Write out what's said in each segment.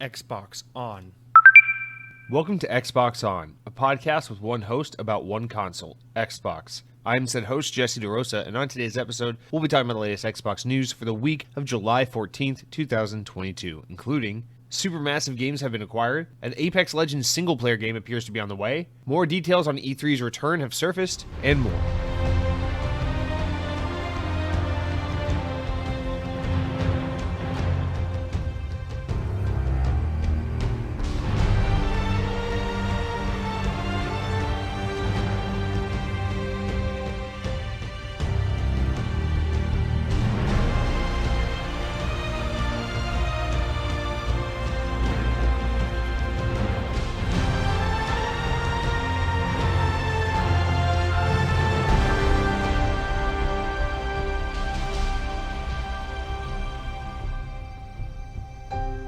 Xbox On. Welcome to Xbox On, a podcast with one host about one console, Xbox. I'm said host Jesse DeRosa, and on today's episode, we'll be talking about the latest Xbox news for the week of July 14th, 2022, including Supermassive Games have been acquired, an Apex Legends single-player game appears to be on the way, more details on E3's return have surfaced, and more.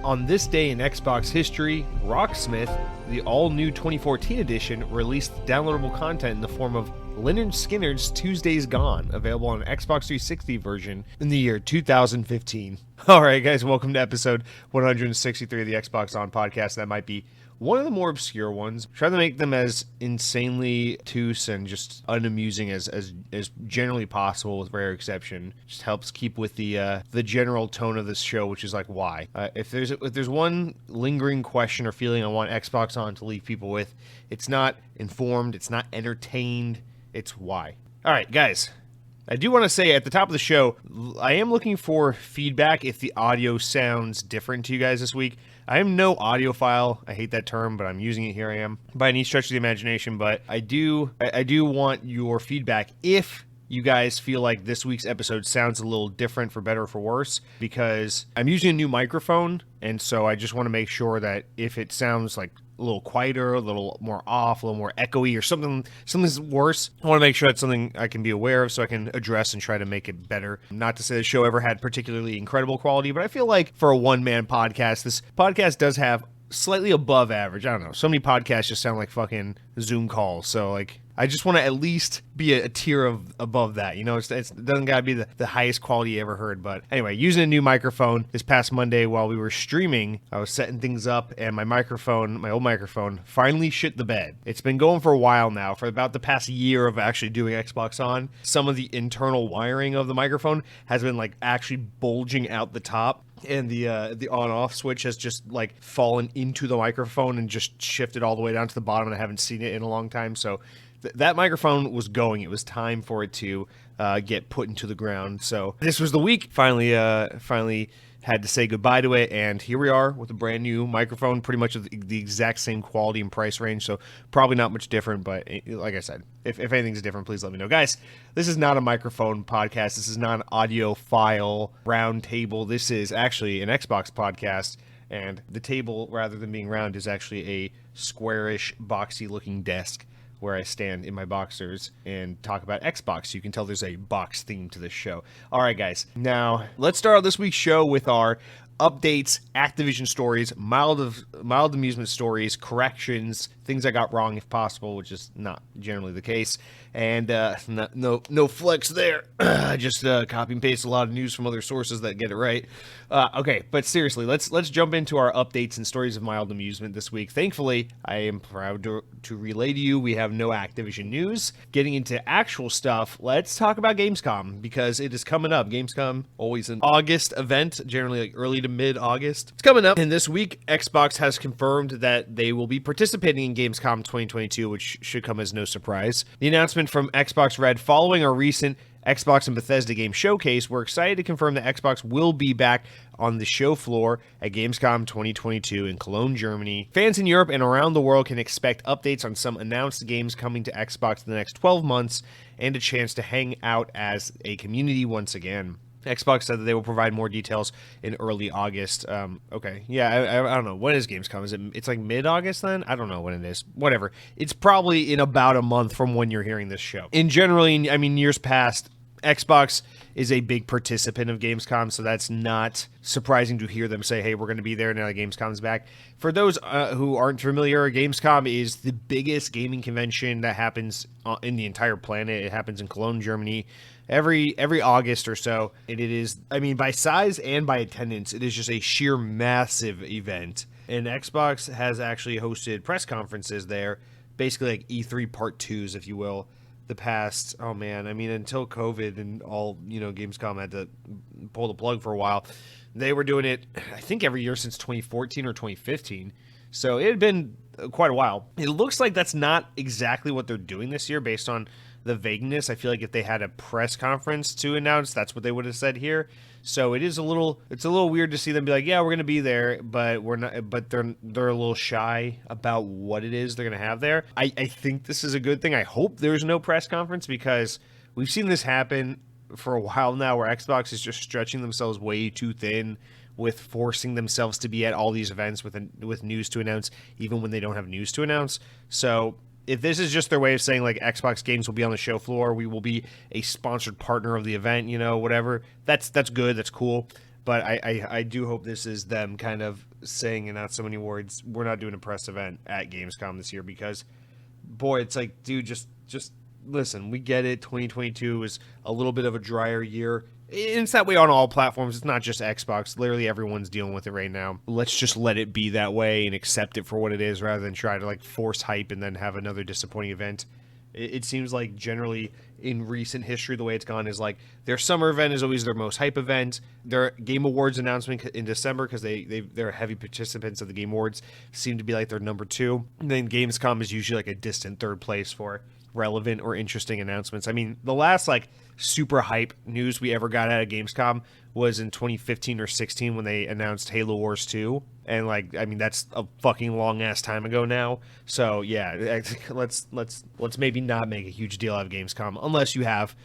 On this day in Xbox history, Rocksmith, the all-new 2014 edition, released downloadable content in the form of Lynyrd Skynyrd's Tuesdays Gone, available on Xbox 360 version in the year 2015. Alright guys, welcome to episode 163 of the Xbox On podcast. That might be one of the more obscure ones. Try to make them as insanely obtuse and just unamusing as generally possible, with rare exception. Just helps keep with the general tone of this show, which is like, why? If there's one lingering question or feeling I want Xbox On to leave people with, it's not informed, it's not entertained, it's why. All right, guys. I do want to say at the top of the show, I am looking for feedback if the audio sounds different to you guys this week. I am no audiophile. I hate that term, but I'm using it. Here I am. By any stretch of the imagination, but I do want your feedback if you guys feel like this week's episode sounds a little different, for better or for worse, because I'm using a new microphone, and so I just want to make sure that if it sounds like a little quieter, a little more off, a little more echoey, or something's worse, I want to make sure that's something I can be aware of so I can address and try to make it better. Not to say the show ever had particularly incredible quality, but I feel like for a one-man podcast, this podcast does have slightly above average. I don't know. So many podcasts just sound like fucking Zoom calls. So, like, I just want to at least be a tier above that. You know, it doesn't got to be the highest quality you ever heard. But anyway, using a new microphone this past Monday while we were streaming, I was setting things up, and my old microphone, finally shit the bed. It's been going for a while now, for about the past year of actually doing Xbox On. Some of the internal wiring of the microphone has been, like, actually bulging out the top. And the on-off switch has just, like, fallen into the microphone and just shifted all the way down to the bottom, and I haven't seen it in a long time. So that microphone was going. It was time for it to get put into the ground. So this was the week. Finally had to say goodbye to it, and here we are with a brand new microphone, pretty much the exact same quality and price range, so probably not much different, but like I said, if anything's different, please let me know. Guys, this is not a microphone podcast. This is not an audiophile round table. This is actually an Xbox podcast, and the table, rather than being round, is actually a squarish, boxy-looking desk where I stand in my boxers and talk about Xbox. You can tell there's a box theme to this show. All right, guys. Now, let's start out this week's show with our updates, Activision stories, mild amusement stories, corrections, things I got wrong if possible, which is not generally the case. And no flex there. I just copy and paste a lot of news from other sources that get it right. Okay, but seriously, let's jump into our updates and stories of mild amusement this week. Thankfully, I am proud to relay to you we have no Activision news. Getting into actual stuff, let's talk about Gamescom, because it is coming up. Gamescom, always an August event, generally like early to mid-August. It's coming up, and this week, Xbox has confirmed that they will be participating in Gamescom 2022, which should come as no surprise. The announcement from Xbox read, following our recent Xbox and Bethesda game showcase, we're excited to confirm that Xbox will be back on the show floor at Gamescom 2022 in Cologne, Germany. Fans in Europe and around the world can expect updates on some announced games coming to Xbox in the next 12 months and a chance to hang out as a community once again. Xbox said that they will provide more details in early August. Okay. Yeah, I don't know. When is Gamescom? It's like mid-August then? I don't know when it is. Whatever. It's probably in about a month from when you're hearing this show. In generally, I mean, years past, Xbox is a big participant of Gamescom, so that's not surprising to hear them say, hey, we're going to be there now that Gamescom's back. For those who aren't familiar, Gamescom is the biggest gaming convention that happens in the entire planet. It happens in Cologne, Germany, every August or so. And it is, I mean, by size and by attendance, it is just a sheer massive event. And Xbox has actually hosted press conferences there, basically like E3 Part 2s, if you will, the past, oh man, I mean, until COVID and all, Gamescom had to pull the plug for a while. They were doing it, I think, every year since 2014 or 2015. So it had been quite a while. It looks like that's not exactly what they're doing this year based on the vagueness. I feel like if they had a press conference to announce, that's what they would have said here. So it's a little weird to see them be like, yeah, we're going to be there, but we're not, but they're a little shy about what it is they're going to have there. I think this is a good thing. I hope there's no press conference because we've seen this happen for a while now where Xbox is just stretching themselves way too thin with forcing themselves to be at all these events with news to announce, even when they don't have news to announce. So if this is just their way of saying, like, Xbox games will be on the show floor, we will be a sponsored partner of the event, whatever, that's good, that's cool. But I do hope this is them kind of saying, in not so many words, we're not doing a press event at Gamescom this year because, boy, it's like, dude, just listen, we get it. 2022 is a little bit of a drier year. It's that way on all platforms. It's not just Xbox. Literally everyone's dealing with it right now. Let's just let it be that way and accept it for what it is rather than try to force hype and then have another disappointing event. It seems like generally in recent history, the way it's gone is like their summer event is always their most hype event. Their Game Awards announcement in December, because they're heavy participants of the Game Awards, seem to be like their number 2. And then Gamescom is usually like a distant third place for relevant or interesting announcements. I mean, the last super hype news we ever got out of Gamescom was in 2015 or 16 when they announced Halo Wars 2. And that's a fucking long ass time ago now. So yeah, let's maybe not make a huge deal out of Gamescom unless you have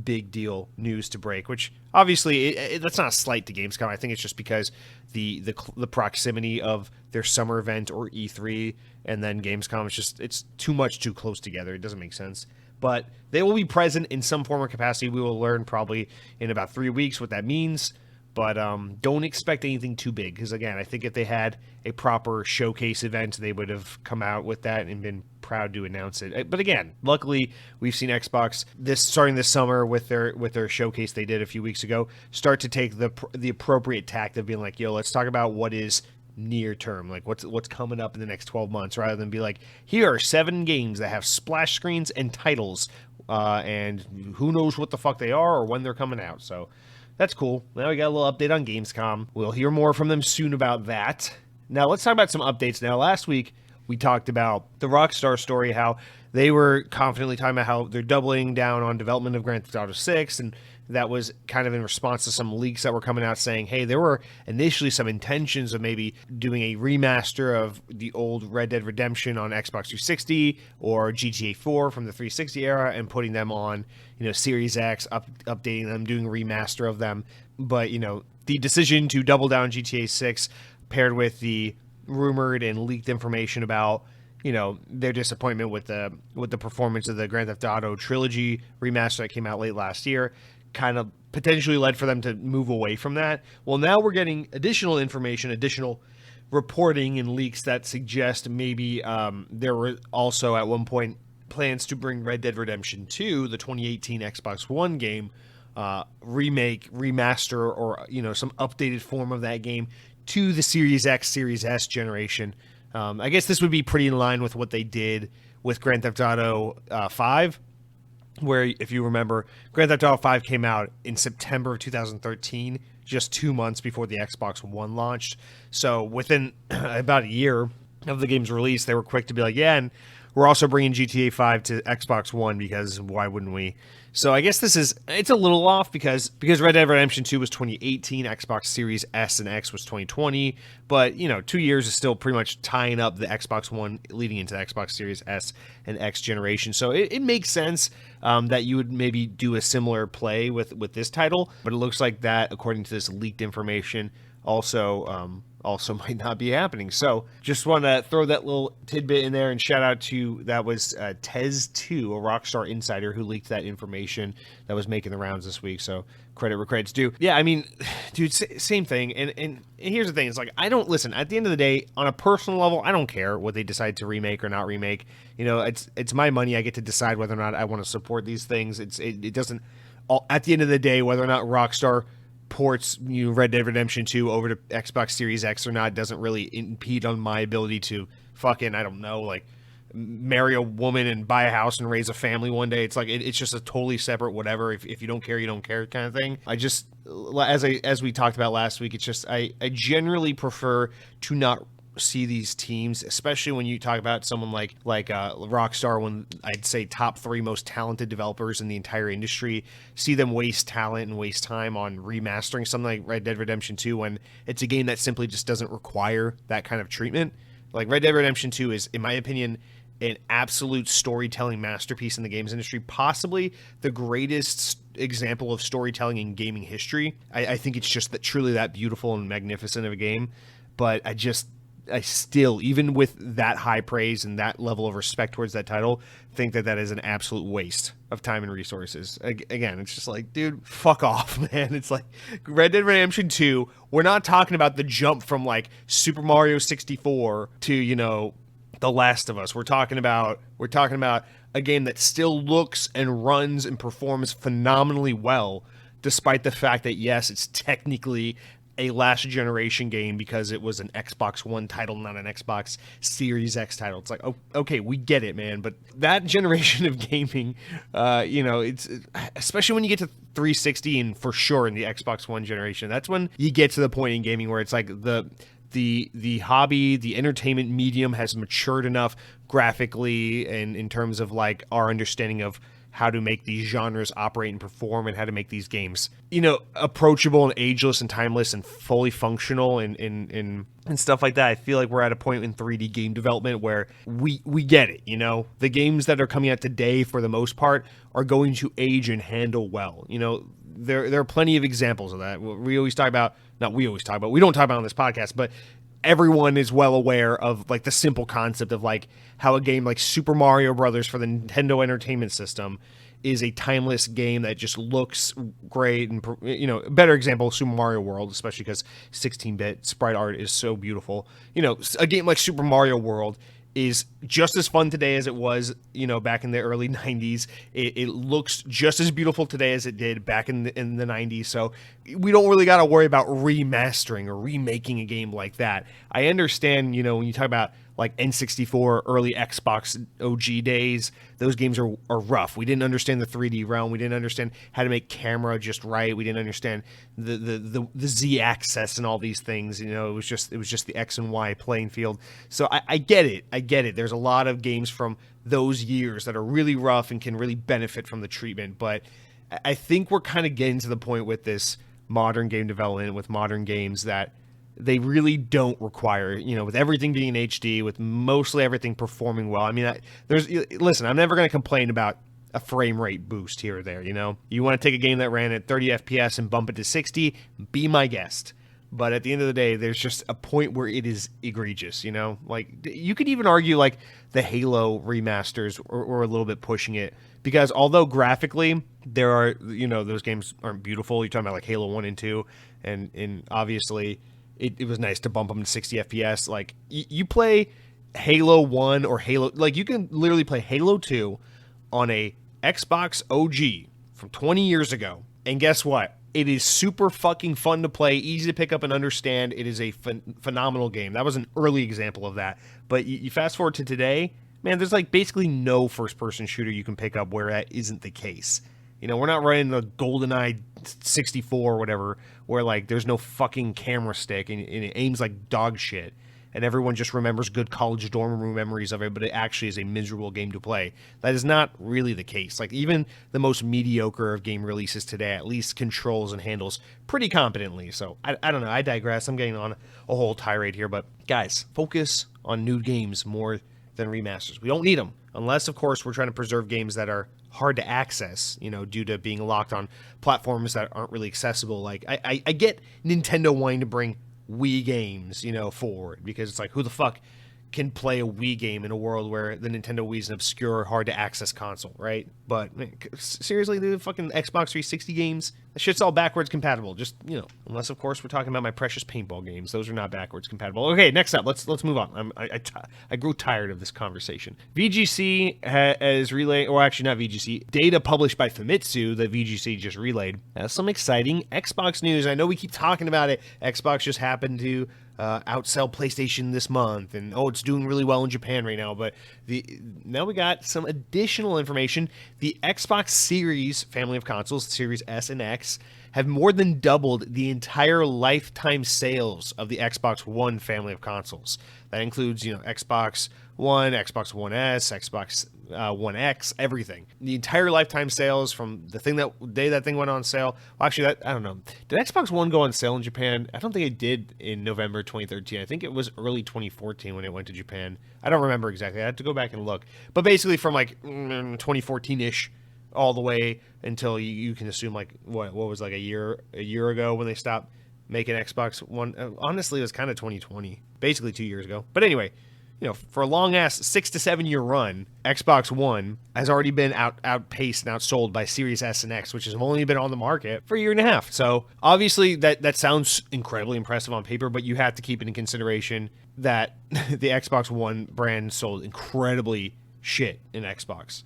big deal news to break, which obviously that's not a slight to Gamescom. I think it's just because the proximity of their summer event or E3 and then Gamescom is just, it's too close together. It doesn't make sense. But they will be present in some form or capacity. We will learn probably in about 3 weeks what that means. But don't expect anything too big because, again, I think if they had a proper showcase event, they would have come out with that and been proud to announce it. But again, luckily, we've seen Xbox starting this summer with their showcase they did a few weeks ago start to take the appropriate tact of being like, yo, let's talk about what is near term, like what's coming up in the next 12 months, rather than be like, here are 7 games that have splash screens and titles, and who knows what the fuck they are or when they're coming out. So that's cool. Now we got a little update on Gamescom. We'll hear more from them soon about that. Now let's talk about some updates. Now last week we talked about the Rockstar story, how they were confidently talking about how they're doubling down on development of Grand Theft Auto 6, and that was kind of in response to some leaks that were coming out saying, hey, there were initially some intentions of maybe doing a remaster of the old Red Dead Redemption on Xbox 360 or GTA 4 from the 360 era and putting them on, Series X, updating them, doing a remaster of them. But, the decision to double down on GTA 6 paired with the rumored and leaked information about their disappointment with the performance of the Grand Theft Auto trilogy remaster that came out late last year kind of potentially led for them to move away from that. Well, now we're getting additional information, additional reporting and leaks that suggest maybe there were also at one point plans to bring Red Dead Redemption 2, the 2018 Xbox One game, remake, remaster, or some updated form of that game to the Series X, Series S generation. I guess this would be pretty in line with what they did with Grand Theft Auto 5, where, if you remember, Grand Theft Auto 5 came out in September of 2013, just 2 months before the Xbox One launched. So within about a year of the game's release, they were quick to be like, yeah, and we're also bringing GTA 5 to Xbox One because why wouldn't we? So I guess it's a little off because Red Dead Redemption 2 was 2018, Xbox Series S and X was 2020, but 2 years is still pretty much tying up the Xbox One leading into the Xbox Series S and X generation. So it makes sense that you would maybe do a similar play with this title, but it looks like that, according to this leaked information, also might not be happening. So just want to throw that little tidbit in there and shout out to, that was Tez2, a Rockstar insider who leaked that information that was making the rounds this week. So credit where credit's due. Yeah, I mean, dude, same thing. And here's the thing. It's like, I don't, listen, at the end of the day, on a personal level, I don't care what they decide to remake or not remake. It's my money. I get to decide whether or not I want to support these things. It doesn't, at the end of the day, whether or not Rockstar ports, Red Dead Redemption 2 over to Xbox Series X or not doesn't really impede on my ability to fucking, I don't know, like marry a woman and buy a house and raise a family one day. It's like it's just a totally separate whatever. If you don't care, you don't care kind of thing. I just, as we talked about last week, it's just I generally prefer to not see these teams, especially when you talk about someone like Rockstar, when I'd say top 3 most talented developers in the entire industry, see them waste talent and waste time on remastering something like Red Dead Redemption 2 when it's a game that simply just doesn't require that kind of treatment. Like Red Dead Redemption 2 is, in my opinion, an absolute storytelling masterpiece in the games industry, possibly the greatest example of storytelling in gaming history. I think it's just truly that beautiful and magnificent of a game, but I still, even with that high praise and that level of respect towards that title, think that is an absolute waste of time and resources. Again, it's just like, dude, fuck off, man. It's like Red Dead Redemption 2, we're not talking about the jump from like Super Mario 64 to, The Last of Us. We're talking about a game that still looks and runs and performs phenomenally well, despite the fact that, yes, it's technically a last generation game because it was an Xbox One title, not an Xbox Series X title. It's like, oh, okay, we get it, man. But that generation of gaming, it's especially when you get to 360 and for sure in the Xbox One generation, that's when you get to the point in gaming where it's like the hobby, the entertainment medium has matured enough graphically and in terms of like our understanding of how to make these genres operate and perform and how to make these games, approachable and ageless and timeless and fully functional and stuff like that. I feel like we're at a point in 3D game development where we get it, The games that are coming out today, for the most part, are going to age and handle well. There are plenty of examples of that. We don't talk about it on this podcast, but everyone is well aware of like the simple concept of like how a game like Super Mario Brothers for the Nintendo Entertainment System is a timeless game that just looks great. And, a better example, Super Mario World, especially because 16-bit sprite art is so beautiful. A game like Super Mario World is just as fun today as it was, back in the early 90s. It looks just as beautiful today as it did back in the 90s. So we don't really got to worry about remastering or remaking a game like that. I understand, when you talk about like N64, early Xbox OG days, those games are rough. We didn't understand the 3D realm. We didn't understand how to make camera just right. We didn't understand the Z axis and all these things. It was just the X and Y playing field. So I get it. There's a lot of games from those years that are really rough and can really benefit from the treatment. But I think we're kind of getting to the point with this modern game development, with modern games, that they really don't require, with everything being in HD, with mostly everything performing well. I mean, listen, I'm never going to complain about a frame rate boost here or there, You want to take a game that ran at 30 FPS and bump it to 60, be my guest. But at the end of the day, there's just a point where it is egregious, Like, you could even argue, like, the Halo remasters were a little bit pushing it. Because although graphically, there are, those games aren't beautiful. You're talking about, like, Halo 1 and 2. And obviously, it was nice to bump them to 60 FPS. Like, you play Halo 1 or Halo... Like, you can literally play Halo 2 on a Xbox OG from 20 years ago. And guess what? It is super fucking fun to play, easy to pick up and understand. It is a phenomenal game. That was an early example of that. But you fast forward to today, man, there's like basically no first-person shooter you can pick up where that isn't the case. We're not running the GoldenEye 64 or whatever, where like there's no fucking camera stick and it aims like dog shit. And everyone just remembers good college dorm room memories of it, but it actually is a miserable game to play. That is not really the case. Like, even the most mediocre of game releases today at least controls and handles pretty competently. So, I don't know. I digress. I'm getting on a whole tirade here. But, guys, focus on new games more than remasters. We don't need them. Unless, of course, we're trying to preserve games that are hard to access, due to being locked on platforms that aren't really accessible. Like, I get Nintendo wanting to bring Wii games, forward, because it's like, who the fuck can play a Wii game in a world where the Nintendo Wii is an obscure, hard to access console, right? But man, seriously, the fucking Xbox 360 games, that shit's all backwards compatible. Just, unless of course we're talking about my precious paintball games. Those are not backwards compatible. Okay, next up, let's move on. I grew tired of this conversation. VGC has relayed, or actually not VGC, data published by Famitsu that VGC just relayed has some exciting Xbox news. I know we keep talking about it. Xbox just happened to outsell PlayStation this month, and it's doing really well in Japan right now. But now we got some additional information. The Xbox Series family of consoles, Series S and X, have more than doubled the entire lifetime sales of the Xbox One family of consoles. That includes, Xbox One, Xbox One S, Xbox One X, everything. The entire lifetime sales from the day that thing went on sale. Well, actually, I don't know. Did Xbox One go on sale in Japan? I don't think it did in November 2013. I think it was early 2014 when it went to Japan. I don't remember exactly. I had to go back and look. But basically from 2014-ish all the way until you can assume what was a year ago when they stopped making Xbox One. Honestly, it was kind of 2020, basically 2 years ago. But anyway, for a long ass 6 to 7 year run, Xbox One has already been outpaced and outsold by Series S and X, which has only been on the market for a year and a half. So obviously that sounds incredibly impressive on paper, but you have to keep it in consideration that the Xbox One brand sold incredibly shit in Xbox.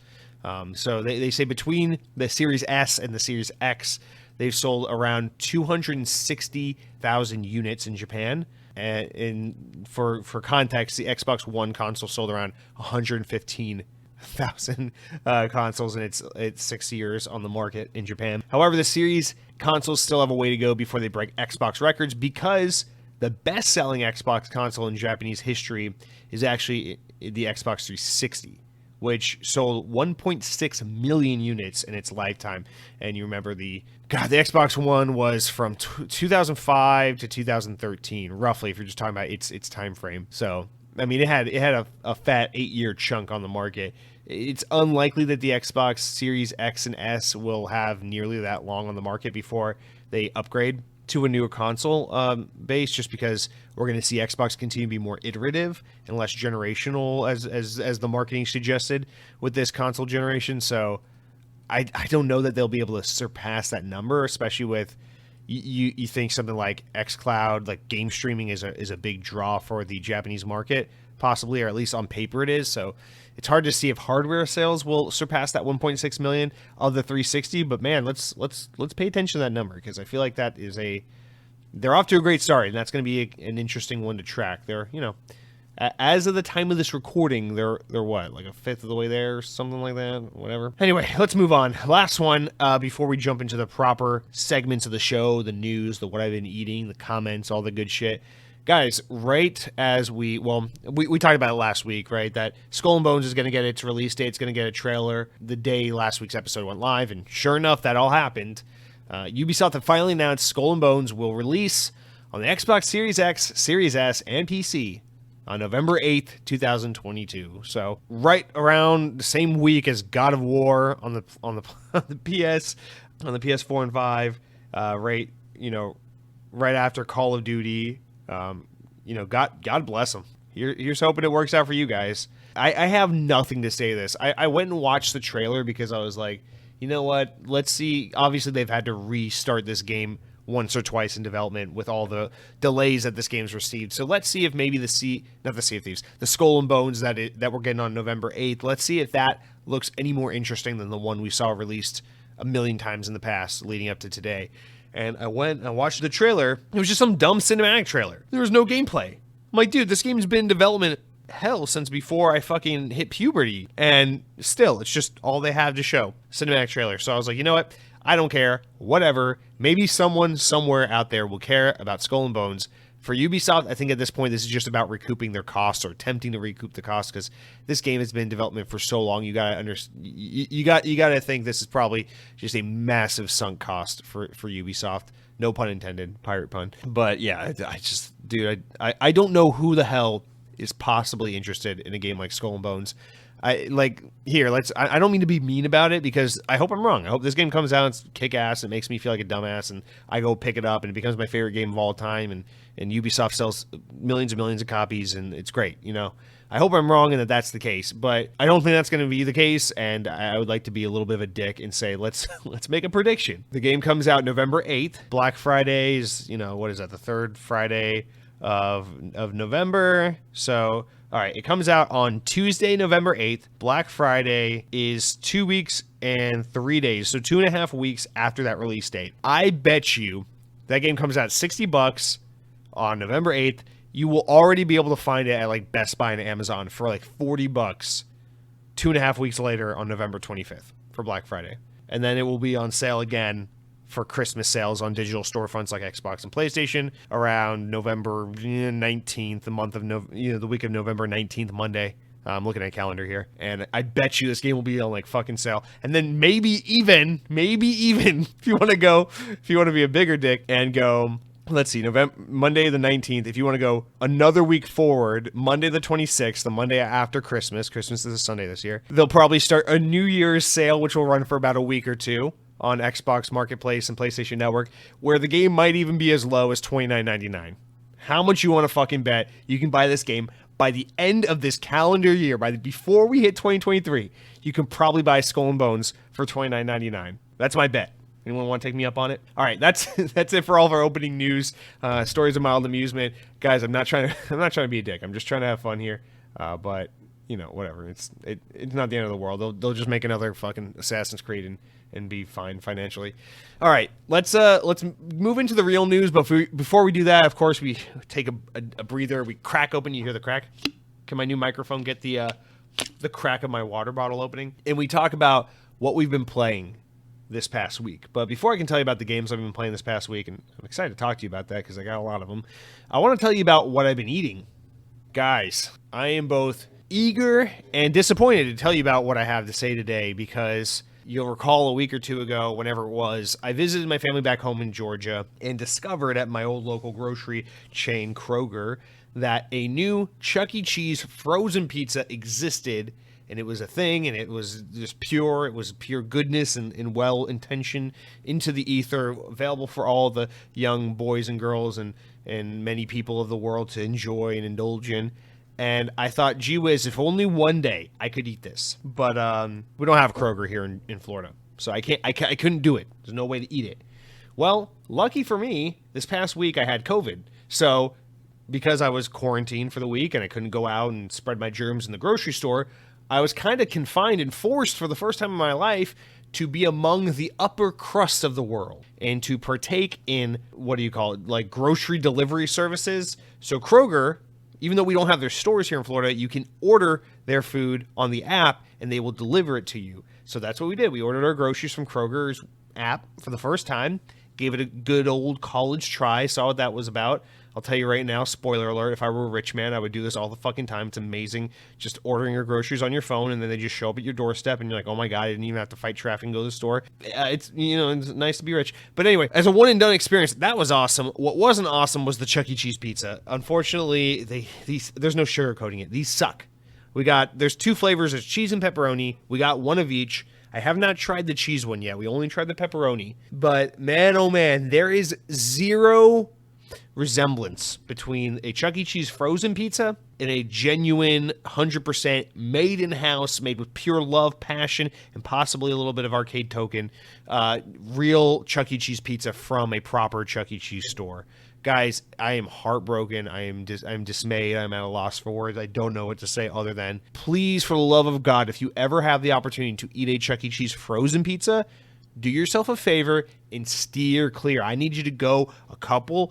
So they say between the Series S and the Series X, they've sold around 260,000 units in Japan. And for context, the Xbox One console sold around 115,000 consoles in its 6 years on the market in Japan. However, the Series consoles still have a way to go before they break Xbox records, because the best-selling Xbox console in Japanese history is actually the Xbox 360, which sold 1.6 million units in its lifetime. And you remember the Xbox One was from 2005 to 2013, roughly, if you're just talking about its time frame. So, I mean, it had a fat 8-year chunk on the market. It's unlikely that the Xbox Series X and S will have nearly that long on the market before they upgrade to a newer console base, just because we're going to see Xbox continue to be more iterative and less generational, as the marketing suggested with this console generation. So I don't know that they'll be able to surpass that number, especially with you think something like xCloud, like game streaming is a big draw for the Japanese market, possibly, or at least on paper it is. So it's hard to see if hardware sales will surpass that 1.6 million of the 360. But man, let's pay attention to that number, because I feel like that is they're off to a great start, and that's going to be an interesting one to track. They're as of the time of this recording, they're what, like a fifth of the way there, or something like that, whatever. Anyway, let's move on. Last one before we jump into the proper segments of the show, the news, the what I've been eating, the comments, all the good shit. Guys, right as we talked about it last week, right? That Skull and Bones is going to get its release date. It's going to get a trailer the day last week's episode went live, and sure enough, that all happened. Ubisoft have finally announced Skull and Bones will release on the Xbox Series X, Series S, and PC on November 8th, 2022. So right around the same week as God of War on the PS4 and 5, right after Call of Duty. God bless them. Here's hoping it works out for you guys. I have nothing to say to this. I went and watched the trailer because I was like, you know what? Let's see. Obviously, they've had to restart this game once or twice in development with all the delays that this game's received. So let's see if maybe the Skull and Bones that we're getting on November 8th, let's see if that looks any more interesting than the one we saw released a million times in the past leading up to today. And I went and watched the trailer. It was just some dumb cinematic trailer. There was no gameplay. I'm like, dude, this game's been in development since before I fucking hit puberty. And still, it's just all they have to show. Cinematic trailer. So I was like, you know what? I don't care. Whatever. Maybe someone somewhere out there will care about Skull and Bones. For Ubisoft, I think at this point, this is just about recouping their costs, or attempting to recoup the costs, because this game has been in development for so long. You gotta think this is probably just a massive sunk cost for Ubisoft. No pun intended, pirate pun. But yeah, I don't know who the hell is possibly interested in a game like Skull and Bones. I don't mean to be mean about it because I hope I'm wrong. I hope this game comes out, it's kick ass, it makes me feel like a dumbass, and I go pick it up and it becomes my favorite game of all time, and Ubisoft sells millions and millions of copies and it's great, you know. I hope I'm wrong and that's the case, but I don't think that's going to be the case, and I would like to be a little bit of a dick and say let's make a prediction. The game comes out November 8th. Black Friday is, you know, what is that? The third Friday of November. So, all right, it comes out on Tuesday, November 8th. Black Friday is 2 weeks and 3 days, so 2.5 weeks after that release date. I bet you that game comes out $60 on November 8th. You will already be able to find it at like Best Buy and Amazon for like $40 2.5 weeks later on November 25th for Black Friday. And then it will be on sale again for Christmas sales on digital storefronts like Xbox and PlayStation around November 19th, the week of November 19th, Monday. I'm looking at a calendar here, and I bet you this game will be on like fucking sale. And then maybe even if you want to be a bigger dick and go, let's see, Monday the 19th, if you want to go another week forward, Monday the 26th, the Monday after Christmas. Christmas is a Sunday this year. They'll probably start a New Year's sale, which will run for about a week or two on Xbox Marketplace and PlayStation Network, where the game might even be as low as $29.99. How much you want to fucking bet you can buy this game by the end of this calendar year, before we hit 2023, you can probably buy Skull and Bones for $29.99. That's my bet. Anyone want to take me up on it? All right, that's it for all of our opening news. Stories of mild amusement, guys. I'm not trying to be a dick. I'm just trying to have fun here. But you know, whatever. It's not the end of the world. They'll just make another fucking Assassin's Creed and be fine financially. All right, let's move into the real news. But before we do that, of course, we take a breather. We crack open. You hear the crack? Can my new microphone get the crack of my water bottle opening? And we talk about what we've been playing this past week. But before I can tell you about the games I've been playing this past week, and I'm excited to talk to you about that because I got a lot of them, I want to tell you about what I've been eating. Guys, I am both eager and disappointed to tell you about what I have to say today, because you'll recall a week or two ago, whenever it was, I visited my family back home in Georgia and discovered at my old local grocery chain, Kroger, that a new Chuck E. Cheese frozen pizza existed. And it was a thing, and it was just pure. It was pure goodness and well-intentioned into the ether, available for all the young boys and girls and many people of the world to enjoy and indulge in. And I thought, gee whiz, if only one day I could eat this. But we don't have Kroger here in Florida, so I couldn't do it. There's no way to eat it. Well, lucky for me, this past week I had COVID. So because I was quarantined for the week and I couldn't go out and spread my germs in the grocery store, I was kind of confined and forced for the first time in my life to be among the upper crust of the world and to partake in, what do you call it, like grocery delivery services. So Kroger, even though we don't have their stores here in Florida, you can order their food on the app and they will deliver it to you. So that's what we did. We ordered our groceries from Kroger's app for the first time, gave it a good old college try, saw what that was about. I'll tell you right now, spoiler alert, if I were a rich man, I would do this all the fucking time. It's amazing. Just ordering your groceries on your phone, and then they just show up at your doorstep, and you're like, oh my God, I didn't even have to fight traffic and go to the store. It's nice to be rich. But anyway, as a one-and-done experience, that was awesome. What wasn't awesome was the Chuck E. Cheese pizza. Unfortunately, there's no sugarcoating it. These suck. There's two flavors. There's cheese and pepperoni. We got one of each. I have not tried the cheese one yet. We only tried the pepperoni. But man, oh man, there is zero resemblance between a Chuck E. Cheese frozen pizza and a genuine 100% made in-house, made with pure love, passion, and possibly a little bit of arcade token, real Chuck E. Cheese pizza from a proper Chuck E. Cheese store. Guys, I am heartbroken. I'm dismayed. I'm at a loss for words. I don't know what to say other than, please, for the love of God, if you ever have the opportunity to eat a Chuck E. Cheese frozen pizza, do yourself a favor and steer clear. I need you to go a couple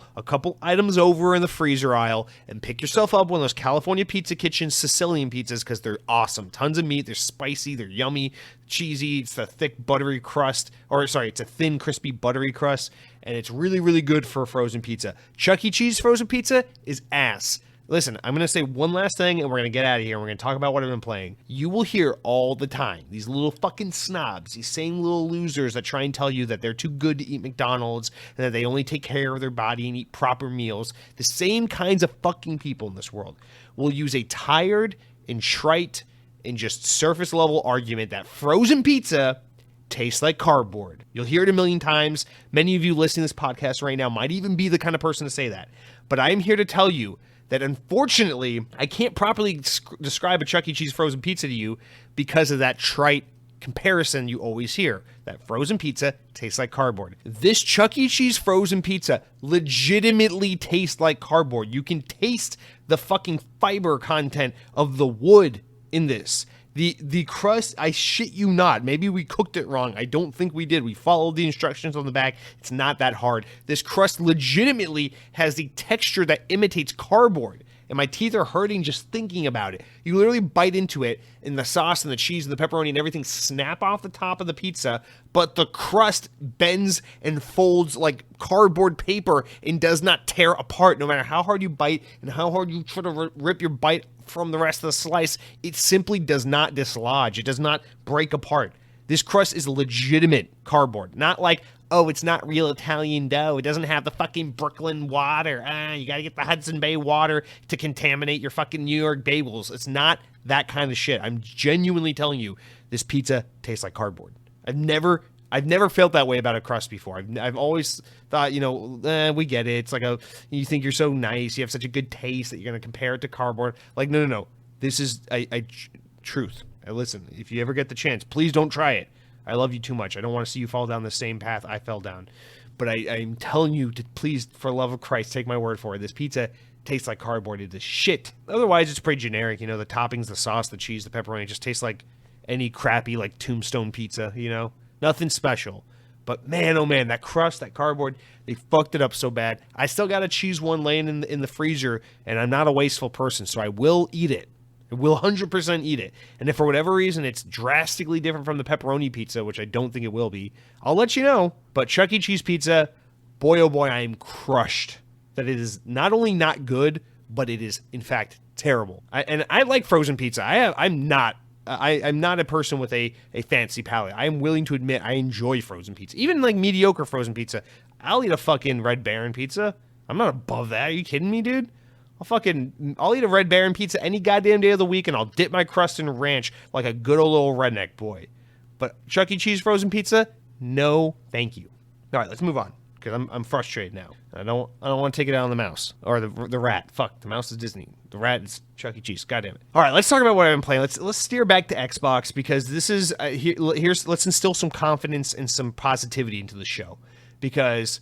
items over in the freezer aisle and pick yourself up one of those California Pizza Kitchen Sicilian pizzas, because they're awesome. Tons of meat. They're spicy. They're yummy, cheesy. It's a thick, buttery crust. It's a thin, crispy, buttery crust. And it's really, really good for a frozen pizza. Chuck E. Cheese frozen pizza is ass. Listen, I'm going to say one last thing, and we're going to get out of here, and we're going to talk about what I've been playing. You will hear all the time these little fucking snobs, these same little losers that try and tell you that they're too good to eat McDonald's and that they only take care of their body and eat proper meals. The same kinds of fucking people in this world will use a tired and trite in just surface level argument that frozen pizza tastes like cardboard. You'll hear it a million times. Many of you listening to this podcast right now might even be the kind of person to say that. But I am here to tell you that unfortunately, I can't properly describe a Chuck E. Cheese frozen pizza to you because of that trite comparison you always hear, that frozen pizza tastes like cardboard. This Chuck E. Cheese frozen pizza legitimately tastes like cardboard. You can taste the fucking fiber content of the wood in this. The crust, I shit you not. Maybe we cooked it wrong. I don't think we did. We followed the instructions on the back. It's not that hard. This crust legitimately has the texture that imitates cardboard. And my teeth are hurting just thinking about it. You literally bite into it, and the sauce and the cheese and the pepperoni and everything snap off the top of the pizza, but the crust bends and folds like cardboard paper and does not tear apart. No matter how hard you bite and how hard you try to rip your bite from the rest of the slice, it simply does not dislodge. It does not break apart. This crust is legitimate cardboard. Not like, oh, it's not real Italian dough. It doesn't have the fucking Brooklyn water. You gotta get the Hudson Bay water to contaminate your fucking New York bagels. It's not that kind of shit. I'm genuinely telling you, this pizza tastes like cardboard. I've never felt that way about a crust before. I've always thought, we get it. It's like you think you're so nice. You have such a good taste that you're going to compare it to cardboard. Like, no. This is a truth. Listen, if you ever get the chance, please don't try it. I love you too much. I don't want to see you fall down the same path I fell down. But I'm telling you to please, for the love of Christ, take my word for it. This pizza tastes like cardboard. It is shit. Otherwise, it's pretty generic. The toppings, the sauce, the cheese, the pepperoni, just tastes like any crappy, like, Tombstone pizza, Nothing special. But man, oh man, that crust, that cardboard, they fucked it up so bad. I still got a cheese one laying in the freezer, and I'm not a wasteful person, so I will eat it. I will 100% eat it. And if for whatever reason it's drastically different from the pepperoni pizza, which I don't think it will be, I'll let you know. But Chuck E. Cheese pizza, boy oh boy, I am crushed that it is not only not good, but it is in fact terrible. I like frozen pizza. I'm not a person with a fancy palate. I am willing to admit I enjoy frozen pizza. Even like mediocre frozen pizza. I'll eat a fucking Red Baron pizza. I'm not above that. Are you kidding me, dude? I'll eat a Red Baron pizza any goddamn day of the week, and I'll dip my crust in ranch like a good old little redneck boy. But Chuck E. Cheese frozen pizza, no thank you. All right, let's move on, because I'm frustrated now. I don't want to take it out on the mouse or the rat. Fuck, the mouse is Disney. The rat is Chuck E. Cheese. God damn it. All right, let's talk about what I've been playing. Let's steer back to Xbox, because this is let's instill some confidence and some positivity into the show, because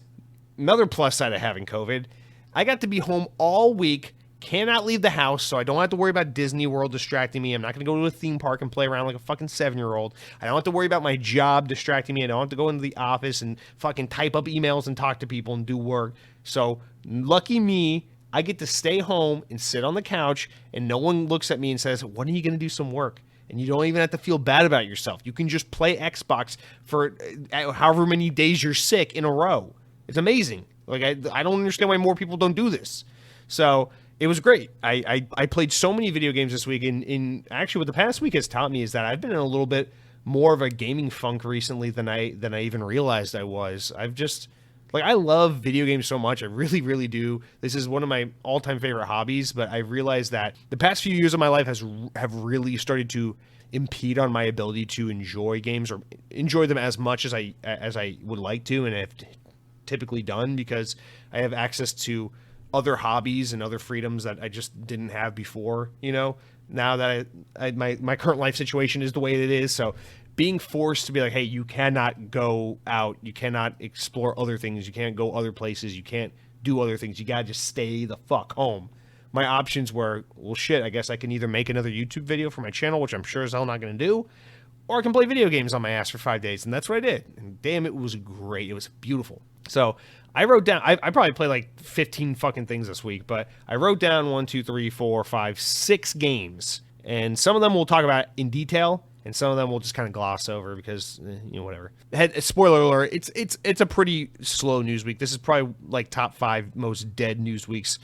another plus side of having COVID, I got to be home all week. Cannot leave the house, so I don't have to worry about Disney World distracting me. I'm not going to go to a theme park and play around like a fucking 7-year-old. I don't have to worry about my job distracting me. I don't have to go into the office and fucking type up emails and talk to people and do work. So, lucky me, I get to stay home and sit on the couch, and no one looks at me and says, when are you going to do some work? And you don't even have to feel bad about yourself. You can just play Xbox for however many days you're sick in a row. It's amazing. Like, I don't understand why more people don't do this. So it was great. I played so many video games this week. In actually, what the past week has taught me is that I've been in a little bit more of a gaming funk recently than I even realized I was. I love video games so much. I really, really do. This is one of my all-time favorite hobbies, but I realized that the past few years of my life have really started to impede on my ability to enjoy games or enjoy them as much as I would like to, and have typically done, because I have access to other hobbies and other freedoms that I just didn't have before, now that my current life situation is the way it is. So being forced to be like, hey, you cannot go out, you cannot explore other things, you can't go other places, you can't do other things, you gotta just stay the fuck home. My options were, well, shit, I guess I can either make another YouTube video for my channel, which I'm sure as hell not gonna do, or I can play video games on my ass for 5 days, and that's what I did. And damn, it was great. It was beautiful. So I wrote down, I probably played like 15 fucking things this week, but I wrote down 1, 2, 3, 4, 5, 6 games. And some of them we'll talk about in detail, and some of them we'll just kind of gloss over because, whatever. Spoiler alert, it's a pretty slow news week. This is probably like top 5 most dead news weeks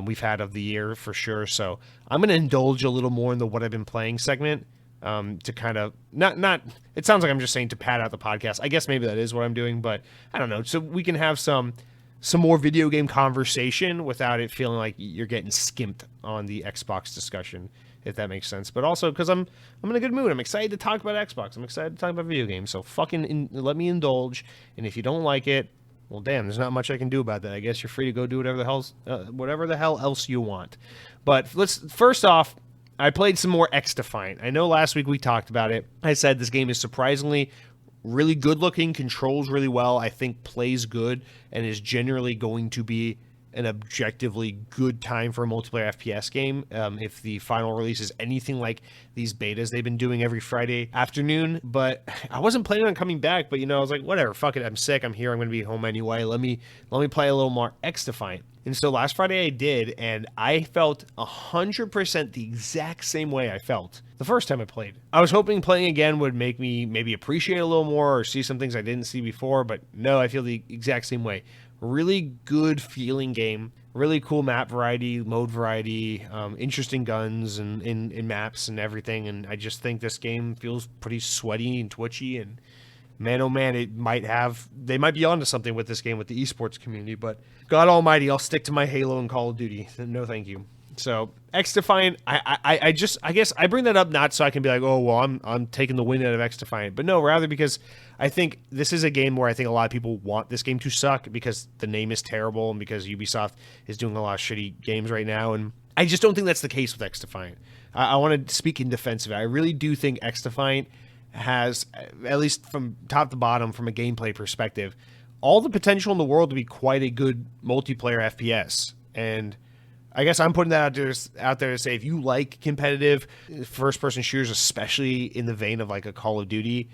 we've had of the year for sure. So I'm going to indulge a little more in the what I've been playing segment. To kind of not it sounds like I'm just saying to pad out the podcast. I guess maybe that is what I'm doing, but I don't know. So we can have some some more video game conversation without it feeling like you're getting skimped on the Xbox discussion, if that makes sense. But also because I'm in a good mood. I'm excited to talk about Xbox. I'm excited to talk about video games. So let me indulge. And if you don't like it, well, damn, there's not much I can do about that. I guess you're free to go do whatever the hell else you want. But first off, I played some more X-Defiant. I know last week we talked about it. I said this game is surprisingly really good looking, controls really well, I think plays good, and is generally going to be an objectively good time for a multiplayer FPS game. If the final release is anything like these betas they've been doing every Friday afternoon. But I wasn't planning on coming back, but I was like, whatever, fuck it, I'm sick, I'm here, I'm going to be home anyway. Let me play a little more X-Defiant. And so last Friday I did, and I felt 100% the exact same way I felt the first time I played. I was hoping playing again would make me maybe appreciate it a little more or see some things I didn't see before, but no, I feel the exact same way. Really good feeling game, really cool map variety, mode variety, interesting guns and in maps and everything, and I just think this game feels pretty sweaty and twitchy, and man, oh man, they might be onto something with this game with the esports community, but God almighty, I'll stick to my Halo and Call of Duty. No, thank you. So X-Defiant, I guess I bring that up not so I can be like, oh, well, I'm taking the win out of X-Defiant, but no, rather because I think this is a game where I think a lot of people want this game to suck because the name is terrible and because Ubisoft is doing a lot of shitty games right now, and I just don't think that's the case with X-Defiant. I want to speak in defense of it. I really do think X-Defiant has, at least from top to bottom, from a gameplay perspective, all the potential in the world to be quite a good multiplayer FPS. And I guess I'm putting that out there to say, if you like competitive first-person shooters, especially in the vein of like a Call of Duty,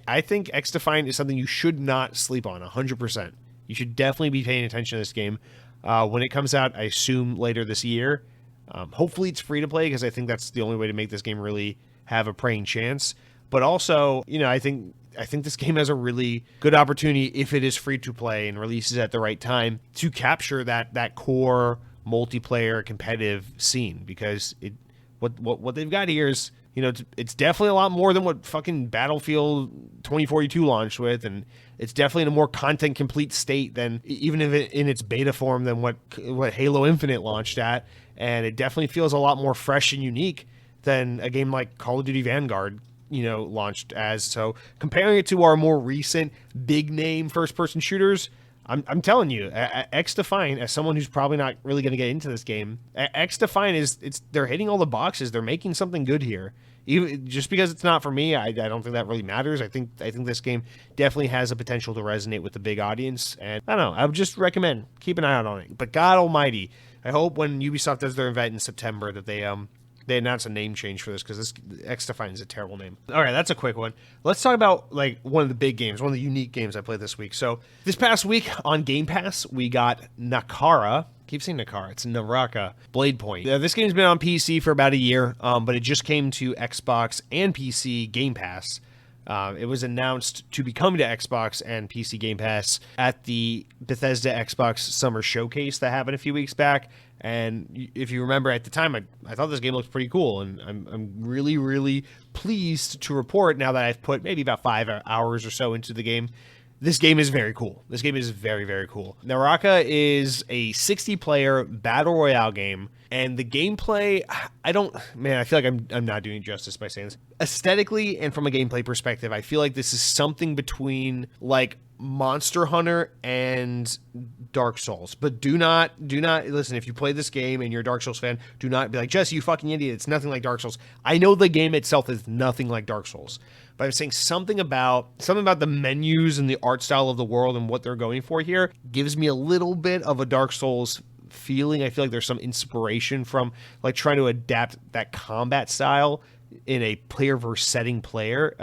I think X-Defiant is something you should not sleep on, 100%. You should definitely be paying attention to this game. When it comes out, I assume later this year. Hopefully it's free to play, because I think that's the only way to make this game really have a praying chance. But also, I think this game has a really good opportunity, if it is free to play and releases at the right time, to capture that core multiplayer competitive scene, because what they've got here is, it's definitely a lot more than what fucking Battlefield 2042 launched with, and it's definitely in a more content complete state than, even if in its beta form, than what Halo Infinite launched at, and it definitely feels a lot more fresh and unique than a game like Call of Duty Vanguard launched as. So comparing it to our more recent big name first person shooters, I'm telling you, X-Defiant, as someone who's probably not really going to get into this game, X-Defiant they're hitting all the boxes. They're making something good here. Even just because it's not for me, I don't think that really matters. I think this game definitely has the potential to resonate with the big audience, and I don't know, I would just recommend keep an eye out on it. But God Almighty, I hope when Ubisoft does their event in September that they announce a name change for this, because this X-Defiant is a terrible name. All right, that's a quick one. Let's talk about like one of the big games, one of the unique games I played this week. So this past week on Game Pass, we got Nakara. Keep saying Nakara. It's Naraka Blade Point. This game's been on PC for about a year, but it just came to Xbox and PC Game Pass. It was announced to be coming to Xbox and PC Game Pass at the Bethesda Xbox Summer Showcase that happened a few weeks back. And if you remember at the time, I thought this game looked pretty cool, and I'm really, really pleased to report, now that I've put maybe about 5 hours or so into the game, this game is very cool. This game is very, very cool. Naraka is a 60-player battle royale game, and the gameplay, I feel like I'm not doing justice by saying this. Aesthetically and from a gameplay perspective, I feel like this is something between like Monster Hunter and Dark Souls. But do not listen, if you play this game and you're a Dark Souls fan, do not be like, Jesse, you fucking idiot, it's nothing like Dark Souls. I know the game itself is nothing like Dark Souls, but I'm saying something about the menus and the art style of the world and what they're going for here gives me a little bit of a Dark Souls feeling. I feel like there's some inspiration from like trying to adapt that combat style in a player versus player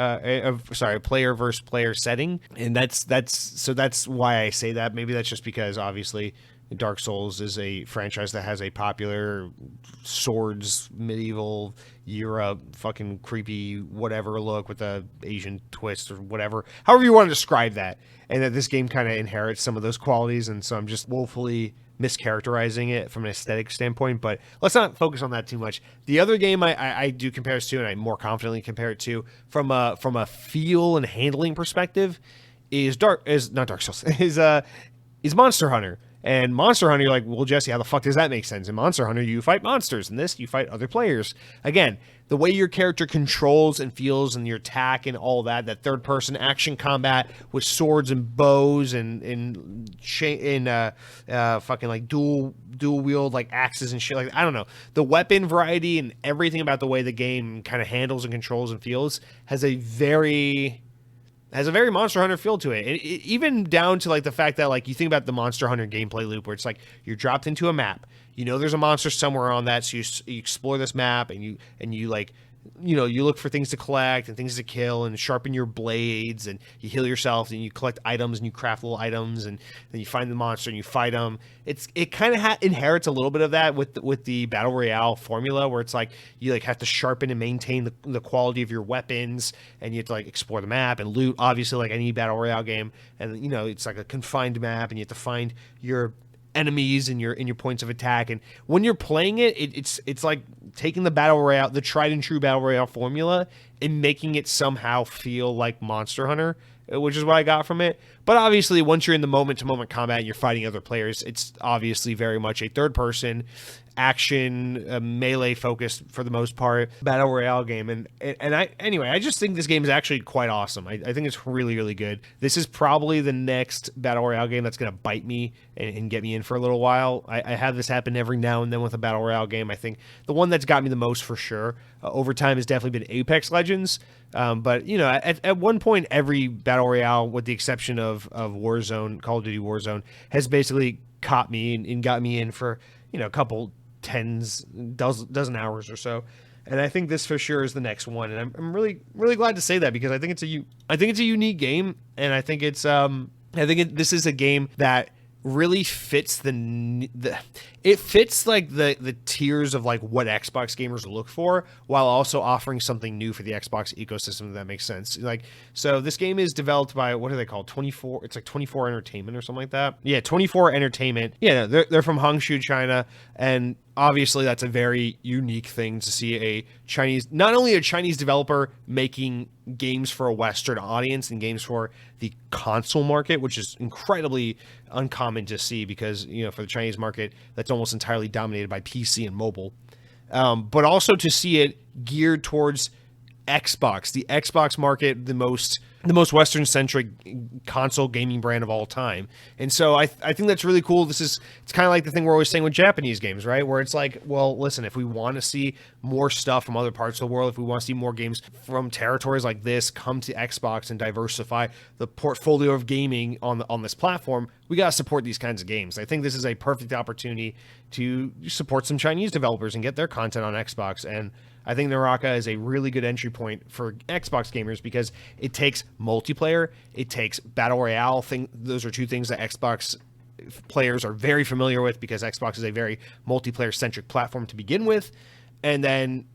setting, and that's why I say that. Maybe that's just because obviously Dark Souls is a franchise that has a popular swords medieval era fucking creepy whatever look with a Asian twist or whatever, however you want to describe that, and that this game kind of inherits some of those qualities, and so I'm just woefully mischaracterizing it from an aesthetic standpoint, but let's not focus on that too much. The other game I do compare this to, and I more confidently compare it to from a feel and handling perspective, is Monster Hunter. And Monster Hunter, you're like, well, Jesse, how the fuck does that make sense? In Monster Hunter, you fight monsters. In this, you fight other players. Again, the way your character controls and feels and your attack and all that third-person action combat with swords and bows and fucking like dual wield like axes and shit. Like, I don't know. The weapon variety and everything about the way the game kind of handles and controls and feels has a very Monster Hunter feel to it. Even down to like the fact that like you think about the Monster Hunter gameplay loop where it's like you're dropped into a map. You know there's a monster somewhere on that, so you explore this map and you like, you know, you look for things to collect and things to kill and sharpen your blades and you heal yourself and you collect items and you craft little items and then you find the monster and you fight them. It kind of inherits a little bit of that with the battle royale formula where it's like you like have to sharpen and maintain the quality of your weapons and you have to like explore the map and loot, obviously, like any battle royale game. And you know it's like a confined map and you have to find your enemies and your points of attack. And when you're playing it's like taking the battle royale, the tried and true battle royale formula, and making it somehow feel like Monster Hunter, which is what I got from it. But obviously, once you're in the moment-to-moment combat and you're fighting other players, it's obviously very much a third-person action, melee focused for the most part battle royale game. And I just think this game is actually quite awesome. I think it's really, really good. This is probably the next battle royale game that's going to bite me and get me in for a little while. I have this happen every now and then with a battle royale game. I think the one that's got me the most for sure over time has definitely been Apex Legends. But you know, at one point, every battle royale, with the exception of Warzone, Call of Duty Warzone, has basically caught me and got me in for, you know, a couple dozen hours or so. And I think this for sure is the next one. And I'm really, really glad to say that because I think it's a unique game, and I think this is a game that really fits it fits like the tiers of like what Xbox gamers look for, while also offering something new for the Xbox ecosystem, if that makes sense. Like, so this game is developed by, what are they called? 24, it's like 24 Entertainment or something like that. Yeah, 24 Entertainment. Yeah, they're from Hangzhou, China, and obviously that's a very unique thing to see not only a Chinese developer making games for a Western audience and games for the console market, which is incredibly uncommon to see because, you know, for the Chinese market, that's almost entirely dominated by PC and mobile. But also to see it geared towards Xbox, the Xbox market, the most Western-centric console gaming brand of all time. And so I think that's really cool. It's kind of like the thing we're always saying with Japanese games, right? Where it's like, well, listen, if we want to see more stuff from other parts of the world, if we want to see more games from territories like this come to Xbox and diversify the portfolio of gaming on this platform, we got to support these kinds of games. I think this is a perfect opportunity to support some Chinese developers and get their content on Xbox. And I think Naraka is a really good entry point for Xbox gamers because it takes multiplayer, it takes battle royale. Those are two things that Xbox players are very familiar with because Xbox is a very multiplayer-centric platform to begin with, and then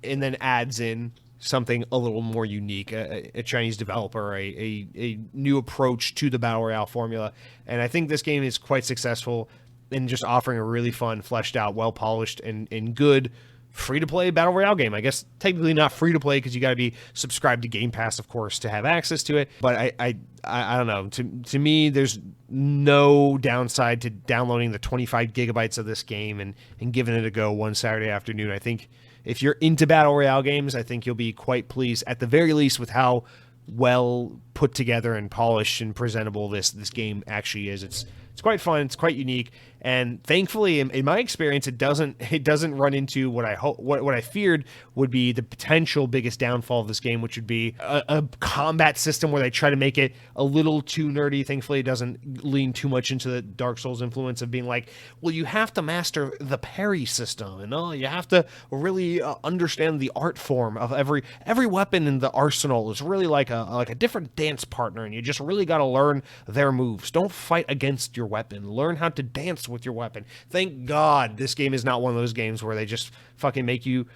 adds in something a little more unique, a Chinese developer, a new approach to the battle royale formula. And I think this game is quite successful in just offering a really fun, fleshed out, well-polished, and good free-to-play battle royale game. I guess technically not free-to-play because you got to be subscribed to Game Pass, of course, to have access to it. But I don't know. To me, there's no downside to downloading the 25 gigabytes of this game and giving it a go one Saturday afternoon. I think if you're into battle royale games, I think you'll be quite pleased, at the very least, with how well put together and polished and presentable this game actually is. It's quite fun. It's quite unique, and thankfully, in my experience, it doesn't run into what I feared would be the potential biggest downfall of this game, which would be a combat system where they try to make it a little too nerdy. Thankfully, it doesn't lean too much into the Dark Souls influence of being like, well, you have to master the parry system, and you have to really understand the art form of every weapon in the arsenal is really like a different dance partner, and you just really got to learn their moves. Don't fight against your weapon. Learn how to dance with your weapon. Thank God this game is not one of those games where they just fucking make you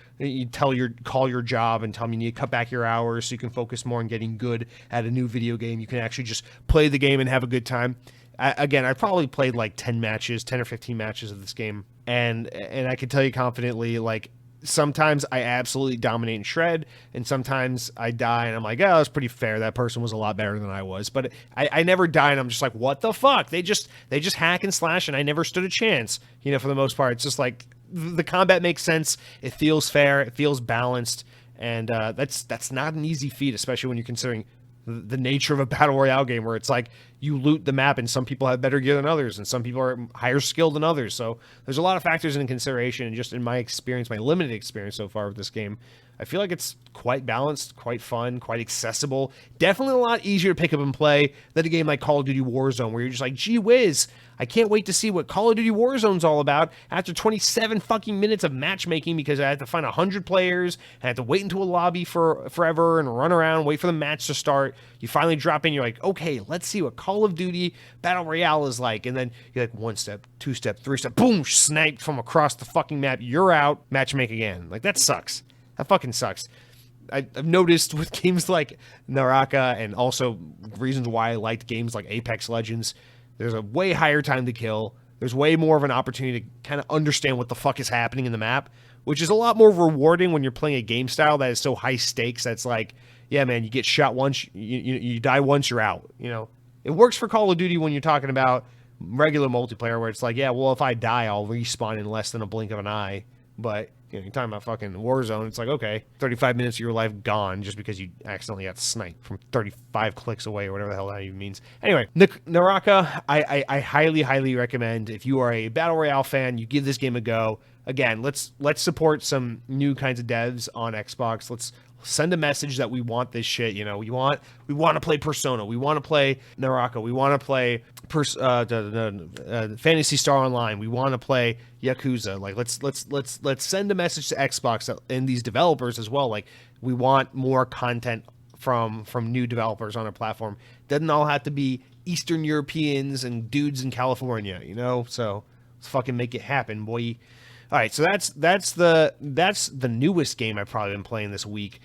call your job and tell them you need to cut back your hours so you can focus more on getting good at a new video game. You can actually just play the game and have a good time. Again, I probably played like 10 or 15 matches of this game, and I can tell you confidently, like, sometimes I absolutely dominate and shred, and sometimes I die and I'm like, oh, that's pretty fair. That person was a lot better than I was. But I never die and I'm just like, what the fuck? They just hack and slash and I never stood a chance. For the most part, it's just like the combat makes sense. It feels fair. It feels balanced. And that's not an easy feat, especially when you're considering the nature of a battle royale game where it's like you loot the map and some people have better gear than others and some people are higher skilled than others. So there's a lot of factors in consideration, and just in my experience, my limited experience so far with this game, I feel like it's quite balanced, quite fun, quite accessible. Definitely a lot easier to pick up and play than a game like Call of Duty Warzone, where you're just like, gee whiz, I can't wait to see what Call of Duty Warzone's all about after 27 fucking minutes of matchmaking, because I had to find 100 players, I had to wait into a lobby for forever and run around, wait for the match to start. You finally drop in, you're like, okay, let's see what Call of Duty Battle Royale is like. And then you're like, 1 step, 2 step, 3 step, boom, sniped from across the fucking map. You're out, matchmake again. Like, that sucks. That fucking sucks. I've noticed with games like Naraka, and also reasons why I liked games like Apex Legends, there's a way higher time to kill. There's way more of an opportunity to kind of understand what the fuck is happening in the map, which is a lot more rewarding when you're playing a game style that is so high stakes. That's like, yeah, man, you get shot once, you die once, you're out. It works for Call of Duty when you're talking about regular multiplayer, where it's like, yeah, well, if I die, I'll respawn in less than a blink of an eye. But you're talking about fucking Warzone, it's like, okay, 35 minutes of your life gone just because you accidentally got sniped from 35 clicks away, or whatever the hell that even means. Anyway, Naraka, I highly, highly recommend. If you are a Battle Royale fan, you give this game a go. Again, let's support some new kinds of devs on Xbox. Let's send a message that we want this shit. We want to play Persona. We want to play Naraka. We want to play Phantasy Star Online. We want to play Yakuza. Like, let's send a message to Xbox and these developers as well. Like, we want more content from new developers on our platform. Doesn't all have to be Eastern Europeans and dudes in California. So let's fucking make it happen, boy. All right, so that's the newest game I've probably been playing this week.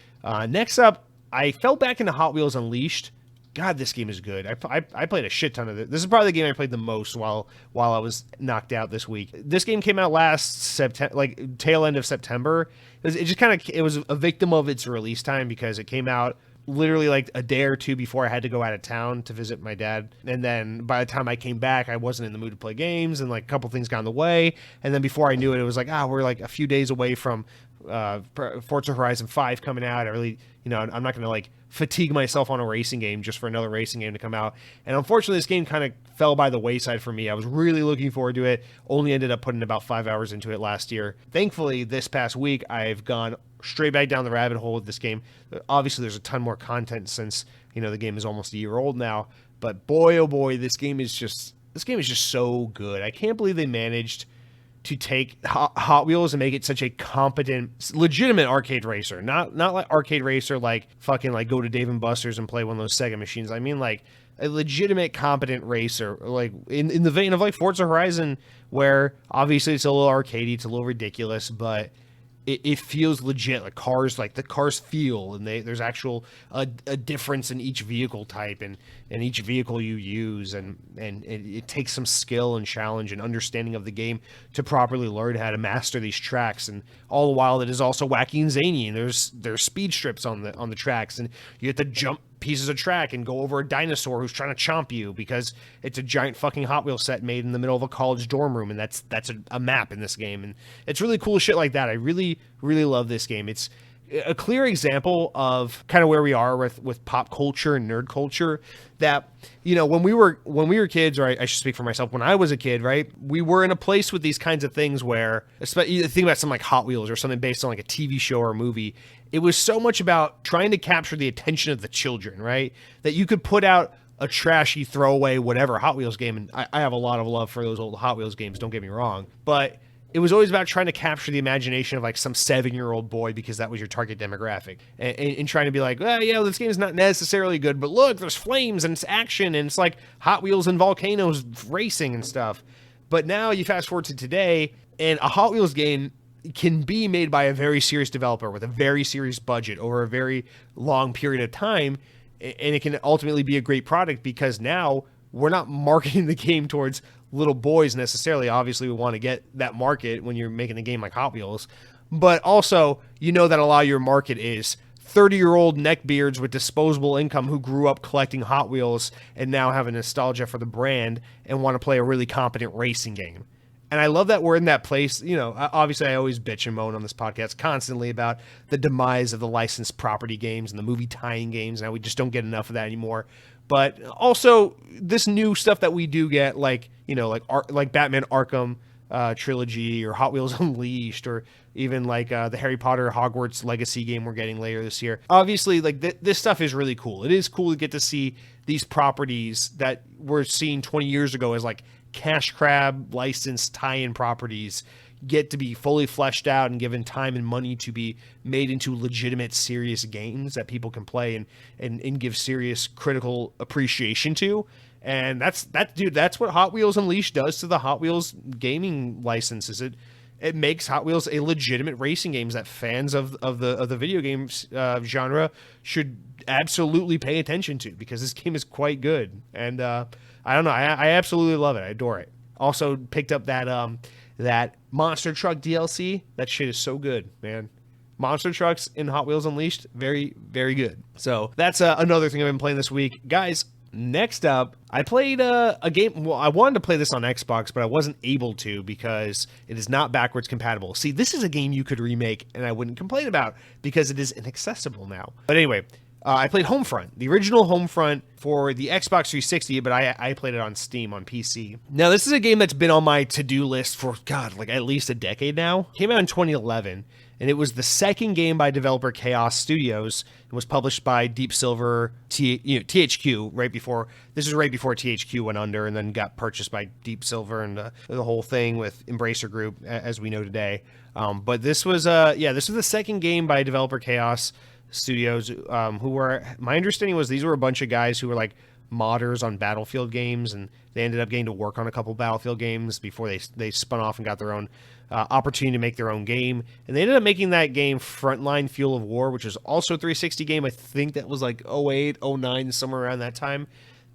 Next up, I fell back into Hot Wheels Unleashed. God, this game is good. I played a shit ton of it. This is probably the game I played the most while I was knocked out this week. This game came out last September, like tail end of September. It was a victim of its release time, because it came out literally like a day or two before I had to go out of town to visit my dad. And then by the time I came back, I wasn't in the mood to play games, and like a couple things got in the way. And then before I knew it, it was like, we're like a few days away from Forza Horizon 5 coming out. I really, I'm not going to like fatigue myself on a racing game just for another racing game to come out. And unfortunately, this game kind of fell by the wayside for me. I was really looking forward to it. Only ended up putting about 5 hours into it last year. Thankfully, this past week, I've gone straight back down the rabbit hole with this game. Obviously, there's a ton more content since, the game is almost a year old now. But boy, oh boy, this game is just so good. I can't believe they managed to take Hot Wheels and make it such a competent, legitimate arcade racer. Not like arcade racer, like fucking like go to Dave and Buster's and play one of those Sega machines. I mean like a legitimate, competent racer, like in the vein of like Forza Horizon, where obviously it's a little arcadey, it's a little ridiculous, but it feels legit. Like the cars feel, and there's actual a difference in each vehicle type and each vehicle you use, and it takes some skill and challenge and understanding of the game to properly learn how to master these tracks. And all the while, it is also wacky and zany. And there's speed strips on the tracks, and you have to jump pieces of track and go over a dinosaur who's trying to chomp you, because it's a giant fucking Hot Wheels set made in the middle of a college dorm room, and that's a map in this game. And it's really cool shit like that. I really, really love this game. It's a clear example of kind of where we are with pop culture and nerd culture, that, when we were kids, or I should speak for myself, when I was a kid, right, we were in a place with these kinds of things where, especially think about something like Hot Wheels or something based on like a TV show or a movie, it was so much about trying to capture the attention of the children, right, that you could put out a trashy throwaway whatever Hot Wheels game, and I have a lot of love for those old Hot Wheels games, don't get me wrong, but it was always about trying to capture the imagination of like some 7-year-old boy, because that was your target demographic, and trying to be like, well, yeah, this game is not necessarily good, but look, there's flames and it's action and it's like Hot Wheels and volcanoes racing and stuff. But now you fast forward to today, and a Hot Wheels game can be made by a very serious developer with a very serious budget over a very long period of time, and it can ultimately be a great product, because now we're not marketing the game towards little boys necessarily. Obviously, we want to get that market when you're making a game like Hot Wheels, but also you know that a lot of your market is 30-year-old neckbeards with disposable income who grew up collecting Hot Wheels and now have a nostalgia for the brand and want to play a really competent racing game. And I love that we're in that place. You know, obviously I always bitch and moan on this podcast constantly about the demise of the licensed property games and the movie tying games. Now we just don't get enough of that anymore. But also this new stuff that we do get, like, you know, like Batman Arkham trilogy, or Hot Wheels Unleashed, or even like the Harry Potter Hogwarts Legacy game we're getting later this year. Obviously, like this stuff is really cool. It is cool to get to see these properties that were seen 20 years ago as like cash grab licensed tie-in properties get to be fully fleshed out and given time and money to be made into legitimate, serious games that people can play and give serious critical appreciation to. And that's what Hot Wheels Unleashed does to the Hot Wheels gaming licenses. It makes Hot Wheels a legitimate racing games that fans of the video games genre should absolutely pay attention to, because this game is quite good. And I don't know, I absolutely love it. I adore it. Also picked up that Monster Truck DLC. That shit is so good, man. Monster Trucks in Hot Wheels Unleashed, very, very good. So that's another thing I've been playing this week. Guys, next up, I played a game. Well, I wanted to play this on Xbox, but I wasn't able to because it is not backwards compatible. See, this is a game you could remake, and I wouldn't complain about because it is inaccessible now. But anyway, I played Homefront, the original Homefront for the Xbox 360, but I played it on Steam on PC. Now, this is a game that's been on my to-do list for, God, like at least a decade now. It came out in 2011. And it was the second game by developer Chaos Studios. It was published by Deep Silver, THQ, right before THQ went under and then got purchased by Deep Silver and the whole thing with Embracer Group, as we know today. But this was the second game by developer Chaos Studios, who were, my understanding was these were a bunch of guys who were like modders on Battlefield games, and they ended up getting to work on a couple Battlefield games before they spun off and got their own opportunity to make their own game. And they ended up making that game Frontline Fuel of War, which was also a 360 game. I think that was like 08, 09, somewhere around that time.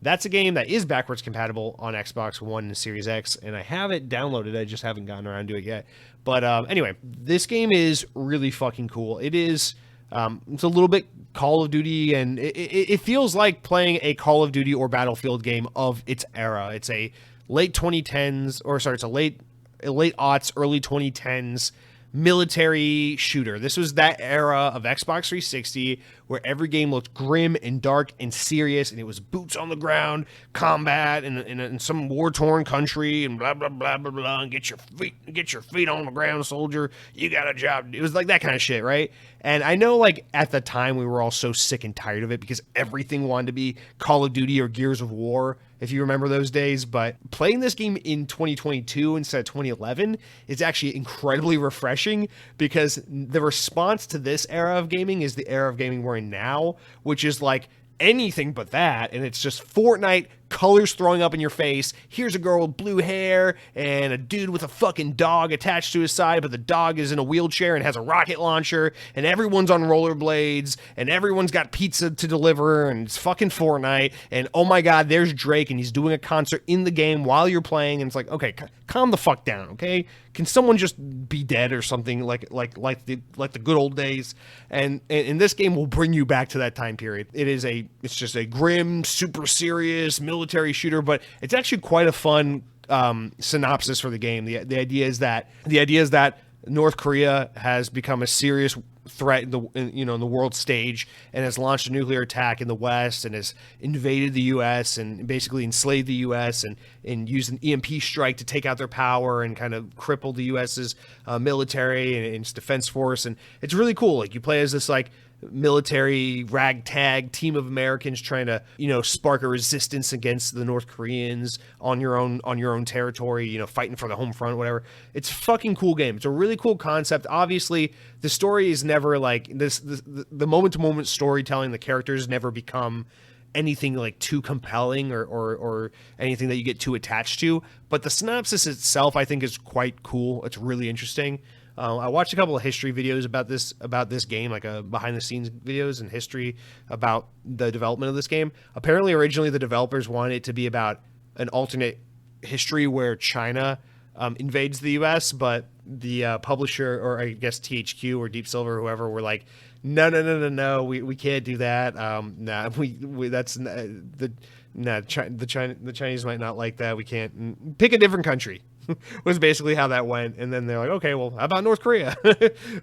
That's a game that is backwards compatible on Xbox One and Series X, and I have it downloaded. I just haven't gotten around to it yet. But anyway, this game is really fucking cool. It is... it's a little bit Call of Duty, and it feels like playing a Call of Duty or Battlefield game of its era. It's a late 2010s, it's a late aughts, early 2010s military shooter. This was that era of Xbox 360 where every game looked grim and dark and serious, and it was boots on the ground combat in some war-torn country and blah blah blah blah blah, and get your feet on the ground, soldier, you got a job. It was like that kind of shit, right? And I know, like, at the time we were all so sick and tired of it because everything wanted to be Call of Duty or Gears of War, if you remember those days. But playing this game in 2022 instead of 2011 is actually incredibly refreshing, because the response to this era of gaming is the era of gaming we're in now, which is like anything but that. And it's just Fortnite, colors throwing up in your face. Here's a girl with blue hair and a dude with a fucking dog attached to his side, but the dog is in a wheelchair and has a rocket launcher, and everyone's on rollerblades, and everyone's got pizza to deliver, and it's fucking Fortnite. And oh my God, there's Drake, and he's doing a concert in the game while you're playing. And it's like, okay, calm the fuck down, okay? Can someone just be dead or something, like the good old days? And this game will bring you back to that time period. It's just a grim, super serious military shooter, but it's actually quite a fun synopsis for the game. The idea is that North Korea has become a serious threat in the world stage, and has launched a nuclear attack in the West, and has invaded the U.S. and basically enslaved the U.S. and used an EMP strike to take out their power and kind of cripple the U.S.'s military and its defense force. And it's really cool. Like, you play as this like military ragtag team of Americans trying to, spark a resistance against the North Koreans on your own territory, fighting for the home front, whatever. It's a fucking cool game. It's a really cool concept. Obviously, the story is never like this. The moment-to-moment storytelling, the characters never become anything like too compelling or anything that you get too attached to. But the synopsis itself, I think, is quite cool. It's really interesting. I watched a couple of history videos about this game, like behind the scenes videos and history about the development of this game. Apparently, originally the developers wanted it to be about an alternate history where China invades the US, but the publisher, or I guess THQ or Deep Silver, whoever, were like, no, we can't do that. Nah, we that's the nah, the Chinese might not like that. We can't pick a different country. Was basically how that went. And then they're like, okay, well, how about North Korea?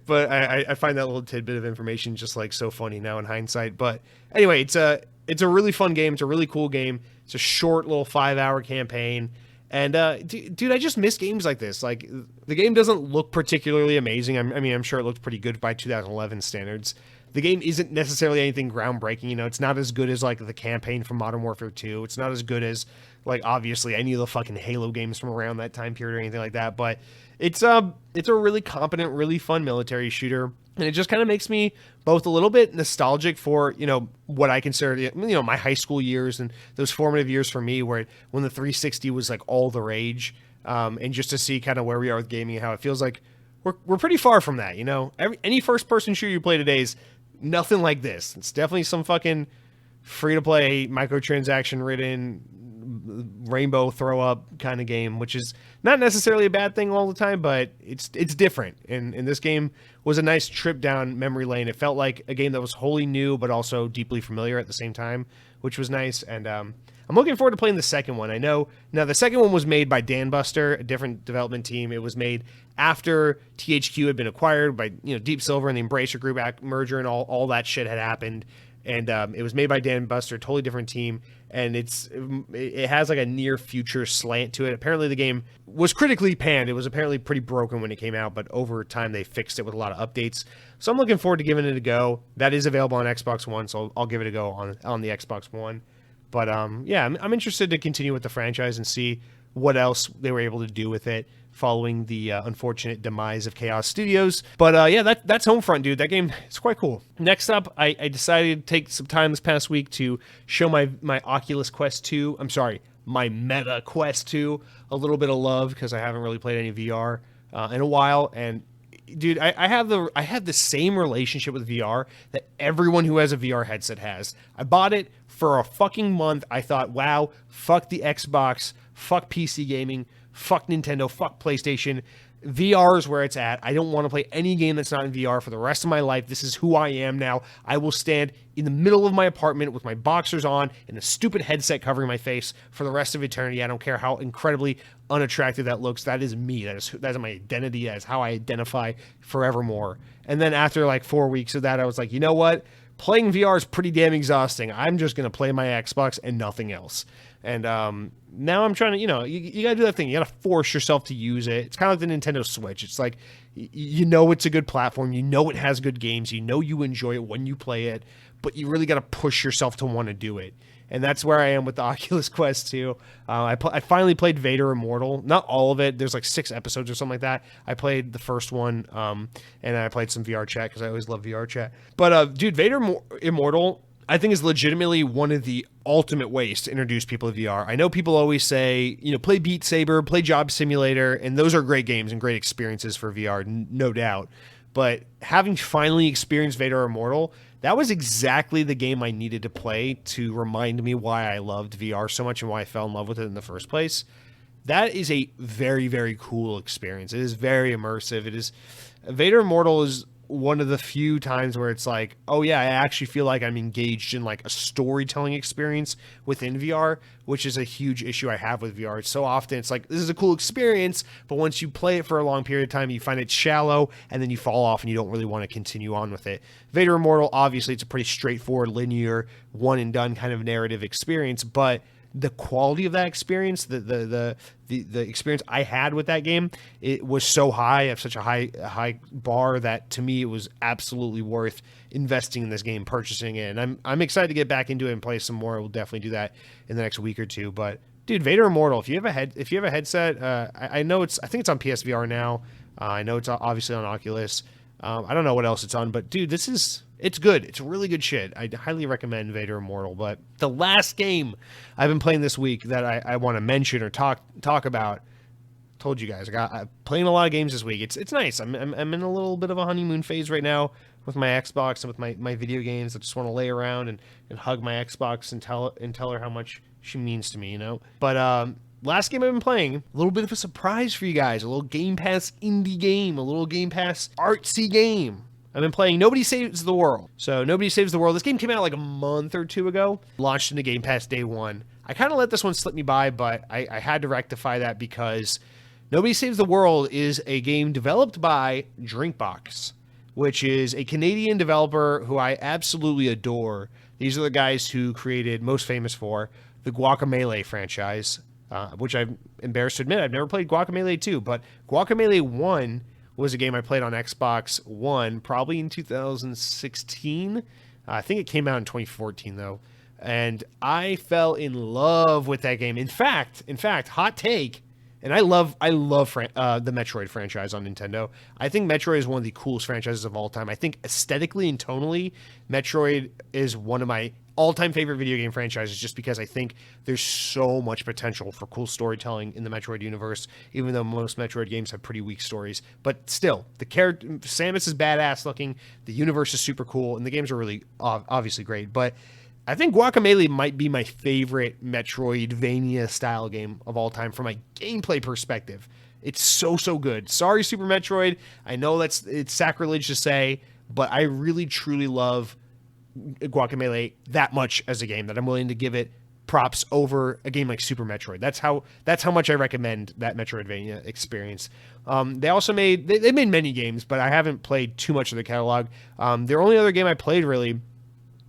But I find that little tidbit of information just like so funny now in hindsight. But anyway, it's a really fun game. It's a really cool game. It's a short little 5-hour campaign. And dude, I just miss games like this. Like, the game doesn't look particularly amazing. I mean, I'm sure it looked pretty good by 2011 standards. The game isn't necessarily anything groundbreaking. You know, it's not as good as like the campaign from Modern Warfare 2. It's not as good as like obviously any of the fucking Halo games from around that time period or anything like that. But it's a really competent, really fun military shooter. And it just kind of makes me both a little bit nostalgic for, you know, what I consider, you know, my high school years and those formative years for me, where when the 360 was like all the rage, and just to see kind of where we are with gaming and how it feels like we're pretty far from that, you know. Any first person shooter you play today is nothing like this. It's definitely some fucking free to play, microtransaction ridden, rainbow throw up kind of game, which is not necessarily a bad thing all the time, but it's different. And this game was a nice trip down memory lane. It felt like a game that was wholly new, but also deeply familiar at the same time, which was nice. And I'm looking forward to playing the second one. I know now the second one was made by Dan Buster, a different development team. It was made after THQ had been acquired by, you know, Deep Silver and the Embracer Group merger, and all that shit had happened. And it was made by Dan Buster, totally different team. And it has like a near future slant to it. Apparently the game was critically panned. It was apparently pretty broken when it came out, but over time they fixed it with a lot of updates. So I'm looking forward to giving it a go. That is available on Xbox One, so I'll give it a go on the Xbox One. But yeah, I'm interested to continue with the franchise and see what else they were able to do with it following the unfortunate demise of Chaos Studios. But yeah, that's Homefront, dude. That game is quite cool. Next up, I decided to take some time this past week to show my Oculus Quest 2. I'm sorry, my Meta Quest 2 a little bit of love, because I haven't really played any VR in a while. And dude, I have the same relationship with VR that everyone who has a VR headset has. I bought it for a fucking month. I thought, wow, fuck the Xbox, fuck PC gaming, fuck Nintendo, fuck PlayStation. VR is where it's at. I don't want to play any game that's not in VR for the rest of my life. This is who I am now. I will stand in the middle of my apartment with my boxers on and a stupid headset covering my face for the rest of eternity. I don't care how incredibly unattractive that looks. That is me. That is my identity. That is how I identify forevermore. And then after like 4 weeks of that, I was like, you know what? Playing VR is pretty damn exhausting. I'm just going to play my Xbox and nothing else. And now I'm trying to, you know, you got to do that thing. You got to force yourself to use it. It's kind of like the Nintendo Switch. It's like, you know, it's a good platform. You know, it has good games. You know, you enjoy it when you play it, but you really got to push yourself to want to do it. And that's where I am with the Oculus Quest 2. I finally played Vader Immortal. Not all of it. There's like 6 episodes or something like that. I played the first one, and I played some VR chat because I always love VR chat. But dude, Vader Immortal, I think, is legitimately one of the ultimate ways to introduce people to VR. I know people always say, you know, play Beat Saber, play Job Simulator, and those are great games and great experiences for VR, no doubt. But having finally experienced Vader Immortal, that was exactly the game I needed to play to remind me why I loved VR so much and why I fell in love with it in the first place. That is a very, very cool experience. It is very immersive. Vader Immortal is one of the few times where it's like, oh yeah, I actually feel like I'm engaged in like a storytelling experience within VR, which is a huge issue I have with VR. So often it's like, this is a cool experience, but once you play it for a long period of time, you find it shallow and then you fall off and you don't really want to continue on with it. Vader Immortal, obviously it's a pretty straightforward, linear, one and done kind of narrative experience, but the quality of that experience, the experience I had with that game, it was so high. I have such a high bar that to me it was absolutely worth investing in this game, purchasing it. And I'm excited to get back into it and play some more. I will definitely do that in the next week or two. But dude, Vader Immortal, if you have a headset, I know I think it's on PSVR now. I know it's obviously on Oculus. I don't know what else it's on, but dude, it's good. It's really good shit. I highly recommend Vader Immortal. But the last game I've been playing this week that I want to mention or talk about, told you guys, I'm playing a lot of games this week. It's nice. I'm in a little bit of a honeymoon phase right now with my Xbox and with my video games. I just want to lay around and hug my Xbox and tell her how much she means to me, you know. But last game I've been playing, a little bit of a surprise for you guys, a little Game Pass indie game, a little Game Pass artsy game. I've been playing Nobody Saves the World. So Nobody Saves the World, this game came out like a month or two ago, launched into Game Pass day one. I kind of let this one slip me by, but I had to rectify that because Nobody Saves the World is a game developed by Drinkbox, which is a Canadian developer who I absolutely adore. These are the guys who created, most famous for, the Guacamelee franchise, which I'm embarrassed to admit I've never played Guacamelee 2, but Guacamelee 1 was a game I played on Xbox One probably in 2016. I think it came out in 2014 though, and I fell in love with that game. In fact, hot take, and I love the Metroid franchise on Nintendo. I think Metroid is one of the coolest franchises of all time. I think aesthetically and tonally, Metroid is one of my all-time favorite video game franchises, just because I think there's so much potential for cool storytelling in the Metroid universe, even though most Metroid games have pretty weak stories. But still, the character Samus is badass looking, the universe is super cool, and the games are really obviously great. But I think Guacamelee might be my favorite Metroidvania-style game of all time from a gameplay perspective. It's so good. Sorry, Super Metroid. I know it's sacrilege to say, but I really, truly love Guacamelee that much as a game that I'm willing to give it props over a game like Super Metroid. That's how much I recommend that Metroidvania experience. They also made they made many games, but I haven't played too much of the catalog. Their only other game I played really,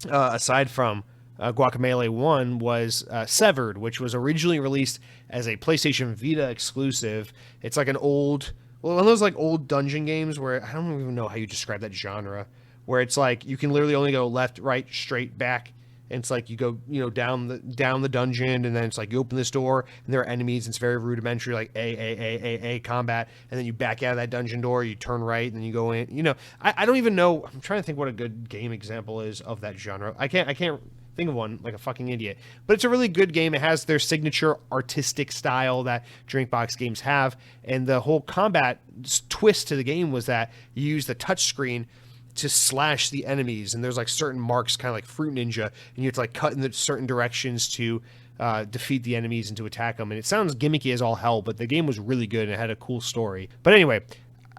aside from Guacamelee 1, was Severed, which was originally released as a PlayStation Vita exclusive. It's like one of those like old dungeon games where I don't even know how you describe that genre, where it's like you can literally only go left, right, straight, back, and it's like you go, down the dungeon, and then it's like you open this door and there are enemies, and it's very rudimentary, like A combat, and then you back out of that dungeon door, you turn right, and then you go in. I don't even know. I'm trying to think what a good game example is of that genre. I can't think of one, like a fucking idiot. But it's a really good game. It has their signature artistic style that Drinkbox games have, and the whole combat twist to the game was that you use the touchscreen to slash the enemies, and there's like certain marks, kind of like Fruit Ninja, and you have to like cut in the certain directions to defeat the enemies and to attack them. And it sounds gimmicky as all hell, but the game was really good and it had a cool story. But anyway,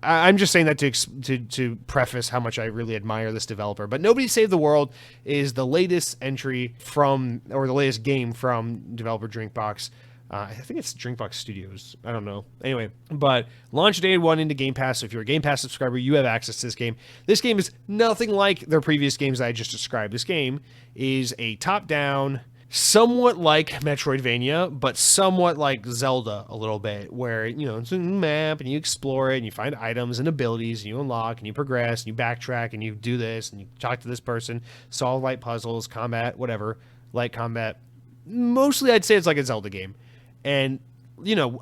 I'm just saying that to preface how much I really admire this developer. But Nobody Saved the World is the latest entry or the latest game from developer Drinkbox. I think it's Drinkbox Studios. I don't know. Anyway, but launch day one into Game Pass. So if you're a Game Pass subscriber, you have access to this game. This game is nothing like their previous games that I just described. This game is a top-down, somewhat like Metroidvania, but somewhat like Zelda a little bit, where, it's a map and you explore it and you find items and abilities and you unlock and you progress and you backtrack and you do this and you talk to this person, solve light puzzles, combat, whatever, light combat. Mostly I'd say it's like a Zelda game. And,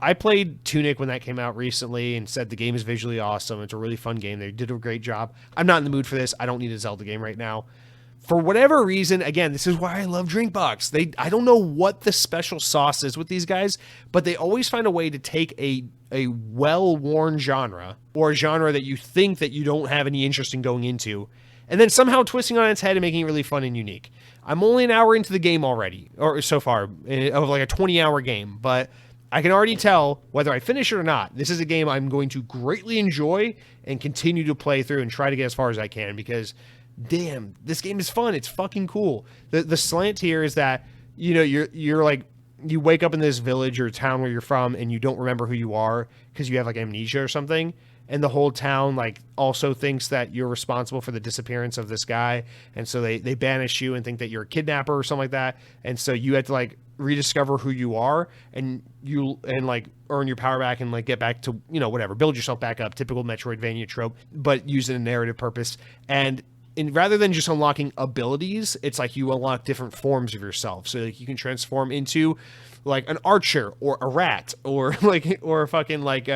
I played Tunic when that came out recently and said the game is visually awesome. It's a really fun game. They did a great job. I'm not in the mood for this. I don't need a Zelda game right now. For whatever reason, again, this is why I love Drinkbox. I don't know what the special sauce is with these guys, but they always find a way to take a well-worn genre, or a genre that you think that you don't have any interest in going into, and then somehow twisting on its head and making it really fun and unique. I'm only an hour into the game already, or so far, of like a 20-hour game, but I can already tell whether I finish it or not. This is a game I'm going to greatly enjoy and continue to play through and try to get as far as I can, because damn, this game is fun. It's fucking cool. The slant here is that, you're like, you wake up in this village or town where you're from and you don't remember who you are because you have like amnesia or something. And the whole town like also thinks that you're responsible for the disappearance of this guy. And so they banish you and think that you're a kidnapper or something like that. And so you have to like rediscover who you are and like earn your power back and like get back to, whatever, build yourself back up, typical Metroidvania trope, but use it in a narrative purpose. And rather than just unlocking abilities, it's like you unlock different forms of yourself. So like you can transform into like an archer or a rat or a fucking like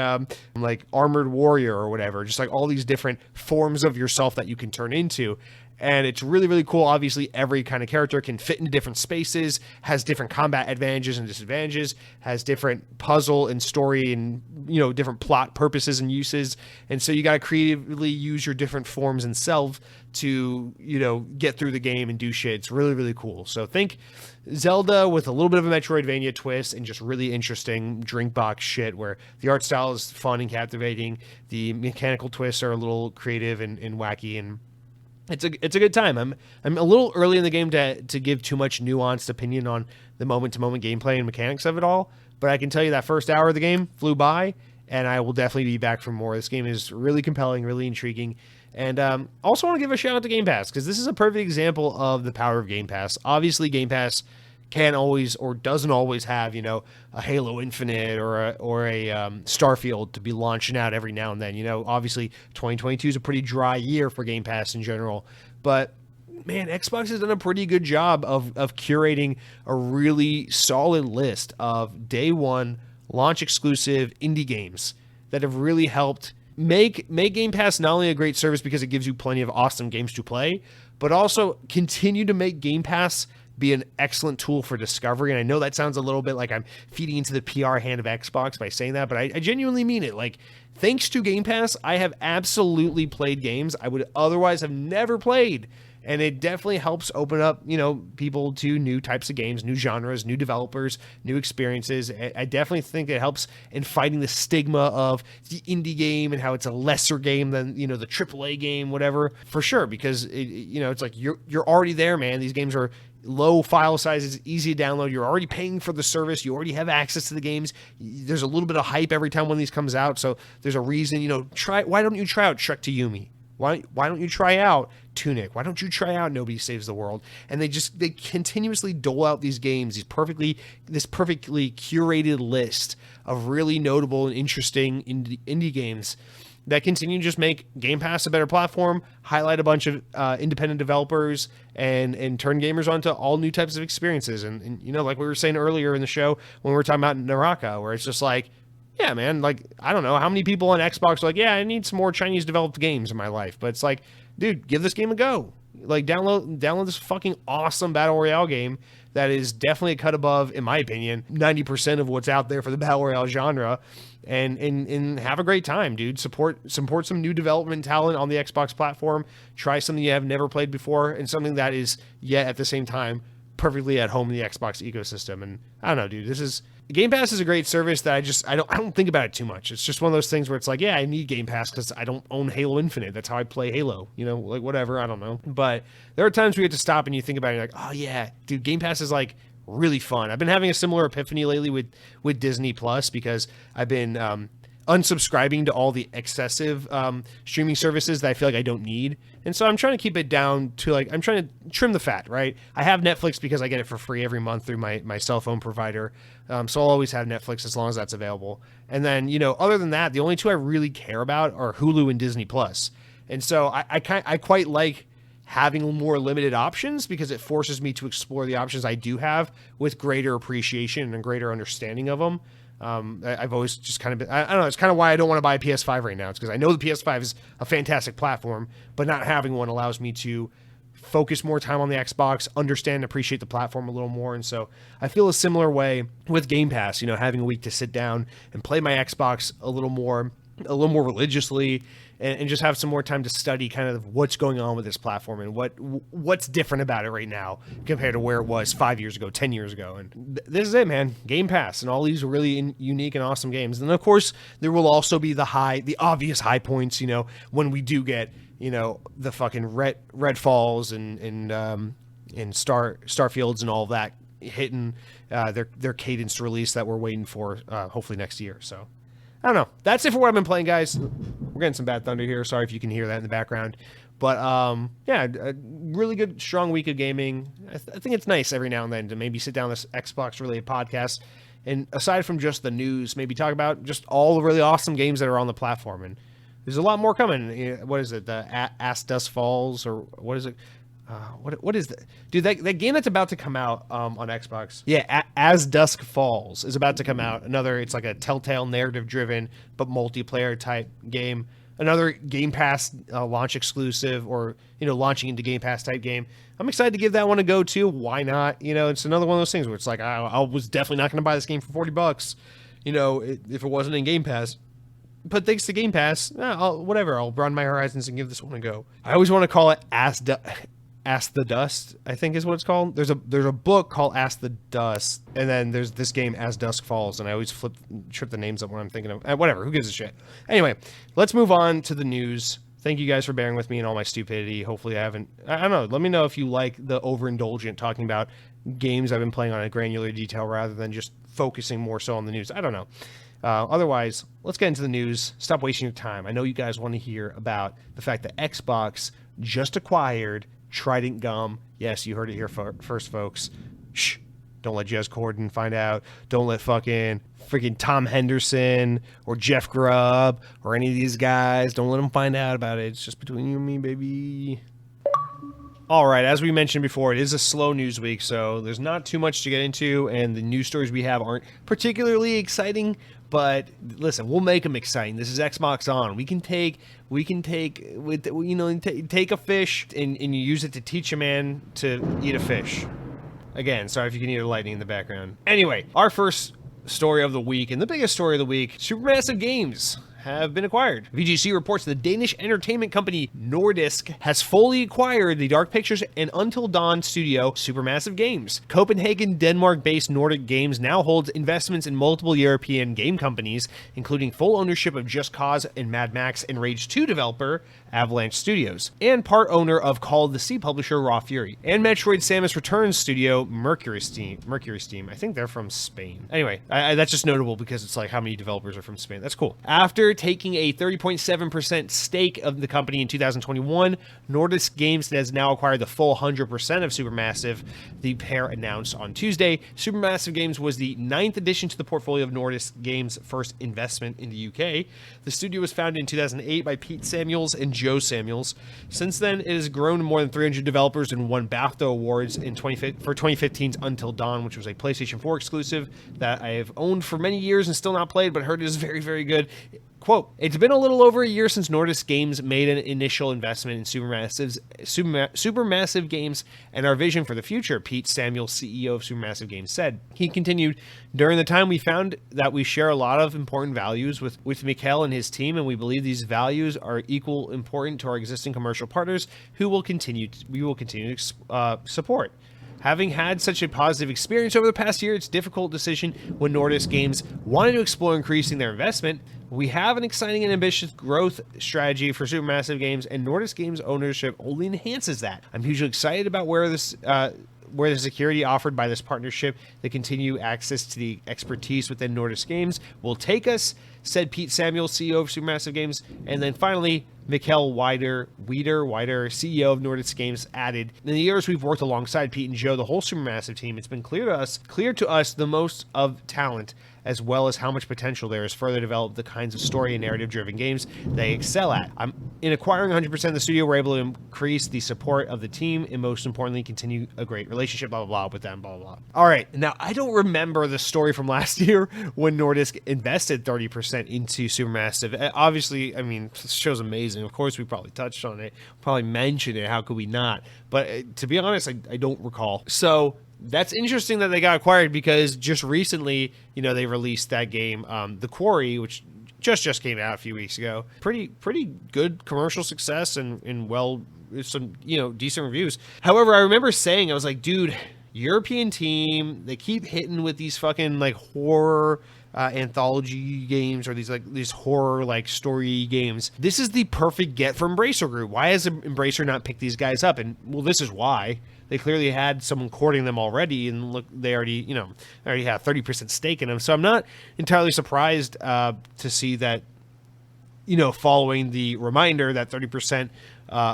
armored warrior or whatever. Just like all these different forms of yourself that you can turn into. and it's really, really cool. Obviously, every kind of character can fit into different spaces, has different combat advantages and disadvantages, has different puzzle and story and, different plot purposes and uses. And so you got to creatively use your different forms and self to, get through the game and do shit. It's really, really cool. So think Zelda with a little bit of a Metroidvania twist and just really interesting drink box shit where the art style is fun and captivating. The mechanical twists are a little creative and wacky, and it's a good time. I'm a little early in the game to give too much nuanced opinion on the moment-to-moment gameplay and mechanics of it all, but I can tell you that first hour of the game flew by, and I will definitely be back for more. This game is really compelling, really intriguing. And also want to give a shout out to Game Pass, because this is a perfect example of the power of Game Pass. Obviously, Game Pass can't always or doesn't always have, a Halo Infinite or a Starfield to be launching out every now and then. Obviously 2022 is a pretty dry year for Game Pass in general, but man, Xbox has done a pretty good job of curating a really solid list of day one launch exclusive indie games that have really helped make Game Pass not only a great service because it gives you plenty of awesome games to play, but also continue to make Game Pass be an excellent tool for discovery. And I know that sounds a little bit like I'm feeding into the PR hand of Xbox by saying that, but I genuinely mean it. Like, thanks to Game Pass, I have absolutely played games I would otherwise have never played. And it definitely helps open up, people to new types of games, new genres, new developers, new experiences. I definitely think it helps in fighting the stigma of the indie game and how it's a lesser game than, the AAA game, whatever, for sure. Because, it's like you're already there, man. These games are low file sizes, easy to download. You're already paying for the service. You already have access to the games. There's a little bit of hype every time one of these comes out. So there's a reason, why don't you try out Shrek to Yumi? Why don't you try out Tunic? Why don't you try out Nobody Saves the World? And they continuously dole out these games, this perfectly curated list of really notable and interesting indie games that continue to just make Game Pass a better platform, highlight a bunch of independent developers, and turn gamers onto all new types of experiences. And like we were saying earlier in the show when we were talking about Naraka, where it's just like, yeah, man, like, I don't know how many people on Xbox are like, yeah, I need some more Chinese developed games in my life. But it's like, dude, give this game a go. Like, download this fucking awesome Battle Royale game that is definitely a cut above, in my opinion, 90% of what's out there for the Battle Royale genre. And have a great time, dude. Support some new development talent on the Xbox platform. Try something you have never played before, and something that is yet at the same time perfectly at home in the Xbox ecosystem. And I don't know, dude, Game Pass is a great service that I don't think about it too much. It's just one of those things where it's like, yeah, I need Game Pass because I don't own Halo Infinite. That's how I play Halo, like whatever, I don't know. But there are times where you have to stop and you think about it, you're like, oh yeah, dude, Game Pass is like really fun. I've been having a similar epiphany lately with Disney Plus, because I've been unsubscribing to all the excessive streaming services that I feel like I don't need. And so I'm trying to keep it down to, like, I'm trying to trim the fat, right? I have Netflix because I get it for free every month through my cell phone provider. So I'll always have Netflix as long as that's available. And then, other than that, the only two I really care about are Hulu and Disney Plus. And so I quite like having more limited options, because it forces me to explore the options I do have with greater appreciation and greater understanding of them. I've always just kind of been, I don't know, it's kind of why I don't want to buy a PS5 right now. It's because I know the PS5 is a fantastic platform, but not having one allows me to focus more time on the Xbox, understand and appreciate the platform a little more. And so I feel a similar way with Game Pass, having a week to sit down and play my Xbox a little more religiously, and just have some more time to study kind of what's going on with this platform and what's different about it right now compared to where it was 5 years ago, 10 years ago. And this is it, man. Game Pass and all these really unique and awesome games. And of course, there will also be the obvious high points, when we do get, the fucking Redfalls and Starfields and all of that hitting their cadenced release that we're waiting for, hopefully next year. So I don't know. That's it for what I've been playing, guys. We're getting some bad thunder here. Sorry if you can hear that in the background. But, yeah, a really good, strong week of gaming. I think it's nice every now and then to maybe sit down this Xbox-related podcast, and aside from just the news, maybe talk about just all the really awesome games that are on the platform. And there's a lot more coming. What is it? The As Dusk Falls, or what is it? What is that? Dude, that game that's about to come out on Xbox. Yeah, As Dusk Falls is about to come out. It's like a Telltale narrative-driven but multiplayer type game. another Game Pass launch exclusive, or launching into Game Pass type game. I'm excited to give that one a go too. Why not? It's another one of those things where it's like I was definitely not going to buy this game for $40. If it wasn't in Game Pass. But thanks to Game Pass, whatever. I'll broaden my horizons and give this one a go. I always want to call it Ask the Dust, I think is what it's called. There's a book called Ask the Dust, and then there's this game As Dusk Falls, and I always trip the names up when I'm thinking of whatever. Who gives a shit? Anyway, let's move on to the news. Thank you guys for bearing with me and all my stupidity. Hopefully I don't know. Let me know if you like the overindulgent talking about games I've been playing on a granular detail rather than just focusing more so on the news. I don't know. Otherwise, let's get into the news. Stop wasting your time. I know you guys want to hear about the fact that Xbox just acquired Trident Gum. Yes, you heard it here first, folks. Shh. Don't let Jez Corden find out. Don't let freaking Tom Henderson or Jeff Grubb or any of these guys. Don't let them find out about it. It's just between you and me, baby. All right, as we mentioned before, it is a slow news week, so there's not too much to get into, and the news stories we have aren't particularly exciting. But listen, we'll make them exciting. This is Xbox On. We can take a fish and you use it to teach a man to eat a fish. Again, sorry if you can hear the lightning in the background. Anyway, our first story of the week, and the biggest story of the week, Supermassive Games have been acquired. VGC reports the Danish entertainment company Nordisk has fully acquired the Dark Pictures and Until Dawn studio Supermassive Games. Copenhagen, Denmark-based Nordic Games now holds investments in multiple European game companies, including full ownership of Just Cause and Mad Max and Rage 2 developer Avalanche Studios, and part owner of Call of the Sea publisher Raw Fury, and Metroid Samus Returns studio Mercury Steam. I think they're from Spain. Anyway, that's just notable because it's like how many developers are from Spain. That's cool. After taking a 30.7% stake of the company in 2021, Nordisk Games has now acquired the full 100% of Supermassive, the pair announced on Tuesday. Supermassive Games was the 9th addition to the portfolio of Nordisk Games' first investment in the UK. The studio was founded in 2008 by Pete Samuels and Joe Samuels. Since then, it has grown to more than 300 developers and won BAFTA awards for 2015's Until Dawn, which was a PlayStation 4 exclusive that I have owned for many years and still not played, but heard is very, very good. Quote, it's been a little over a year since Nordisk Games made an initial investment in Supermassive Games and our vision for the future, Pete Samuel, CEO of Supermassive Games, said. He continued, during the time we found that we share a lot of important values with Mikhail and his team, and we believe these values are equal important to our existing commercial partners we will continue to support. Having had such a positive experience over the past year, it's a difficult decision when Nordisk Games wanted to explore increasing their investment. We have an exciting and ambitious growth strategy for Supermassive Games, and Nordisk Games ownership only enhances that. I'm hugely excited about where the security offered by this partnership, the continued access to the expertise within Nordisk Games will take us, said Pete Samuel, CEO of Supermassive Games. And then finally, Mikhail Weider, CEO of Nordisk Games, added, in the years we've worked alongside Pete and Joe, the whole Supermassive team, it's been clear to us the most of talent, as well as how much potential there is further develop the kinds of story and narrative-driven games they excel at. In acquiring 100% of the studio, we're able to increase the support of the team and, most importantly, continue a great relationship, blah, blah, blah, with them, blah, blah, blah. All right, now, I don't remember the story from last year when Nordisk invested 30% into Supermassive. Obviously, I mean, this show's amazing. Of course, we probably touched on it, probably mentioned it. How could we not? But to be honest, I don't recall. So that's interesting that they got acquired because just recently, they released that game, The Quarry, which just came out a few weeks ago. Pretty good commercial success and some decent reviews. However, I remember saying, I was like, dude, European team, they keep hitting with these fucking like horror anthology games or these horror like story games. This is the perfect get for Embracer Group. Why has Embracer not picked these guys up? And well, this is why. They clearly had someone courting them already, and look, they already have 30% stake in them. So I'm not entirely surprised to see that, following the reminder that 30%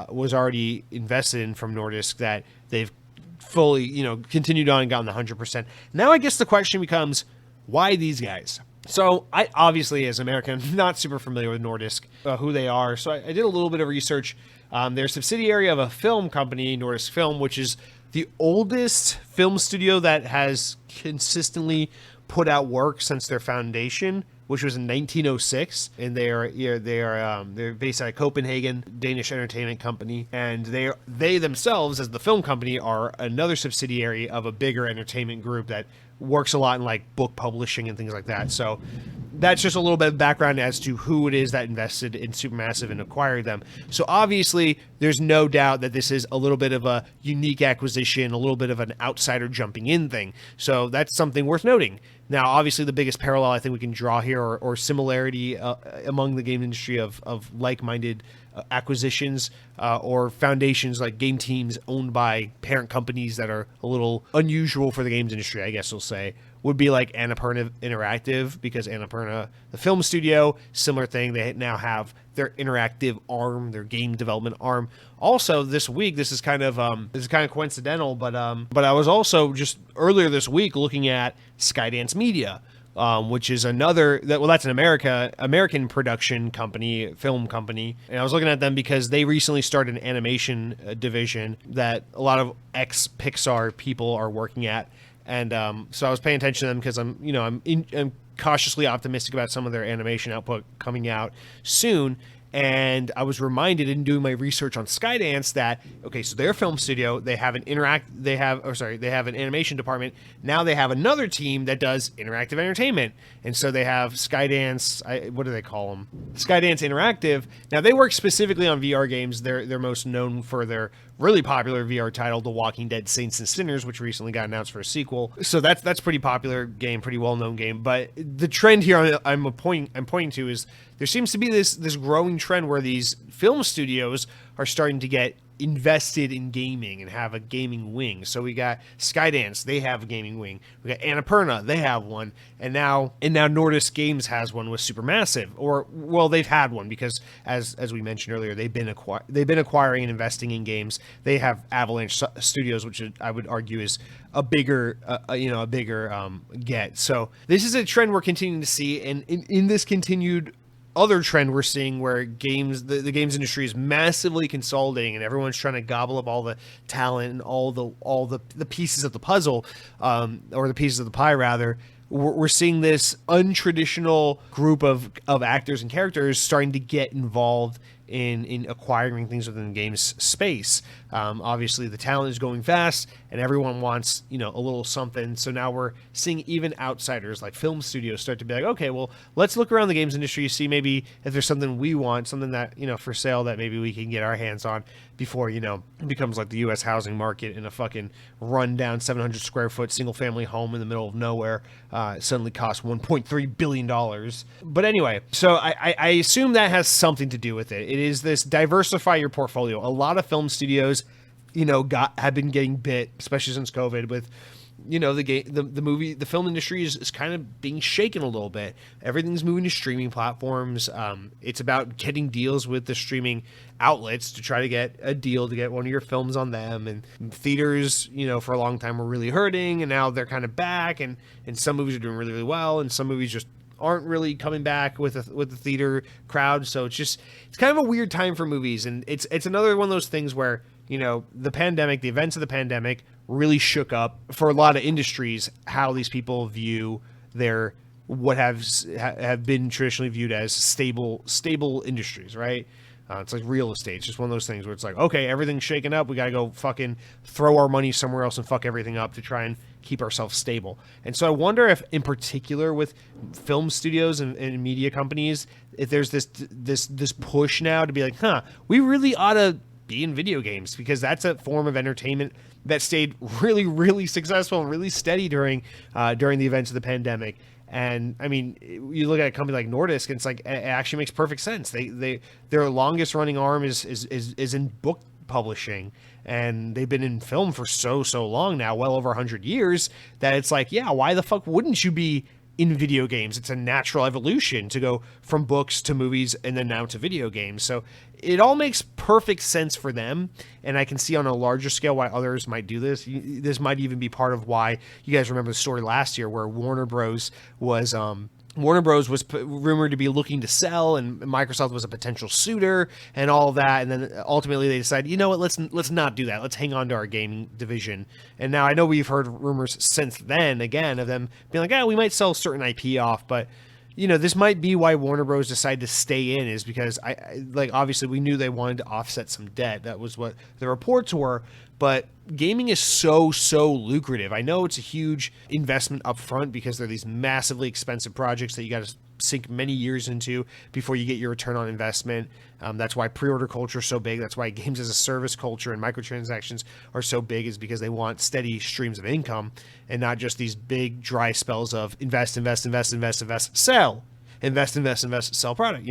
was already invested in from Nordisk, that they've fully, continued on and gotten the 100%. Now I guess the question becomes, why these guys? So I obviously, as an American, I'm not super familiar with Nordisk, who they are. So I did a little bit of research. They're a subsidiary of a film company, Nordisk Film, which is the oldest film studio that has consistently put out work since their foundation. which was in 1906, and they're based out of Copenhagen, Danish entertainment company, and they themselves, as the film company, are another subsidiary of a bigger entertainment group that works a lot in like book publishing and things like that. So that's just a little bit of background as to who it is that invested in Supermassive and acquired them. So obviously, there's no doubt that this is a little bit of a unique acquisition, a little bit of an outsider jumping in thing. So that's something worth noting. Now, obviously, the biggest parallel I think we can draw here, or similarity among the game industry of like-minded acquisitions or foundations, like game teams owned by parent companies that are a little unusual for the games industry, I guess we'll say, would be like Annapurna Interactive, because Annapurna, the film studio, similar thing. They now have their interactive arm, their game development arm. Also, this week, this is kind of coincidental, but I was also just earlier this week looking at Skydance Media, which is that's an American production company, film company. And I was looking at them because they recently started an animation division that a lot of ex-Pixar people are working at. And so I was paying attention to them because I'm cautiously optimistic about some of their animation output coming out soon. And I was reminded in doing my research on Skydance that, okay, so their film studio, they have an animation department. Now they have another team that does interactive entertainment. And so they have Skydance, what do they call them? Skydance Interactive. Now they work specifically on VR games. They're most known for their really popular VR title, The Walking Dead Saints and Sinners, which recently got announced for a sequel. So that's pretty popular game, pretty well-known game. But the trend here I'm pointing to is there seems to be this growing trend where these film studios are starting to get invested in gaming and have a gaming wing. So we got Skydance, they have a gaming wing. We got Annapurna, they have one, and now Nordisk Games has one with Supermassive. Or well, they've had one because as we mentioned earlier, they've been acquiring and investing in games. They have Avalanche Studios, which I would argue is a bigger get. So this is a trend we're continuing to see, and in this continued other trend we're seeing where the games industry is massively consolidating and everyone's trying to gobble up all the talent and all the pieces of the puzzle, or the pieces of the pie rather. We're seeing this untraditional group of actors and characters starting to get involved in acquiring things within the games space. Obviously, the talent is going fast, and everyone wants a little something. So now we're seeing even outsiders like film studios start to be like, okay, well, let's look around the games industry, see maybe if there's something we want, something that for sale that maybe we can get our hands on before it becomes like the U.S. housing market in a fucking rundown 700 square foot single family home in the middle of nowhere suddenly costs $1.3 billion. But anyway, so I assume that has something to do with it. It is this diversify your portfolio. A lot of film studios, have been getting bit, especially since COVID, with the film industry is kind of being shaken a little bit. Everything's moving to streaming platforms. It's about getting deals with the streaming outlets to try to get a deal to get one of your films on them. And theaters, for a long time were really hurting, and now they're kind of back. And some movies are doing really, really well, and some movies just aren't really coming back with the theater crowd. So it's kind of a weird time for movies, and it's another one of those things where the pandemic, the events of the pandemic really shook up for a lot of industries how these people view their what have been traditionally viewed as stable industries, right? It's like real estate. It's just one of those things where it's like, okay, everything's shaken up. We got to go fucking throw our money somewhere else and fuck everything up to try and keep ourselves stable. And so I wonder if, in particular, with film studios and media companies, if there's this push now to be like, we really ought to be in video games, because that's a form of entertainment that stayed really, really successful and really steady during the events of the pandemic. And I mean, you look at a company like Nordisk, and it's like, it actually makes perfect sense. Their longest running arm is in book publishing, and they've been in film for so long now, well over 100 years, that it's like, yeah, why the fuck wouldn't you be in video games? It's a natural evolution to go from books to movies and then now to video games. So it all makes perfect sense for them, and I can see on a larger scale why others might do this. This might even be part of why you guys remember the story last year where Warner Bros was rumored to be looking to sell, and Microsoft was a potential suitor and all of that. And then ultimately they decided, you know what, let's not do that. Let's hang on to our gaming division. And now I know we've heard rumors since then, again, of them being like, we might sell certain IP off, but this might be why Warner Bros. Decided to stay in, is because like obviously we knew they wanted to offset some debt. That was what the reports were. But gaming is so lucrative. I know it's a huge investment up front because they're these massively expensive projects that you got to sink many years into before you get your return on investment. That's why pre-order culture is so big. That's why games as a service culture and microtransactions are so big, is because they want steady streams of income and not just these big dry spells of invest, sell. Invest, sell product,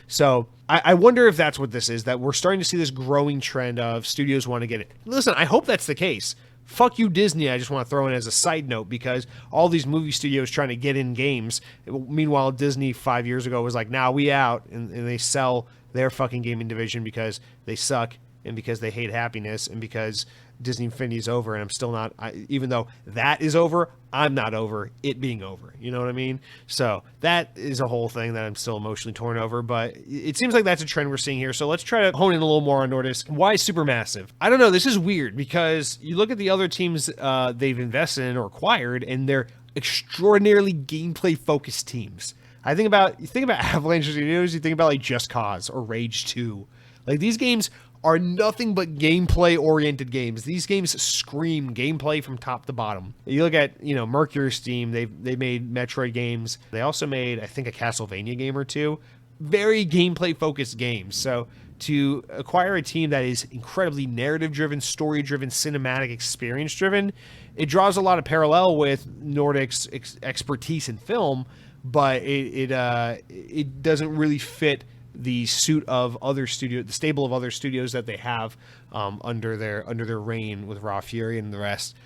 So I wonder if that's what this is, that we're starting to see this growing trend of studios want to get it. Listen, I hope that's the case. Fuck you, Disney. I just want to throw in as a side note, because all these movie studios trying to get in games. Meanwhile, Disney 5 years ago was like, nah, we out. And they sell their fucking gaming division because they suck and because they hate happiness and because Disney Infinity is over. And I'm still not, even though that is over, I'm not over it being over. You know what I mean? So that is a whole thing that I'm still emotionally torn over, but it seems like that's a trend we're seeing here. So let's try to hone in a little more on Nordisk. Why Supermassive? I don't know. This is weird because you look at the other teams they've invested in or acquired, and they're extraordinarily gameplay focused teams. You think about Avalanche Studios, you think about like Just Cause or Rage 2. Like, these games are nothing but gameplay-oriented games. These games scream gameplay from top to bottom. You look at, Mercury's team, they made Metroid games. They also made, I think, a Castlevania game or two. Very gameplay-focused games. So to acquire a team that is incredibly narrative-driven, story-driven, cinematic, experience-driven, it draws a lot of parallel with Nordic's expertise in film, but it doesn't really fit the suit of other the stable of other studios that they have under their reign with Raw Fury and the rest.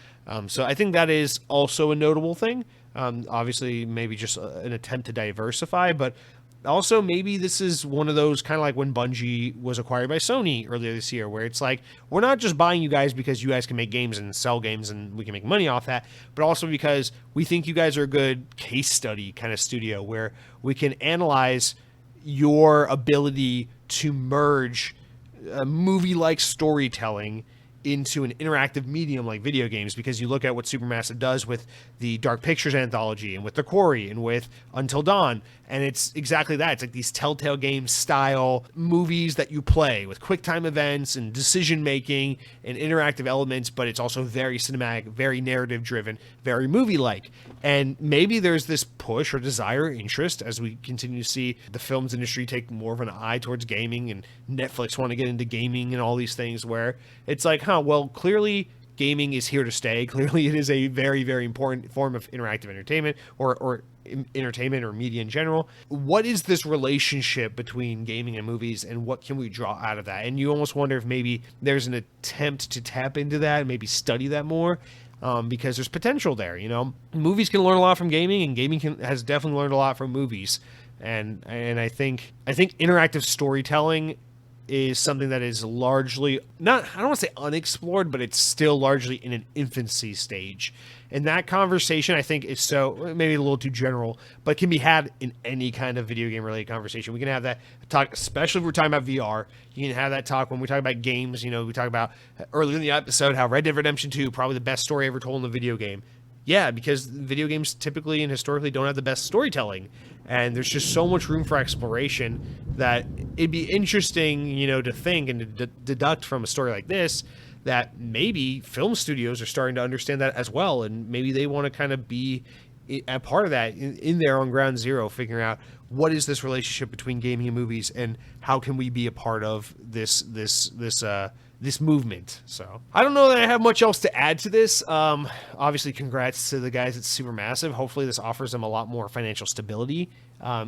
So I think that is also a notable thing. Obviously, maybe just an attempt to diversify, but also maybe this is one of those, kind of like when Bungie was acquired by Sony earlier this year, where it's like, we're not just buying you guys because you guys can make games and sell games and we can make money off that, but also because we think you guys are a good case study kind of studio where we can analyze your ability to merge movie-like storytelling into an interactive medium like video games, because you look at what Supermassive does with the Dark Pictures anthology and with The Quarry and with Until Dawn, and it's exactly that. It's like these Telltale Games style movies that you play with quick time events and decision making and interactive elements, but it's also very cinematic, very narrative driven, very movie like. And maybe there's this push or desire, interest, as we continue to see the films industry take more of an eye towards gaming, and Netflix want to get into gaming and all these things, where it's like, well, clearly gaming is here to stay. Clearly it is a very, very important form of interactive entertainment or entertainment or media in general. What is this relationship between gaming and movies, and what can we draw out of that? And you almost wonder if maybe there's an attempt to tap into that and maybe study that more, because there's potential there. Movies can learn a lot from gaming, and gaming has definitely learned a lot from movies. And I think interactive storytelling is something that is largely I don't want to say unexplored, but it's still largely in an infancy stage. And that conversation, I think, is so maybe a little too general, but can be had in any kind of video game related conversation. We can have that talk, especially if we're talking about VR. You can have that talk when we talk about games. We talk about earlier in the episode how Red Dead Redemption 2, probably the best story ever told in a video game. Yeah, because video games typically and historically don't have the best storytelling. And there's just so much room for exploration that it'd be interesting, to think and to deduct from a story like this that maybe film studios are starting to understand that as well. And maybe they want to kind of be a part of that in there on ground zero, figuring out what is this relationship between gaming and movies, and how can we be a part of this movement. So I don't know that I have much else to add to this. Obviously, congrats to the guys at Supermassive. Hopefully this offers them a lot more financial stability,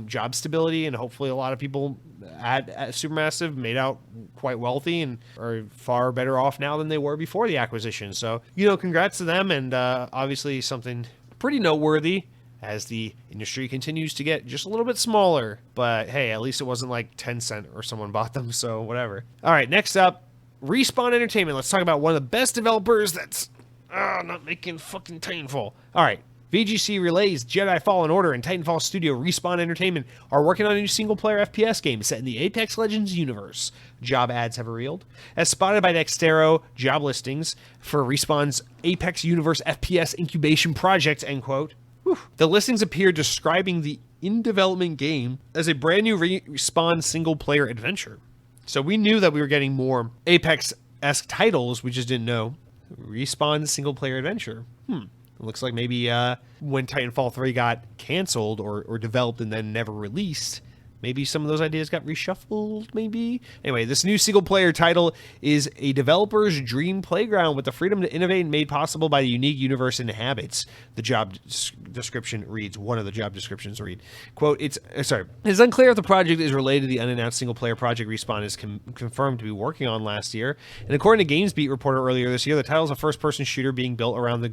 job stability, and hopefully a lot of people at Supermassive made out quite wealthy and are far better off now than they were before the acquisition. So, congrats to them, and obviously something pretty noteworthy as the industry continues to get just a little bit smaller. But hey, at least it wasn't like Tencent or someone bought them, so whatever. All right, next up, Respawn Entertainment. Let's talk about one of the best developers that's not making fucking Titanfall. All right. VGC Relays, Jedi Fallen Order, and Titanfall studio Respawn Entertainment are working on a new single-player FPS game set in the Apex Legends universe. Job ads have revealed. As spotted by Dextero job listings for Respawn's Apex Universe FPS incubation project, end quote. The listings appear describing the in-development game as a brand new Respawn single-player adventure. So we knew that we were getting more Apex-esque titles, we just didn't know. Respawn single-player adventure. It looks like maybe when Titanfall 3 got canceled or developed and then never released, maybe some of those ideas got reshuffled, maybe? Anyway, this new single-player title is a developer's dream playground with the freedom to innovate made possible by the unique universe it inhabits. The job description reads, one of the job descriptions read, quote, it's unclear if the project is related to the unannounced single-player project Respawn is confirmed to be working on last year. And according to GamesBeat reporter earlier this year, the title is a first-person shooter being built around the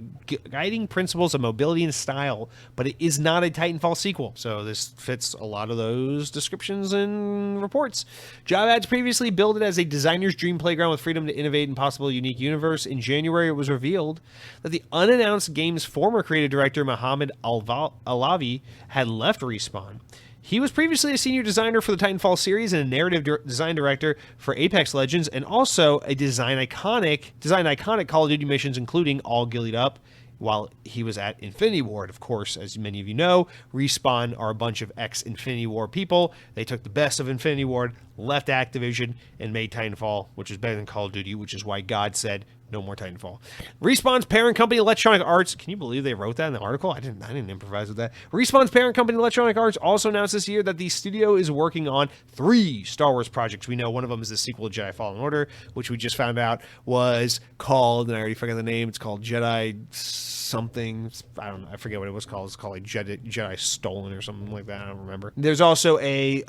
guiding principles of mobility and style, but it is not a Titanfall sequel. So this fits a lot of those descriptions and reports. Job ads previously billed it as a designer's dream playground with freedom to innovate in possible unique universe. In January, it was revealed that the unannounced game's former creative director, Mohammed Alavi, had left Respawn. He was previously a senior designer for the Titanfall series and a narrative design director for Apex Legends, and also a design iconic Call of Duty missions, including All Gillied Up, while he was at Infinity Ward. Of course, as many of you know, Respawn are a bunch of ex-Infinity Ward people. They took the best of Infinity Ward, left Activision, and made Titanfall, which is better than Call of Duty, which is why God said, no more Titanfall. Respawn's parent company, Electronic Arts, can you believe they wrote that in the article? I didn't improvise with that. Respawn's parent company, Electronic Arts, also announced this year that the studio is working on 3 Star Wars projects. We know one of them is the sequel to Jedi Fallen Order, which we just found out was called, and I already forgot the name, it's called Jedi something. I don't know. I forget what it was called. It's called like Jedi Stolen or something like that. I don't remember. There's also a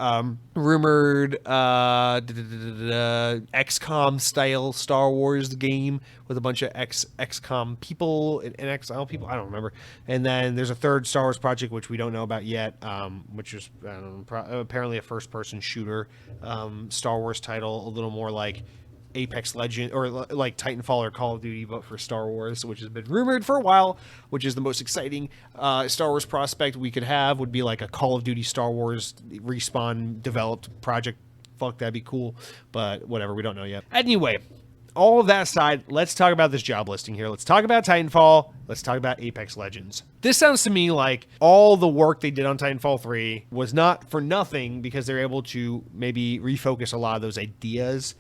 rumored XCOM style Star Wars game with a bunch of XCOM people and XL people. I don't remember. And then there's a third Star Wars project which we don't know about yet, which is apparently a first-person shooter Star Wars title, a little more like Apex Legend or like Titanfall or Call of Duty, but for Star Wars, which has been rumored for a while, which is the most exciting Star Wars prospect we could have, would be like a Call of Duty Star Wars Respawn developed project. Fuck, that'd be cool, but whatever, we don't know yet. Anyway, all of that aside, let's talk about this job listing here. Let's talk about Titanfall. Let's talk about Apex Legends. This sounds to me like all the work they did on Titanfall 3 was not for nothing, because they're able to maybe refocus a lot of those ideas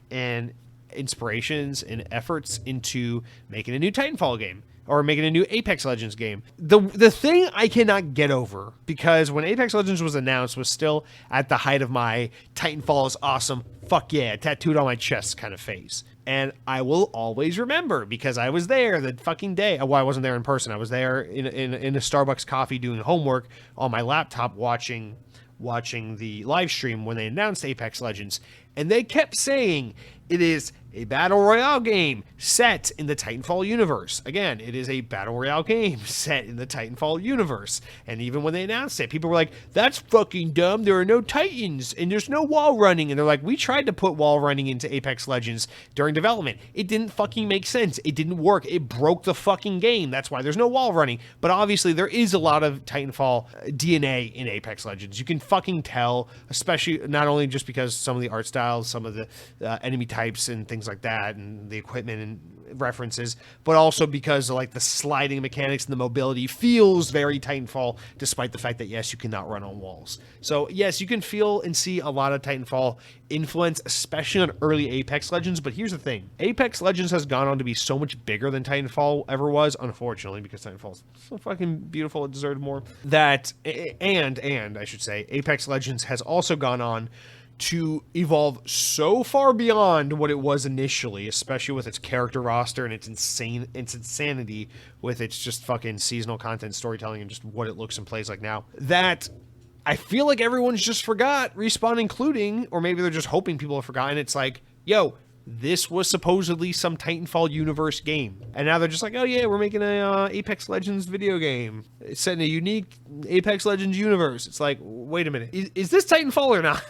and inspirations and efforts into making a new Titanfall game or making a new Apex Legends game. The thing I cannot get over, because when Apex Legends was announced, was still at the height of my Titanfall is awesome, fuck yeah, tattooed on my chest kind of phase. And I will always remember, because I was there the fucking day. Well, I wasn't there in person. I was there in a Starbucks coffee doing homework on my laptop watching the live stream when they announced Apex Legends. And they kept saying it is a battle royale game set in the Titanfall universe. Again, it is a battle royale game set in the Titanfall universe. And even when they announced it, people were like, that's fucking dumb. There are no Titans and there's no wall running. And they're like, we tried to put wall running into Apex Legends during development. It didn't fucking make sense. It didn't work. It broke the fucking game. That's why there's no wall running. But obviously there is a lot of Titanfall DNA in Apex Legends. You can fucking tell, especially not only just because some of the art styles, some of the enemy types and things like that, and the equipment and references, but also because like the sliding mechanics and the mobility feels very Titanfall, despite the fact that yes, you cannot run on walls. So yes, you can feel and see a lot of Titanfall influence, especially on early Apex Legends. But here's the thing: Apex Legends has gone on to be so much bigger than Titanfall ever was, unfortunately, because Titanfall is so fucking beautiful, it deserved more. That and I should say, Apex Legends has also gone on to evolve so far beyond what it was initially, especially with its character roster and its insanity with its just fucking seasonal content storytelling and just what it looks and plays like now, that I feel like everyone's just forgot, Respawn including, or maybe they're just hoping people have forgotten. It's like, yo, this was supposedly some Titanfall universe game. And now they're just like, oh yeah, we're making a Apex Legends video game. It's set in a unique Apex Legends universe. It's like, wait a minute, is this Titanfall or not?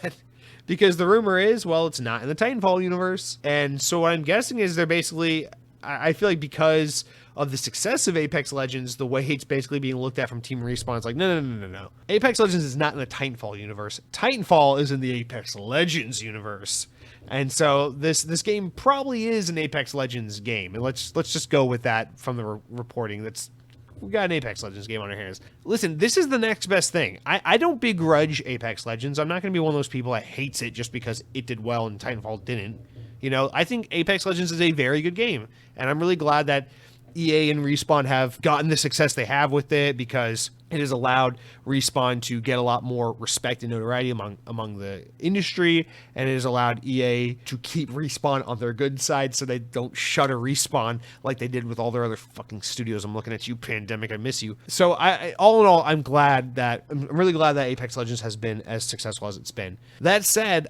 Because the rumor is, well, it's not in the Titanfall universe. And so what I'm guessing is they're basically, I feel like because of the success of Apex Legends, the way it's basically being looked at from Team Respawn is like, no. Apex Legends is not in the Titanfall universe. Titanfall is in the Apex Legends universe. And so this game probably is an Apex Legends game. And let's just go with that from the reporting. That's we got an Apex Legends game on our hands. Listen, this is the next best thing. I don't begrudge Apex Legends. I'm not going to be one of those people that hates it just because it did well and Titanfall didn't. You know, I think Apex Legends is a very good game, and I'm really glad that EA and Respawn have gotten the success they have with it, because it has allowed Respawn to get a lot more respect and notoriety among the industry, and it has allowed EA to keep Respawn on their good side so they don't shutter Respawn like they did with all their other fucking studios. I'm looking at you, Pandemic, I miss you. So all in all, I'm really glad that Apex Legends has been as successful as it's been. That said,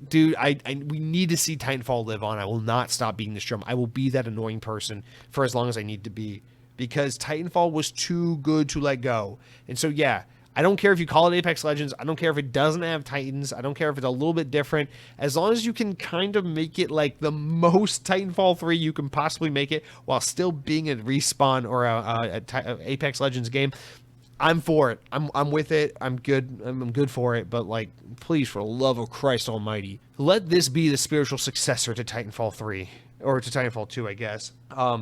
dude, we need to see Titanfall live on. I will not stop beating this drum. I will be that annoying person for as long as I need to be, because Titanfall was too good to let go. And so, yeah, I don't care if you call it Apex Legends. I don't care if it doesn't have Titans. I don't care if it's a little bit different. As long as you can kind of make it like the most Titanfall 3 you can possibly make it while still being a Respawn or a Apex Legends game, I'm for it. I'm with it. I'm good. I'm good for it. But, like, please, for the love of Christ Almighty, let this be the spiritual successor to Titanfall 3. Or to Titanfall 2, I guess.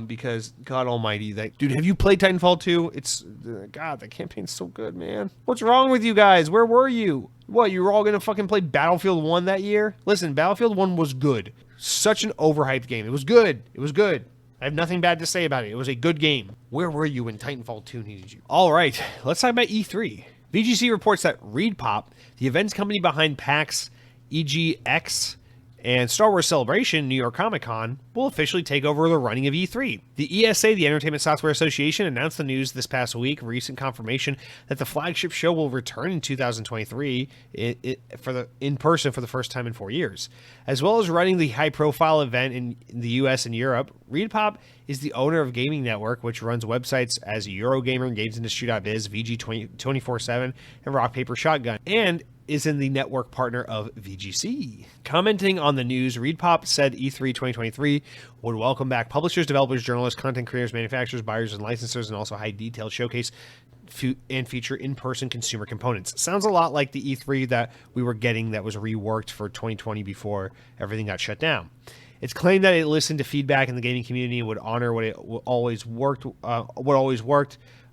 Because, God Almighty, dude, have you played Titanfall 2? It's, God, that campaign's so good, man. What's wrong with you guys? Where were you? What, you were all gonna fucking play Battlefield 1 that year? Listen, Battlefield 1 was good. Such an overhyped game. It was good. It was good. I have nothing bad to say about it. It was a good game. Where were you when Titanfall 2 needed you? All right, let's talk about E3. VGC reports that ReedPop, the events company behind PAX, EGX, and Star Wars Celebration, New York Comic Con, will officially take over the running of E3. The ESA, the Entertainment Software Association, announced the news this past week, recent confirmation that the flagship show will return in 2023 in person for the first time in 4 years. As well as running the high-profile event in the US and Europe, ReedPop is the owner of Gaming Network, which runs websites as Eurogamer and GamesIndustry.biz, VG247, and Rock Paper Shotgun, and is in the network partner of VGC. Commenting on the news, ReedPop said E3 2023 would welcome back publishers, developers, journalists, content creators, manufacturers, buyers, and licensors, and also high-detailed showcase and feature in-person consumer components. Sounds a lot like the E3 that we were getting that was reworked for 2020 before everything got shut down. It's claimed that it listened to feedback in the gaming community and would honor what always worked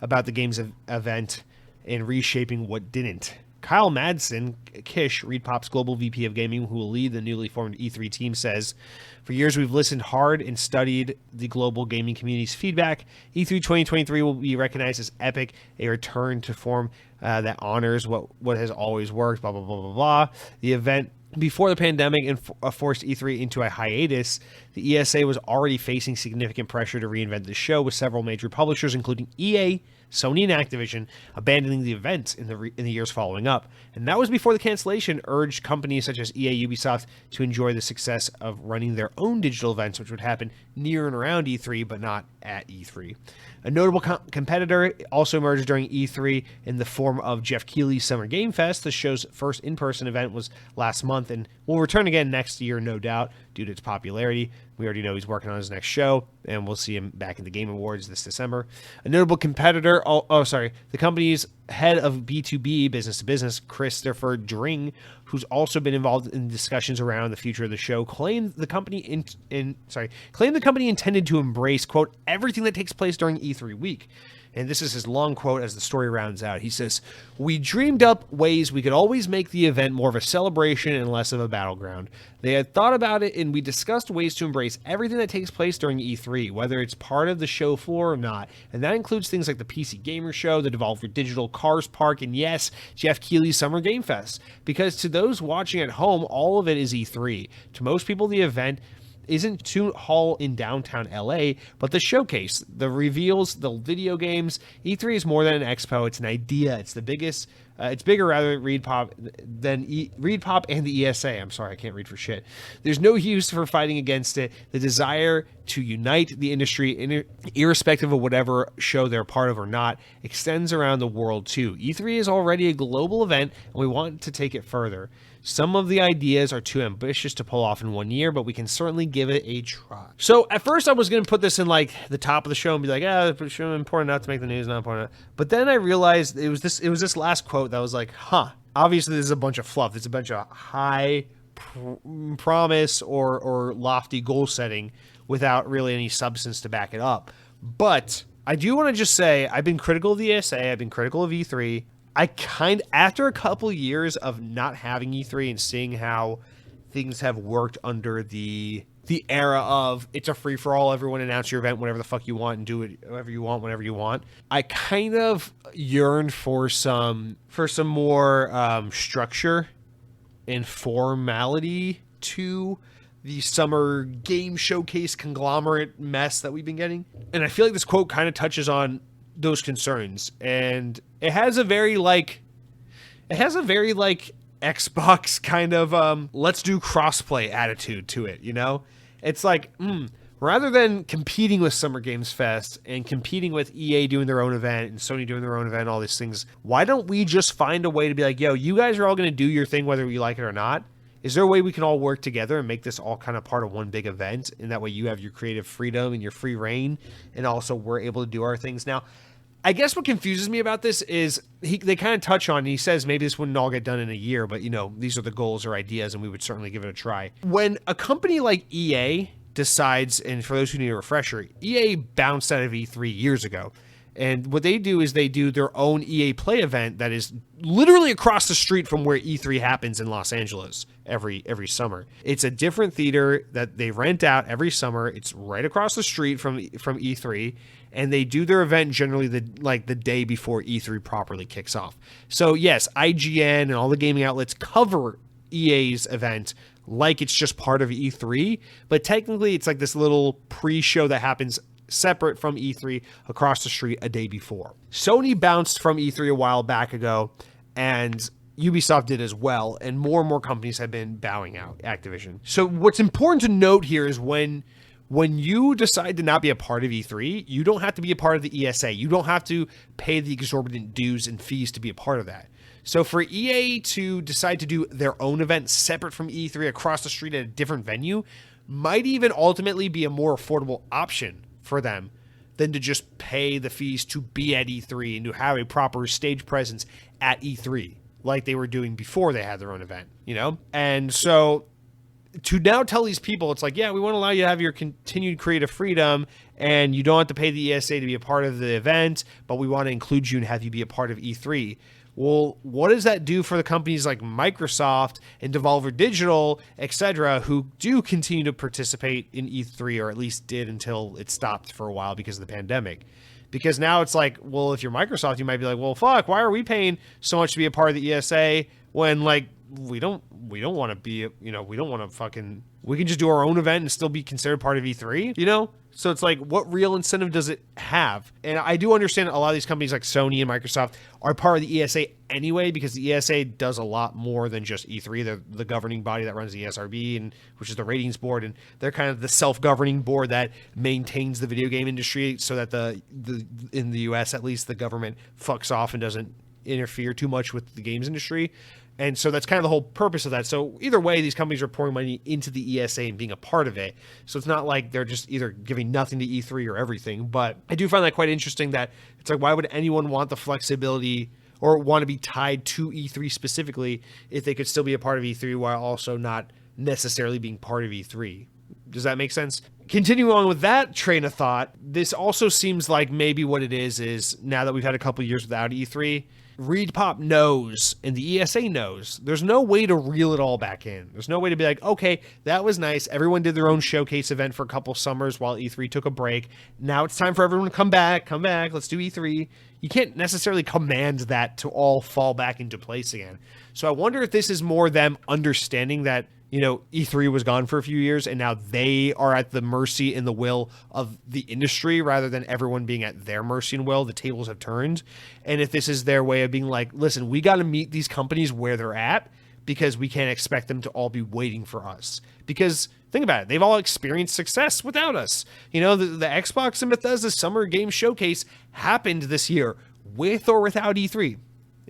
about the game's event and reshaping what didn't. Kyle Madsen, Kish, ReedPop's global VP of gaming, who will lead the newly formed E3 team, says, "For years we've listened hard and studied the global gaming community's feedback. E3 2023 will be recognized as epic, a return to form that honors what has always worked, blah, blah, blah, blah, blah. The event before the pandemic forced E3 into a hiatus. The ESA was already facing significant pressure to reinvent the show, with several major publishers, including EA, Sony, and Activision, abandoning the event in the years following up. And that was before the cancellation urged companies such as EA, Ubisoft to enjoy the success of running their own digital events, which would happen near and around E3, but not at E3. A notable competitor also emerged during E3 in the form of Jeff Keighley's Summer Game Fest. The show's first in-person event was last month and will return again next year, no doubt, due to its popularity. We already know he's working on his next show, and we'll see him back in the Game Awards this December. A notable competitor, the company's head of B2B, business to business, Christopher Dring, who's also been involved in discussions around the future of the show, claimed the company intended to embrace, quote, everything that takes place during E3 week. And this is his long quote as the story rounds out. He says, "We dreamed up ways we could always make the event more of a celebration and less of a battleground. They had thought about it, and we discussed ways to embrace everything that takes place during E3, whether it's part of the show floor or not. And that includes things like the PC Gamer Show, the Devolver Digital Cars Park, and yes, Jeff Keighley's Summer Game Fest. Because to those watching at home, all of it is E3. To most people, the event isn't Toon Hall in downtown LA, but the showcase, the reveals, the video games. E3 is more than an expo. It's an idea. It's the biggest. It's bigger rather than ReedPop and the ESA. I'm sorry, I can't read for shit. There's no use for fighting against it. The desire to unite the industry, irrespective of whatever show they're part of or not, extends around the world too. E3 is already a global event, and we want to take it further. Some of the ideas are too ambitious to pull off in 1 year, but we can certainly give it a try." So at first I was going to put this in like the top of the show and be like, it's important enough to make the news, not important enough. But then I realized it was this last quote that was like, obviously this is a bunch of fluff. It's a bunch of high promise or lofty goal setting without really any substance to back it up. But I do want to just say I've been critical of the ESA. I've been critical of E3. After a couple years of not having E3 and seeing how things have worked under the era of it's a free for all, everyone announce your event whenever the fuck you want and do it whatever you want whenever you want. I kind of yearned for some more structure and formality to the summer game showcase conglomerate mess that we've been getting. And I feel like this quote kind of touches on those concerns. And it has a very Xbox kind of let's do crossplay attitude to it, you know? It's like, rather than competing with Summer Games Fest and competing with EA doing their own event and Sony doing their own event, all these things, why don't we just find a way to be like, yo, you guys are all going to do your thing whether you like it or not? Is there a way we can all work together and make this all kind of part of one big event? And that way you have your creative freedom and your free reign, and also we're able to do our things. Now, I guess what confuses me about this is they kind of touch on, he says maybe this wouldn't all get done in a year, but, you know, these are the goals or ideas, and we would certainly give it a try. When a company like EA decides, and for those who need a refresher, EA bounced out of E3 years ago. And what they do is they do their own EA Play event that is literally across the street from where E3 happens in Los Angeles every summer. It's a different theater that they rent out every summer. It's right across the street from E3, and they do their event generally the day before E3 properly kicks off. So yes, IGN and all the gaming outlets cover EA's event like it's just part of E3, but technically it's like this little pre-show that happens separate from E3 across the street a day before. Sony bounced from E3 a while back ago, and Ubisoft did as well, and more companies have been bowing out, Activision. So what's important to note here is when you decide to not be a part of E3, you don't have to be a part of the ESA. You don't have to pay the exorbitant dues and fees to be a part of that. So for EA to decide to do their own event separate from E3 across the street at a different venue might even ultimately be a more affordable option for them than to just pay the fees to be at E3 and to have a proper stage presence at E3 like they were doing before they had their own event, you know? And so to now tell these people, it's like, yeah, we want to allow you to have your continued creative freedom and you don't have to pay the ESA to be a part of the event, but we want to include you and have you be a part of E3. Well, what does that do for the companies like Microsoft and Devolver Digital, etc., who do continue to participate in E3, or at least did until it stopped for a while because of the pandemic? Because now it's like, well, if you're Microsoft, you might be like, well, fuck, why are we paying so much to be a part of the ESA when, like, we don't want to be, you know, we don't want to fucking, we can just do our own event and still be considered part of E3, you know? So it's like, what real incentive does it have? And I do understand a lot of these companies like Sony and Microsoft are part of the ESA anyway, because the ESA does a lot more than just E3. They're the governing body that runs the ESRB, and which is the ratings board, and they're kind of the self-governing board that maintains the video game industry so that the in the US at least, the government fucks off and doesn't interfere too much with the games industry. And so that's kind of the whole purpose of that. So either way, these companies are pouring money into the ESA and being a part of it. So it's not like they're just either giving nothing to E3 or everything. But I do find that quite interesting that it's like, why would anyone want the flexibility or want to be tied to E3 specifically if they could still be a part of E3 while also not necessarily being part of E3? Does that make sense? Continuing on with that train of thought, this also seems like maybe what it is now that we've had a couple years without E3, ReedPop knows and the ESA knows there's no way to reel it all back in. There's no way to be like, okay, that was nice. Everyone did their own showcase event for a couple summers while E3 took a break. Now it's time for everyone to come back. Let's do E3. You can't necessarily command that to all fall back into place again. So I wonder if this is more them understanding that, you know, E3 was gone for a few years and now they are at the mercy and the will of the industry rather than everyone being at their mercy and will. The tables have turned. And if this is their way of being like, listen, we got to meet these companies where they're at because we can't expect them to all be waiting for us. Because think about it, they've all experienced success without us. You know, the Xbox and Bethesda Summer Game Showcase happened this year with or without E3.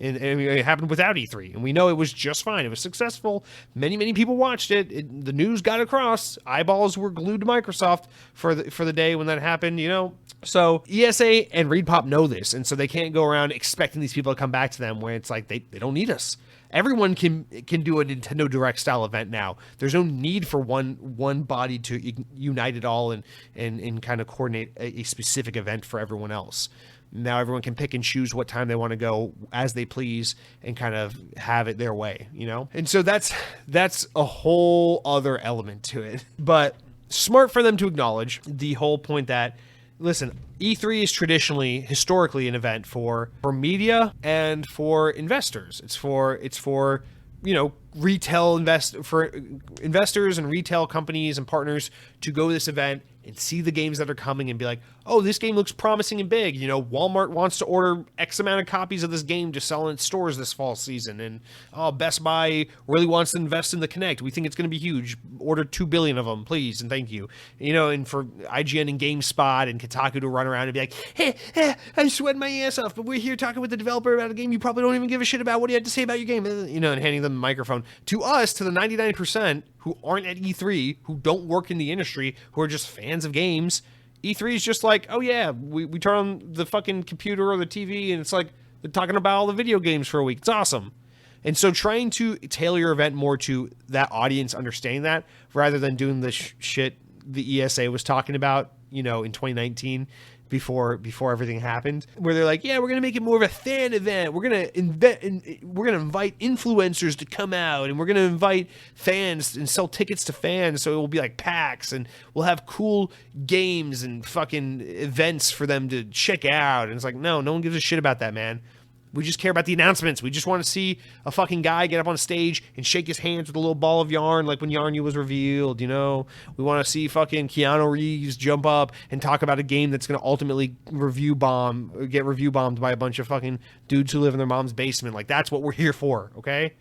And it happened without E3, and we know it was just fine. It was successful. Many people watched it. The news got across. Eyeballs were glued to Microsoft for the day when that happened, you know. So ESA and ReedPop know this, and so they can't go around expecting these people to come back to them when it's like they don't need us. Everyone can do a Nintendo Direct style event now. There's no need for one body to unite it all and kind of coordinate a specific event for everyone else. Now everyone can pick and choose what time they want to go as they please and kind of have it their way, you know? And so that's a whole other element to it. But smart for them to acknowledge the whole point that, listen, E3 is traditionally, historically, an event for media and for investors. It's for you know, for investors and retail companies and partners to go to this event and see the games that are coming and be like, oh, this game looks promising and big. You know, Walmart wants to order X amount of copies of this game to sell in stores this fall season. And Best Buy really wants to invest in the Kinect. We think it's going to be huge. Order 2 billion of them, please, and thank you. You know, and for IGN and GameSpot and Kotaku to run around and be like, hey, I'm sweating my ass off, but we're here talking with the developer about a game you probably don't even give a shit about. What do you have to say about your game? You know, and handing them the microphone. To us, to the 99% who aren't at E3, who don't work in the industry, who are just fans of games, E3 is just like, oh yeah, we turn on the fucking computer or the TV and it's like they're talking about all the video games for a week. It's awesome. And so trying to tailor your event more to that audience understanding that rather than doing the shit the ESA was talking about, you know, in 2019 before everything happened, where they're like, yeah, we're going to make it more of a fan event. We're going to invite influencers to come out, and we're going to invite fans and sell tickets to fans. So it will be like PAX, and we'll have cool games and fucking events for them to check out. And it's like, no one gives a shit about that, man. We just care about the announcements. We just want to see a fucking guy get up on stage and shake his hands with a little ball of yarn, like when Yarn was revealed, you know? We want to see fucking Keanu Reeves jump up and talk about a game that's going to ultimately get review bombed by a bunch of fucking dudes who live in their mom's basement. Like, that's what we're here for, okay?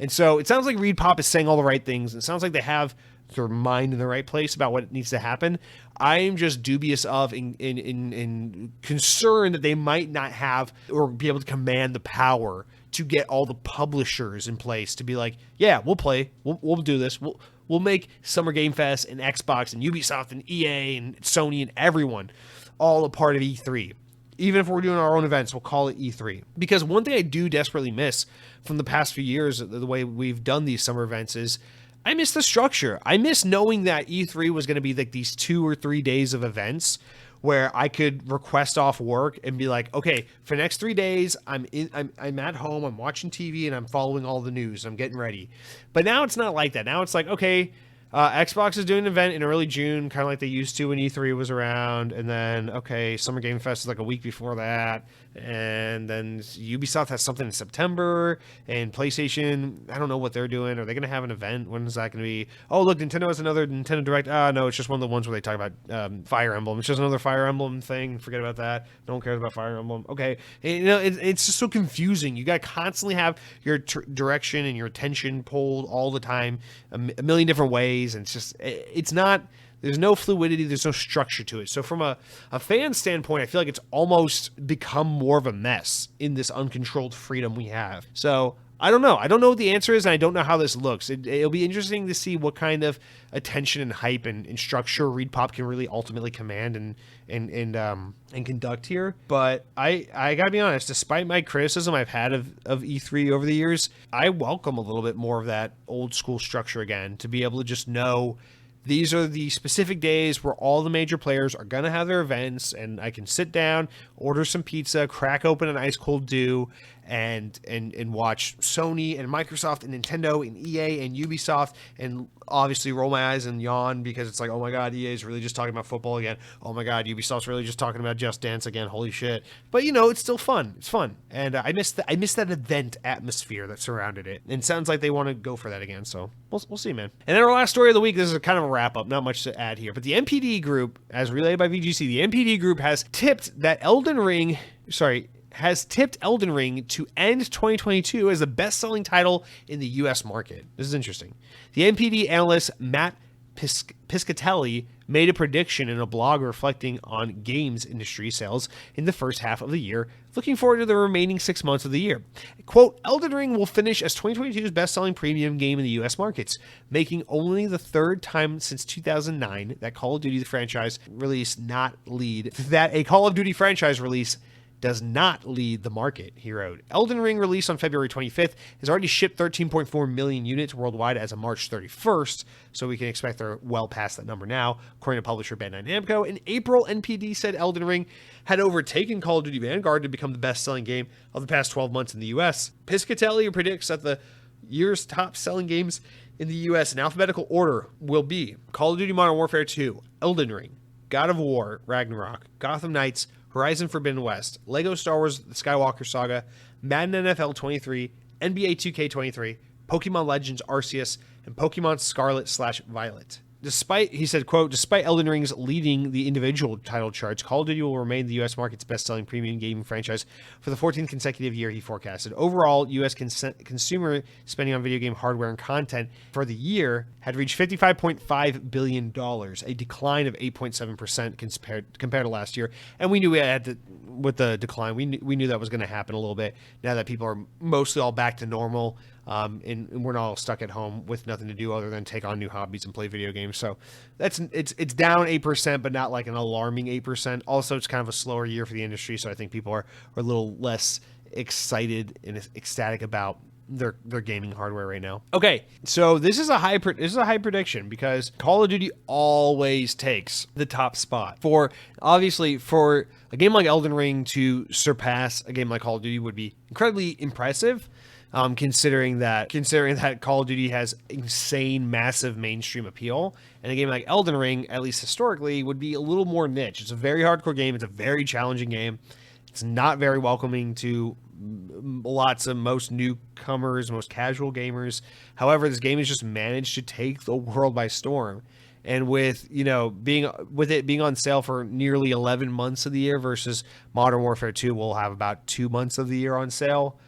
And so it sounds like ReedPop is saying all the right things. It sounds like they have their mind in the right place about what needs to happen. I'm just dubious of in concern that they might not have or be able to command the power to get all the publishers in place to be like, yeah, we'll play, we'll do this, we'll make Summer Game Fest and Xbox and Ubisoft and EA and Sony and everyone all a part of E3. Even if we're doing our own events, we'll call it E3. Because one thing I do desperately miss from the past few years, the way we've done these summer events, is I miss the structure. I miss knowing that E3 was going to be like these 2 or 3 days of events where I could request off work and be like, okay, for the next 3 days, I'm at home, I'm watching TV, and I'm following all the news. I'm getting ready. But now it's not like that. Now it's like, okay, Xbox is doing an event in early June, kind of like they used to when E3 was around. And then, okay, Summer Game Fest is like a week before that. And then Ubisoft has something in September. And PlayStation, I don't know what they're doing. Are they going to have an event? When is that going to be? Oh, look, Nintendo has another Nintendo Direct. No, it's just one of the ones where they talk about Fire Emblem. It's just another Fire Emblem thing. Forget about that. No one cares about Fire Emblem. Okay. And, you know, it's just so confusing. You got to constantly have your direction and your attention pulled all the time, a million different ways. And it's not, there's no fluidity, there's no structure to it. So from a fan standpoint, I feel like it's almost become more of a mess in this uncontrolled freedom we have. So I don't know. I don't know what the answer is, and I don't know how this looks. It'll be interesting to see what kind of attention and hype and structure ReedPop can really ultimately command and conduct here. But I gotta be honest, despite my criticism I've had of E3 over the years, I welcome a little bit more of that old school structure again, to be able to just know these are the specific days where all the major players are going to have their events, and I can sit down, order some pizza, crack open an ice cold dew, and watch Sony and Microsoft and Nintendo and EA and Ubisoft, and obviously roll my eyes and yawn because it's like, oh my god, EA is really just talking about football again. Oh my god, Ubisoft's really just talking about Just Dance again. Holy shit. But you know, it's still fun. It's fun. And I miss that event atmosphere that surrounded it. And it sounds like they want to go for that again. So we'll see, man. And then our last story of the week, this is kind of a wrap up, not much to add here. But the NPD group, as relayed by VGC, the NPD group has tipped Elden Ring to end 2022 as the best-selling title in the U.S. market. This is interesting. The NPD analyst Matt Piscatelli made a prediction in a blog reflecting on games industry sales in the first half of the year, looking forward to the remaining 6 months of the year. Quote, Elden Ring will finish as 2022's best-selling premium game in the U.S. markets, making only the third time since 2009 that a Call of Duty franchise release does not lead the market, he wrote. Elden Ring, released on February 25th, has already shipped 13.4 million units worldwide as of March 31st, so we can expect they're well past that number now, according to publisher Bandai Namco. In April, NPD said Elden Ring had overtaken Call of Duty Vanguard to become the best-selling game of the past 12 months in the U.S. Piscatelli predicts that the year's top-selling games in the U.S. in alphabetical order will be Call of Duty Modern Warfare 2, Elden Ring, God of War, Ragnarok, Gotham Knights, Horizon Forbidden West, LEGO Star Wars The Skywalker Saga, Madden NFL 23, NBA 2K23, Pokemon Legends Arceus, and Pokemon Scarlet/Violet. He said, quote, despite Elden Ring's leading the individual title charts, Call of Duty will remain the U.S. market's best-selling premium gaming franchise for the 14th consecutive year, he forecasted. Overall, U.S. consumer spending on video game hardware and content for the year had reached $55.5 billion, a decline of 8.7% compared to last year. And we knew with the decline, we knew that was going to happen a little bit now that people are mostly all back to normal. And we're not all stuck at home with nothing to do other than take on new hobbies and play video games. So it's down 8%, but not like an alarming 8%. Also, it's kind of a slower year for the industry, so I think people are a little less excited and ecstatic about their gaming hardware right now. Okay, so this is a high prediction because Call of Duty always takes the top spot. Obviously, for a game like Elden Ring to surpass a game like Call of Duty would be incredibly impressive. Considering that Call of Duty has insane, massive mainstream appeal, and a game like Elden Ring, at least historically, would be a little more niche. It's a very hardcore game. It's a very challenging game. It's not very welcoming to most newcomers, most casual gamers. However, this game has just managed to take the world by storm. And with it being on sale for nearly 11 months of the year versus Modern Warfare 2 will have about 2 months of the year on sale,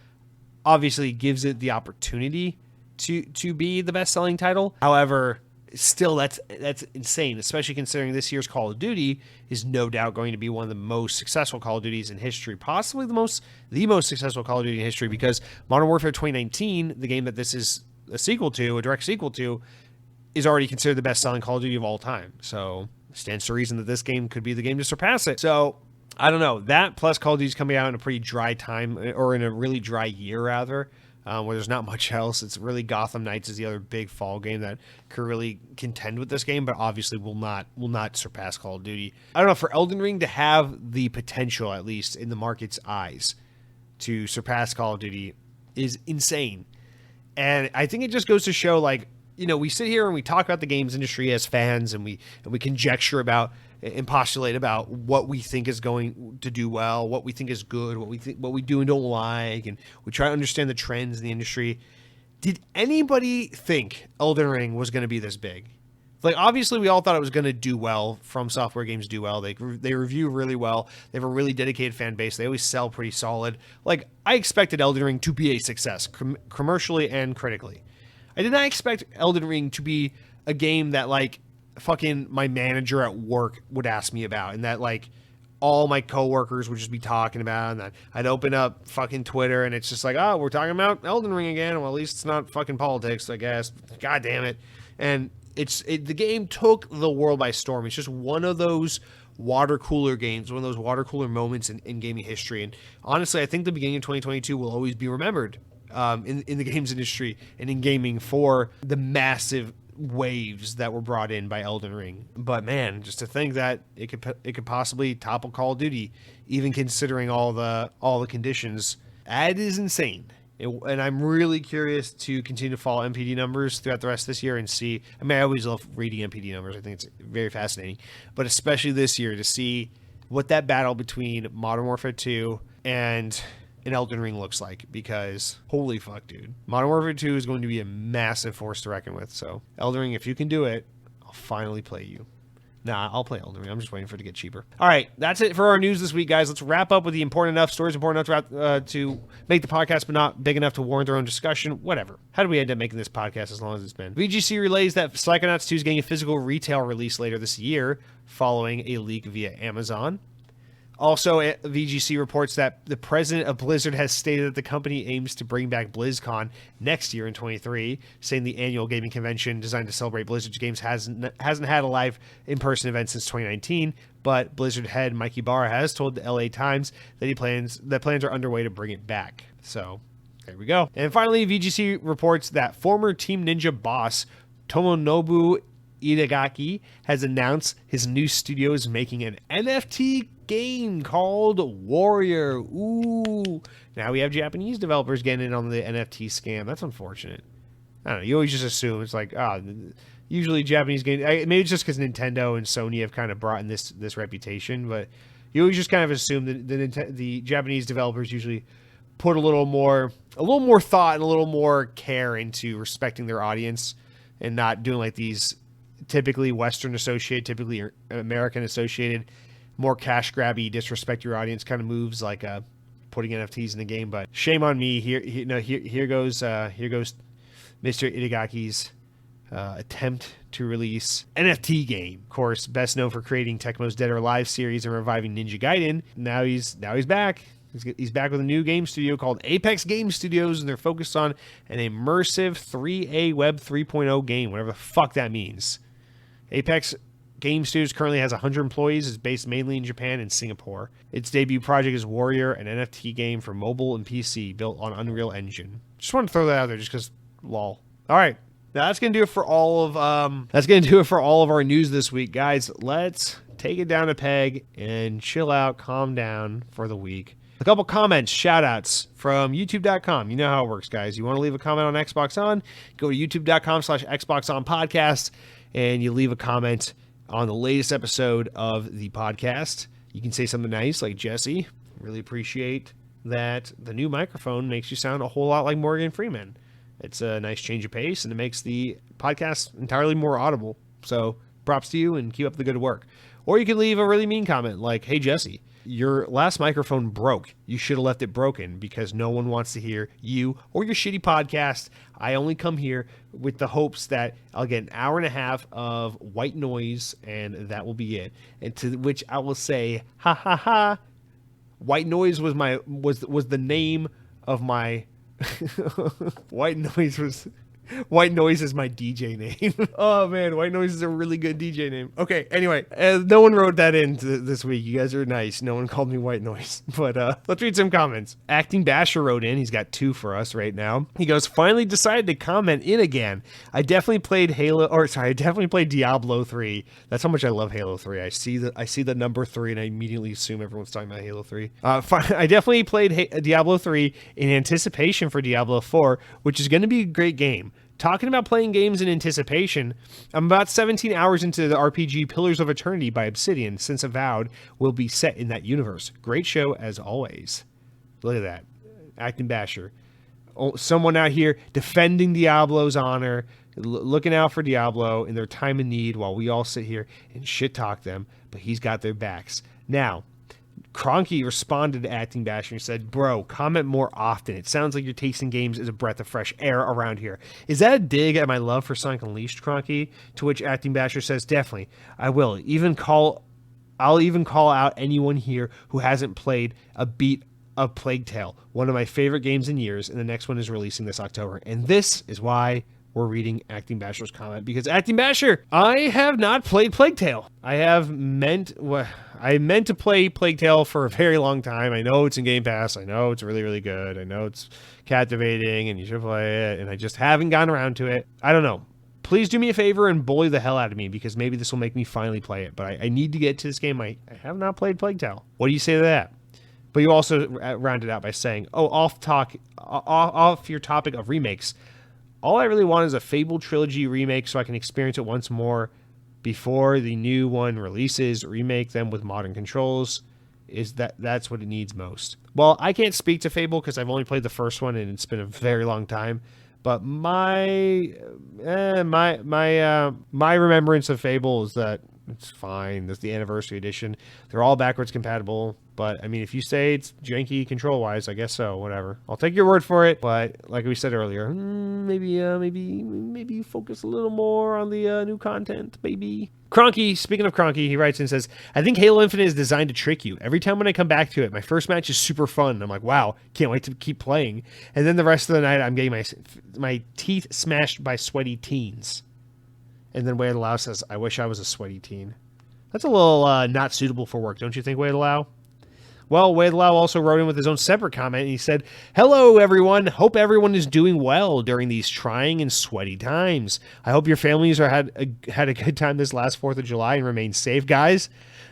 obviously gives it the opportunity to be the best-selling title. However, still that's insane, especially considering this year's Call of Duty is no doubt going to be one of the most successful Call of Duties in history, possibly the most successful Call of Duty in history, because Modern Warfare 2019, the game that this is a direct sequel to, is already considered the best-selling Call of Duty of all time. So it stands to reason that this game could be the game to surpass it. So I don't know. That plus Call of Duty's coming out in a pretty dry time, or in a really dry year, rather, where there's not much else. It's really Gotham Knights is the other big fall game that could really contend with this game, but obviously will not surpass Call of Duty. I don't know, for Elden Ring to have the potential, at least in the market's eyes, to surpass Call of Duty is insane. And I think it just goes to show, we sit here and we talk about the games industry as fans, and we conjecture about and postulate about what we think is going to do well, what we think is good, what we do and don't like, and we try to understand the trends in the industry. Did anybody think Elden Ring was going to be this big? Obviously, we all thought it was going to do well. From Software games do well. They review really well. They have a really dedicated fan base. They always sell pretty solid. I expected Elden Ring to be a success, commercially and critically. I did not expect Elden Ring to be a game that, fucking my manager at work would ask me about, and that all my coworkers would just be talking about, and that I'd open up fucking Twitter and it's just oh, we're talking about Elden Ring again. Well, at least it's not fucking politics, I guess. God damn it. And the game took the world by storm. It's just one of those water cooler games, one of those water cooler moments in gaming history. And honestly, I think the beginning of 2022 will always be remembered in the games industry and in gaming for the massive waves that were brought in by Elden Ring. But man, just to think that it could possibly topple Call of Duty, even considering all the conditions, that is insane. And I'm really curious to continue to follow MPD numbers throughout the rest of this year and see. I mean, I always love reading MPD numbers. I think it's very fascinating, but especially this year to see what that battle between Modern Warfare 2 and an Elden Ring looks like, because holy fuck, dude. Modern Warfare 2 is going to be a massive force to reckon with. So Elden Ring, if you can do it, I'll finally play you. Nah, I'll play Elden Ring. I'm just waiting for it to get cheaper. All right, that's it for our news this week, guys. Let's wrap up with the important enough stories, important enough to make the podcast, but not big enough to warrant their own discussion. Whatever. How did we end up making this podcast as long as it's been? VGC relays that Psychonauts 2 is getting a physical retail release later this year, following a leak via Amazon. Also, VGC reports that the president of Blizzard has stated that the company aims to bring back BlizzCon next year in 23, saying the annual gaming convention designed to celebrate Blizzard's games hasn't had a live in-person event since 2019. But Blizzard head Mike Ibarra has told the LA Times that plans are underway to bring it back. So there we go. And finally, VGC reports that former Team Ninja boss Tomonobu Itagaki has announced his new studio is making an NFT game called Warrior. Ooh. Now we have Japanese developers getting in on the NFT scam. That's unfortunate. I don't know. You always just assume it's like, usually Japanese games, maybe it's just because Nintendo and Sony have kind of brought in this reputation, but you always just kind of assume that the Japanese developers usually put a little more thought and a little more care into respecting their audience and not doing like these typically Western associated, typically American associated, more cash grabby, disrespect your audience kind of moves, like putting NFTs in the game. But shame on me. Here goes Mr. Itagaki's attempt to release NFT game. Of course, best known for creating Tecmo's Dead or Alive series and reviving Ninja Gaiden. Now he's back. He's back with a new game studio called Apex Game Studios, and they're focused on an immersive 3A Web 3.0 game, whatever the fuck that means. Apex Game Studios currently has 100 employees, is based mainly in Japan and Singapore. Its debut project is Warrior, an NFT game for mobile and PC built on Unreal Engine. Just want to throw that out there just because lol. All right. Now that's going to do it for all of our news this week, guys. Let's take it down a peg and chill out, calm down for the week. A couple comments, shout-outs from YouTube.com. You know how it works, guys. You want to leave a comment on Xbox On, go to youtube.com/Xbox On Podcast, and you leave a comment on the latest episode of the podcast. You can say something nice, like Jesse. Really appreciate that the new microphone makes you sound a whole lot like Morgan Freeman. It's a nice change of pace, and it makes the podcast entirely more audible. So props to you, and keep up the good work. Or you can leave a really mean comment like, hey, Jesse, your last microphone broke. You should have left it broken because no one wants to hear you or your shitty podcast. I only come here with the hopes that I'll get an hour and a half of white noise, and that will be it. And to which I will say, ha ha ha. White noise was the name of my White Noise is my DJ name. Oh man, White Noise is a really good DJ name. Okay, anyway, no one wrote that in this week. You guys are nice. No one called me White Noise. But let's read some comments. Acting Basher wrote in. He's got 2 for us right now. He goes, finally decided to comment in again. I definitely played Diablo 3. That's how much I love Halo 3. I see the number 3 and I immediately assume everyone's talking about Halo 3. I definitely played Diablo 3 in anticipation for Diablo 4, which is going to be a great game. Talking about playing games in anticipation, I'm about 17 hours into the RPG Pillars of Eternity by Obsidian, since Avowed will be set in that universe. Great show as always. Look at that. Acting Basher. Someone out here defending Diablo's honor, looking out for Diablo in their time of need while we all sit here and shit talk them, but he's got their backs. Now, Cronky responded to Acting Basher and said, bro, comment more often. It sounds like you're tasting games as a breath of fresh air around here. Is that a dig at my love for Sonic Unleashed, Cronky? To which Acting Basher says, definitely, I will. I'll even call out anyone here who hasn't played a beat of Plague Tale, one of my favorite games in years, and the next one is releasing this October. And this is why we're reading Acting Basher's comment, because Acting Basher, I have not played Plague Tale. I meant to play Plague Tale for a very long time. I know it's in Game Pass. I know it's really, really good. I know it's captivating and you should play it, and I just haven't gotten around to it. I don't know. Please do me a favor and bully the hell out of me, because maybe this will make me finally play it. But I need to get to this game. I have not played Plague Tale. What do you say to that? But you also rounded out by saying, off your topic of remakes, all I really want is a Fable Trilogy remake so I can experience it once more before the new one releases. Remake them with modern controls. That's what it needs most. Well, I can't speak to Fable because I've only played the first one and it's been a very long time. But my remembrance of Fable is that it's fine. There's the anniversary edition. They're all backwards compatible. But I mean, if you say it's janky control-wise, I guess so. Whatever. I'll take your word for it. But like we said earlier, maybe focus a little more on the new content, maybe. Cronky, speaking of Cronky, he writes and says, I think Halo Infinite is designed to trick you. Every time when I come back to it, my first match is super fun. I'm like, wow, can't wait to keep playing. And then the rest of the night, I'm getting my teeth smashed by sweaty teens. And then Wade Lau says, I wish I was a sweaty teen. That's a little not suitable for work, don't you think, Wade Lau? Well, Wade Lau also wrote in with his own separate comment, and he said, hello, everyone. Hope everyone is doing well during these trying and sweaty times. I hope your families had a good time this last 4th of July and remain safe, guys.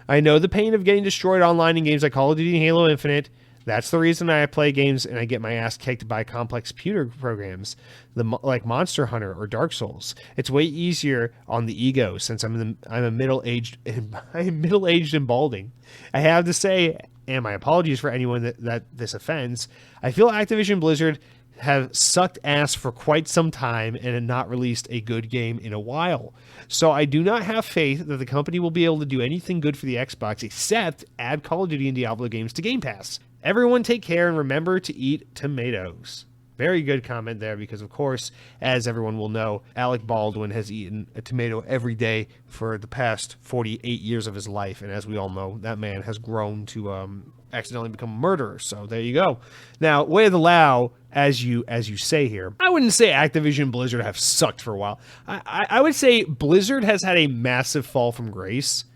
I know the pain of getting destroyed online in games like Call of Duty and Halo Infinite. That's the reason I play games and I get my ass kicked by complex computer programs like Monster Hunter or Dark Souls. It's way easier on the ego since I'm middle-aged and balding. I have to say, and my apologies for anyone that this offends, I feel Activision Blizzard have sucked ass for quite some time and have not released a good game in a while. So I do not have faith that the company will be able to do anything good for the Xbox except add Call of Duty and Diablo games to Game Pass. Everyone take care and remember to eat tomatoes. Very good comment there because, of course, as everyone will know, Alec Baldwin has eaten a tomato every day for the past 48 years of his life. And as we all know, that man has grown to accidentally become a murderer. So there you go. Now, Way of the Lao, as you say here, I wouldn't say Activision Blizzard have sucked for a while. I would say Blizzard has had a massive fall from grace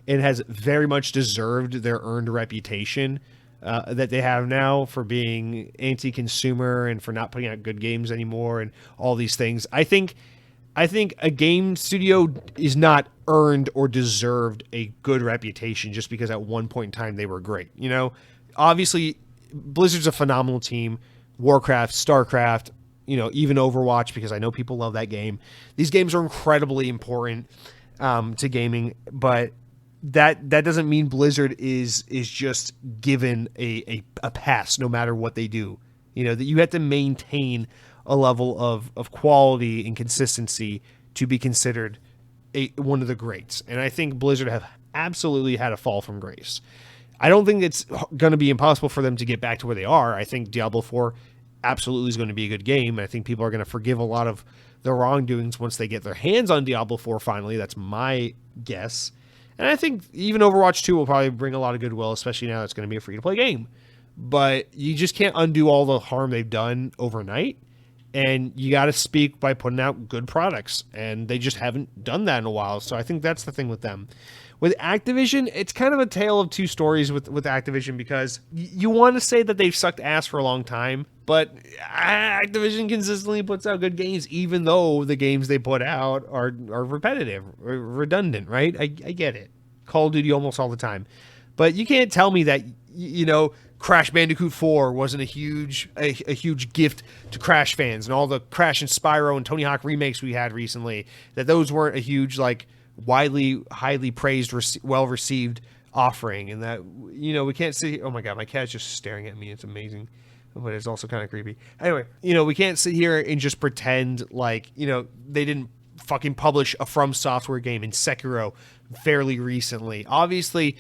and has very much deserved their earned reputation that they have now for being anti-consumer and for not putting out good games anymore and all these things. I think a game studio is not earned or deserved a good reputation just because at one point in time they were great. You know, obviously Blizzard's a phenomenal team. Warcraft, StarCraft, you know, even Overwatch, because I know people love that game. These games are incredibly important to gaming, but that doesn't mean Blizzard is just given a pass no matter what they do. You know, that you have to maintain a level of quality and consistency to be considered one of the greats. And I think Blizzard have absolutely had a fall from grace. I don't think it's going to be impossible for them to get back to where they are. I think Diablo 4 absolutely is going to be a good game. I think people are going to forgive a lot of the wrongdoings once they get their hands on Diablo 4 finally. That's my guess. And I think even Overwatch 2 will probably bring a lot of goodwill, especially now that it's going to be a free-to-play game. But you just can't undo all the harm they've done overnight. And you got to speak by putting out good products. And they just haven't done that in a while. So I think that's the thing with them. With Activision, it's kind of a tale of two stories with Activision because you want to say that they've sucked ass for a long time. But Activision consistently puts out good games, even though the games they put out are repetitive, or redundant, right? I get it. Call of Duty almost all the time. But you can't tell me that, you know, Crash Bandicoot 4 wasn't a huge gift to Crash fans, and all the Crash and Spyro and Tony Hawk remakes we had recently, that those weren't a huge, like, widely, highly praised, well-received offering. And that, you know, we can't see... Oh my god, my cat's just staring at me. It's amazing. But it's also kind of creepy. Anyway, you know, we can't sit here and just pretend like, you know, they didn't fucking publish a From Software game in Sekiro fairly recently. Obviously,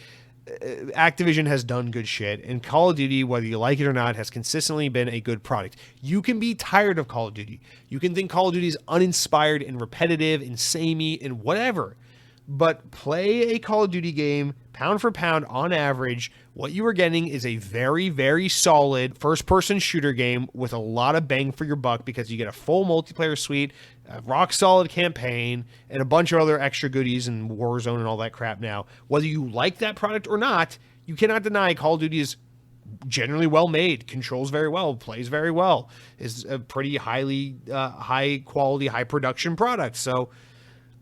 Activision has done good shit, and Call of Duty, whether you like it or not, has consistently been a good product. You can be tired of Call of Duty. You can think Call of Duty is uninspired and repetitive and samey and whatever. But play a Call of Duty game, pound for pound, on average, what you are getting is a very, very solid first-person shooter game with a lot of bang for your buck because you get a full multiplayer suite, a rock-solid campaign, and a bunch of other extra goodies and Warzone and all that crap now. Whether you like that product or not, you cannot deny Call of Duty is generally well made, controls very well, plays very well, is a pretty high-quality, high-production product. So...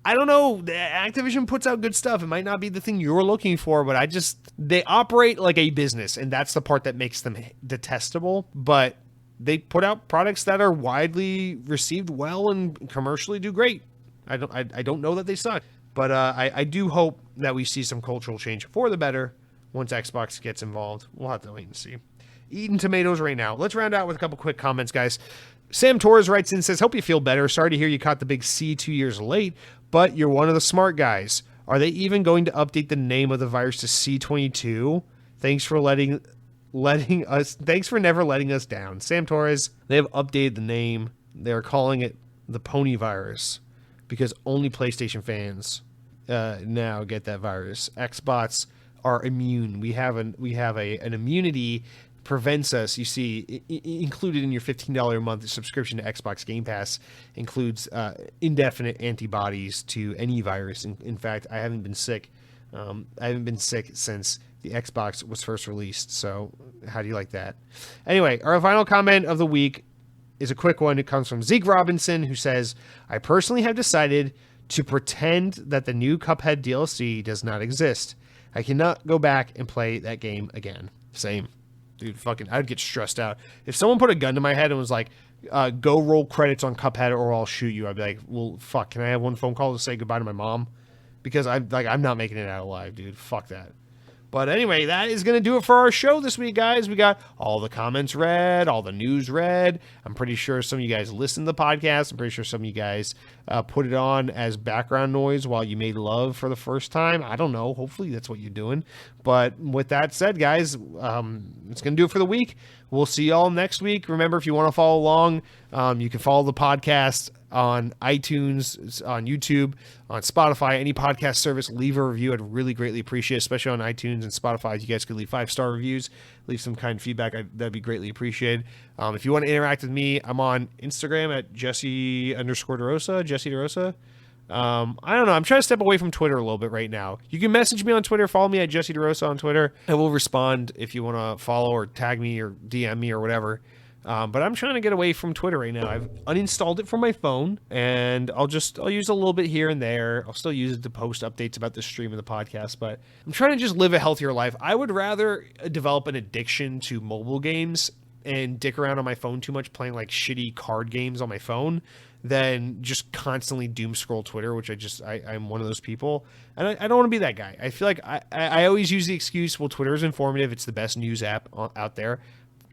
I don't know. Activision puts out good stuff. It might not be the thing you're looking for, but they operate like a business, and that's the part that makes them detestable. But they put out products that are widely received well and commercially do great. I don't know that they suck, but I do hope that we see some cultural change for the better once Xbox gets involved. We'll have to wait and see. Eating tomatoes right now. Let's round out with a couple quick comments, guys. Sam Torres writes in and says, hope you feel better. Sorry to hear you caught the big C 2 years late, but you're one of the smart guys. Are they even going to update the name of the virus to C22? Thanks for thanks for never letting us down. Sam Torres, they have updated the name. They're calling it the Pony Virus because only PlayStation fans now get that virus. Xbots are immune. We have an immunity prevents us. You see, included in your $15 a month subscription to Xbox Game Pass includes indefinite antibodies to any virus. In fact, I haven't been sick. I haven't been sick since the Xbox was first released. So how do you like that? Anyway, our final comment of the week is a quick one. It comes from Zeke Robinson, who says, I personally have decided to pretend that the new Cuphead DLC does not exist. I cannot go back and play that game again. Same. Dude, I'd get stressed out. If someone put a gun to my head and was like, go roll credits on Cuphead or I'll shoot you, I'd be like, well, fuck, can I have one phone call to say goodbye to my mom? Because I'm not making it out alive, dude. Fuck that. But anyway, that is going to do it for our show this week, guys. We got all the comments read, all the news read. I'm pretty sure some of you guys listen to the podcast. I'm pretty sure some of you guys put it on as background noise while you made love for the first time. I don't know. Hopefully that's what you're doing. But with that said, guys, it's going to do it for the week. We'll see y'all next week. Remember, if you want to follow along, you can follow the podcast on iTunes, on YouTube, on Spotify, any podcast service. Leave a review. I'd really greatly appreciate it, especially on iTunes and Spotify. If you guys could leave 5-star reviews, leave some kind of feedback, that'd be greatly appreciated. If you want to interact with me, I'm on Instagram at Jesse_DeRosa, Jesse DeRosa. I don't know. I'm trying to step away from Twitter a little bit right now. You can message me on Twitter. Follow me at Jesse DeRosa on Twitter. I will respond if you want to follow or tag me or DM me or whatever. But I'm trying to get away from Twitter right now. I've uninstalled it from my phone, and I'll use a little bit here and there. I'll still use it to post updates about the stream of the podcast, but I'm trying to just live a healthier life. I would rather develop an addiction to mobile games and dick around on my phone too much playing like shitty card games on my phone than just constantly doom scroll Twitter, which I'm one of those people. And I don't want to be that guy. I feel like I always use the excuse, well, Twitter is informative. It's the best news app out there.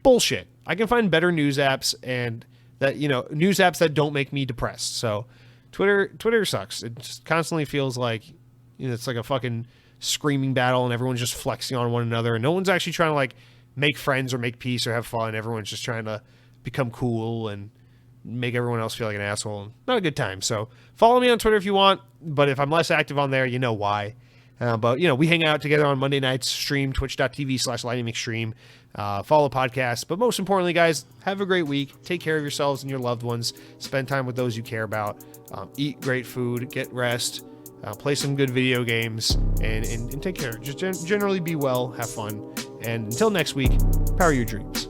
Bullshit. I can find better news apps and news apps that don't make me depressed. So Twitter sucks. It just constantly feels like, it's like a fucking screaming battle and everyone's just flexing on one another and no one's actually trying to like make friends or make peace or have fun. Everyone's just trying to become cool and make everyone else feel like an asshole. Not a good time. So follow me on Twitter if you want, but if I'm less active on there, you know why. But we hang out together on Monday nights, stream twitch.tv/lightningmcstream. Follow podcasts. But most importantly, guys, have a great week. Take care of yourselves and your loved ones. Spend time with those you care about. Eat great food. Get rest. Play some good video games. And take care. Just generally be well. Have fun. And until next week, power your dreams.